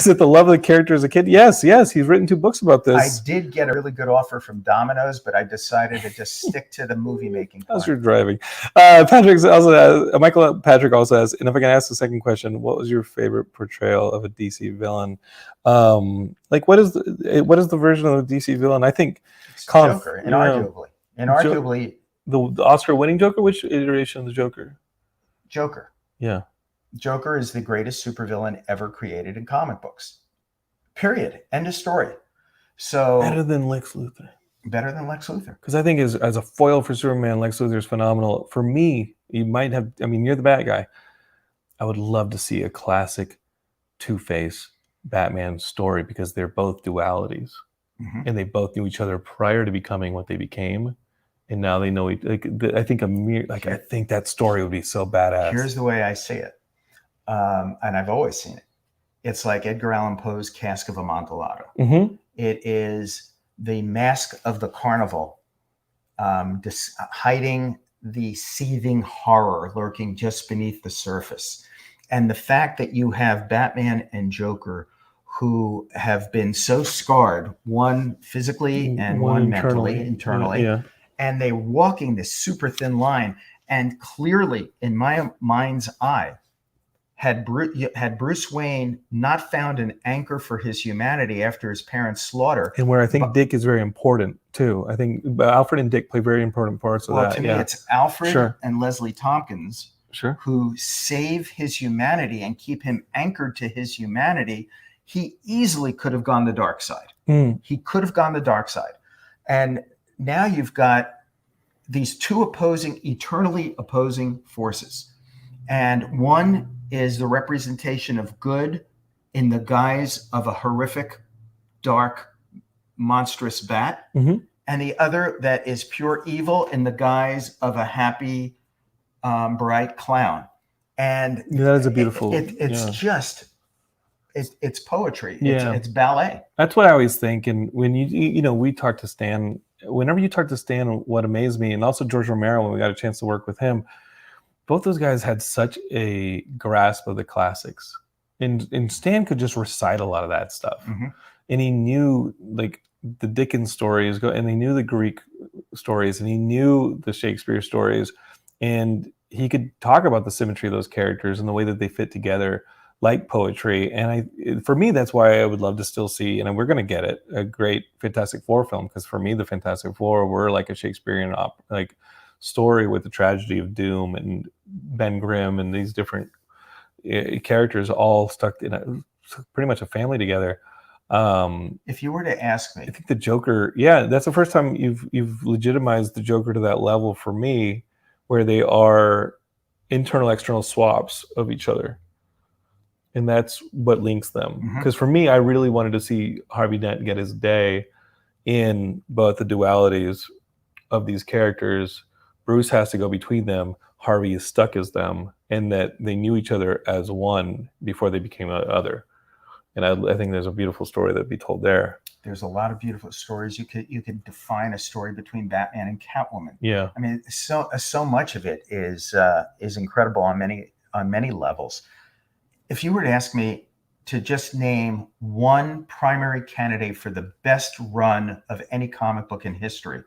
A: it the love of the character as a kid? Yes. He's written 2 books about this.
B: I did get a really good offer from Domino's, but I decided to just stick to the movie making part.
A: As you're driving. Michael Patrick also asks, and if I can ask the second question, what was your favorite portrayal of a DC villain? What is the version of a DC villain? I think
B: it's Joker, inarguably.
A: The Oscar-winning Joker? Which iteration of the Joker?
B: Joker.
A: Yeah.
B: Joker is the greatest supervillain ever created in comic books. Period. End of story. So
A: better than Lex Luthor.
B: Because
A: I think as a foil for Superman, Lex Luthor is phenomenal. For me, you might have. I mean, you're the bad guy. I would love to see a classic Two-Face Batman story because they're both dualities, and they both knew each other prior to becoming what they became, and now they know. I think I think that story would be so badass.
B: Here's the way I see it, and I've always seen it. It's like Edgar Allan Poe's Cask of Amontillado. It is the mask of the carnival, hiding the seething horror lurking just beneath the surface. And the fact that you have Batman and Joker who have been so scarred, one physically and one internally, and they're walking this super thin line. And clearly, in my mind's eye, had Bruce Wayne not found an anchor for his humanity after his parents' slaughter.
A: And where I think Dick is very important, too. I think Alfred and Dick play very important parts of that.
B: Well, to me, it's Alfred and Leslie Tompkins who save his humanity and keep him anchored to his humanity. He easily could have gone the dark side. He could have gone the dark side. And now you've got these two eternally opposing forces. And one is the representation of good in the guise of a horrific, dark, monstrous bat. And the other that is pure evil in the guise of a happy, bright clown. And
A: that is a beautiful...
B: It's poetry. It's ballet.
A: That's what I always think. And when we talked to Stan, whenever you talk to Stan, what amazed me, and also George Romero, when we got a chance to work with him, both those guys had such a grasp of the classics. And Stan could just recite a lot of that stuff. And he knew like the Dickens stories, and he knew the Greek stories, and he knew the Shakespeare stories. And he could talk about the symmetry of those characters and the way that they fit together like poetry. And for me, that's why I would love to still see, and we're going to get it, a great Fantastic Four film. Because for me, the Fantastic Four were like a Shakespearean story with the tragedy of Doom and Ben Grimm and these different characters all stuck in pretty much a family together.
B: If you were to ask me,
A: I think the Joker, that's the first time you've legitimized the Joker to that level for me, where they are internal external swaps of each other, and that's what links them. Because for me, I really wanted to see Harvey Dent get his day in both the dualities of these characters. Bruce has to go between them. Harvey is stuck as them, and that they knew each other as one before they became other. And I think there's a beautiful story that'd be told there.
B: There's a lot of beautiful stories. You could define a story between Batman and Catwoman.
A: Yeah,
B: I mean, so much of it is incredible on many levels. If you were to ask me to just name one primary candidate for the best run of any comic book in history,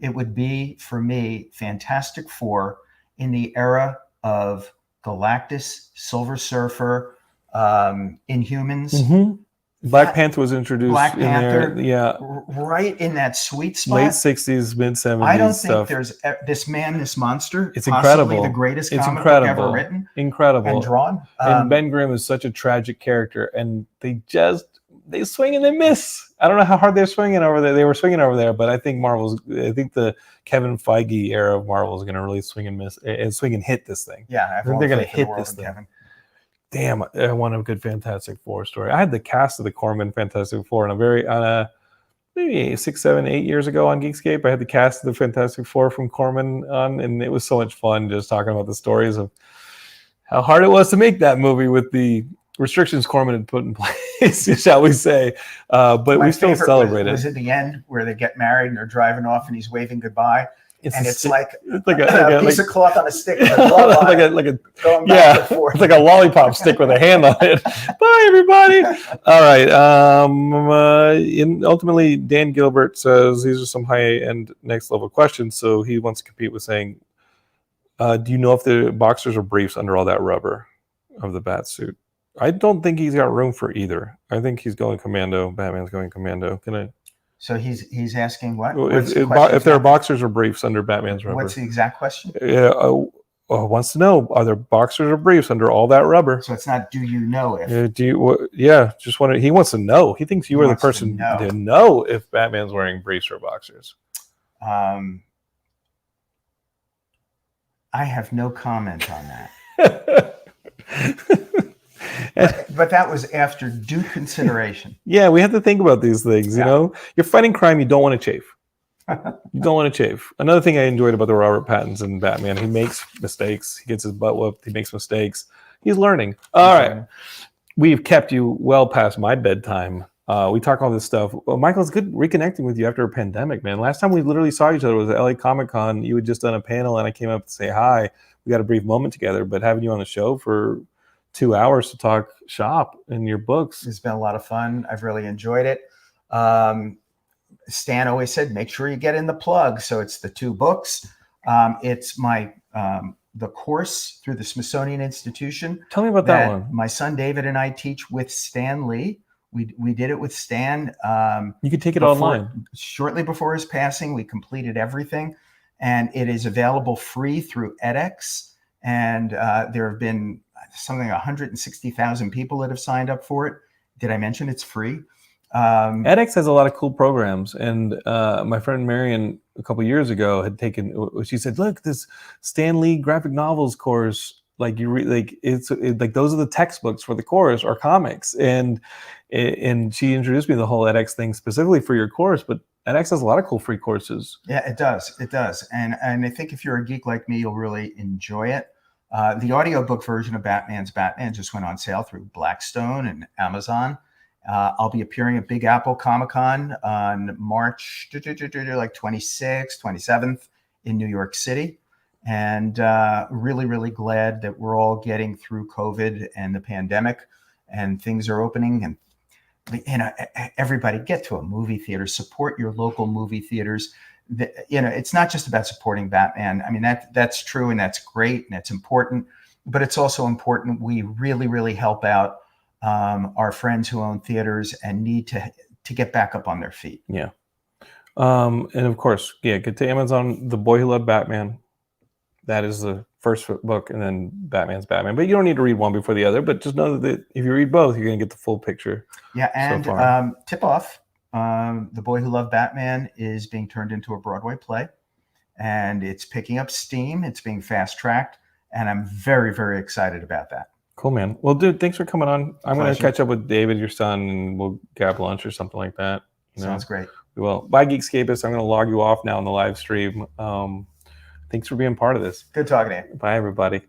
B: it would be, for me, Fantastic Four in the era of Galactus, Silver Surfer, Inhumans.
A: Black Panther was introduced in there.
B: Right in that sweet spot.
A: Late 60s, mid 70s.
B: I don't think there's this monster.
A: It's incredible.
B: The greatest comic book ever written.
A: Incredible.
B: And drawn.
A: And Ben Grimm is such a tragic character, and they swing and they miss. I don't know how hard they're swinging over there. They were swinging over there, but I think the Kevin Feige era of Marvel is going to really swing and miss and swing and hit this thing.
B: Yeah,
A: I think they're going to hit this thing. Kevin. Damn, I want a good Fantastic Four story. I had the cast of the Corman Fantastic Four maybe 6, 7, 8 years ago on Geekscape. I had the cast of the Fantastic Four from Corman on, and it was so much fun just talking about the stories of how hard it was to make that movie with the restrictions Corman had put in place, shall we say. But we still celebrate it.
B: Was at the end where they get married and they're driving off and he's waving goodbye. It's like
A: a
B: piece of cloth on a stick. With a
A: it's like a lollipop stick with a hand on it. Bye, everybody. All right. Ultimately, Dan Gilbert says these are some high-end next-level questions. So he wants to compete with saying, do you know if the boxers or briefs under all that rubber of the bat suit? I don't think he's got room for either. I think he's going commando. Batman's going commando.
B: So he's asking what?
A: If there are boxers or briefs under Batman's rubber.
B: What's the exact question?
A: Wants to know, are there boxers or briefs under all that rubber?
B: So it's not, do you know if?
A: Just wonder. He wants to know. He thinks you are the person to know if Batman's wearing briefs or boxers.
B: I have no comment on that. But that was after due consideration.
A: Yeah, we have to think about these things. You know, you're fighting crime. You don't want to chafe. You don't want to chafe. Another thing I enjoyed about the Robert Pattinson Batman, he makes mistakes. He gets his butt whooped. He makes mistakes. He's learning. All right. We've kept you well past my bedtime. We talk all this stuff. Well, Michael, it's good reconnecting with you after a pandemic, man. Last time we literally saw each other was at LA Comic Con. You had just done a panel and I came up to say hi. We got a brief moment together, but having you on the show for 2 hours to talk shop and your books.
B: It's been a lot of fun. I've really enjoyed it. Stan always said, make sure you get in the plug. So it's the 2 books. It's my the course through the Smithsonian Institution.
A: Tell me about that one.
B: My son David and I teach with Stan Lee. We did it with Stan.
A: You could take it online.
B: Shortly before his passing, we completed everything. And it is available free through edX. And there have been something 160,000 people that have signed up for it. Did I mention it's free?
A: edX has a lot of cool programs, and my friend Marion a couple years ago had taken. She said, "Look, this Stan Lee graphic novels course, like you read, like it's like those are the textbooks for the course or comics." And she introduced me to the whole edX thing specifically for your course, but edX has a lot of cool free courses.
B: Yeah, it does. It does, and I think if you're a geek like me, you'll really enjoy it. The audiobook version of Batman just went on sale through Blackstone and Amazon. I'll be appearing at Big Apple Comic-Con on March like 26th, 27th in New York City. And really, really glad that we're all getting through COVID and the pandemic and things are opening. And, you know, everybody get to a movie theater, support your local movie theaters. You know, it's not just about supporting Batman. I mean, that's true and that's great and it's important, but it's also important we really, really help out our friends who own theaters and need to get back up on their feet.
A: Yeah. And of course, yeah, get to Amazon, The Boy Who Loved Batman. That is the first book, and then Batman's Batman. But you don't need to read one before the other, but just know that if you read both, you're going to get the full picture.
B: Yeah, and tip off, The Boy Who Loved Batman is being turned into a Broadway play, and it's picking up steam. It's being fast-tracked, and I'm very, very excited about that.
A: Cool, man. Well, dude, thanks for coming on. I'm going to catch up with David, your son, and we'll grab lunch or something like that.
B: Sounds great.
A: We will. Bye, Geekscapists. I'm going to log you off now on the live stream. Thanks for being part of this.
B: Good talking to you.
A: Bye, everybody.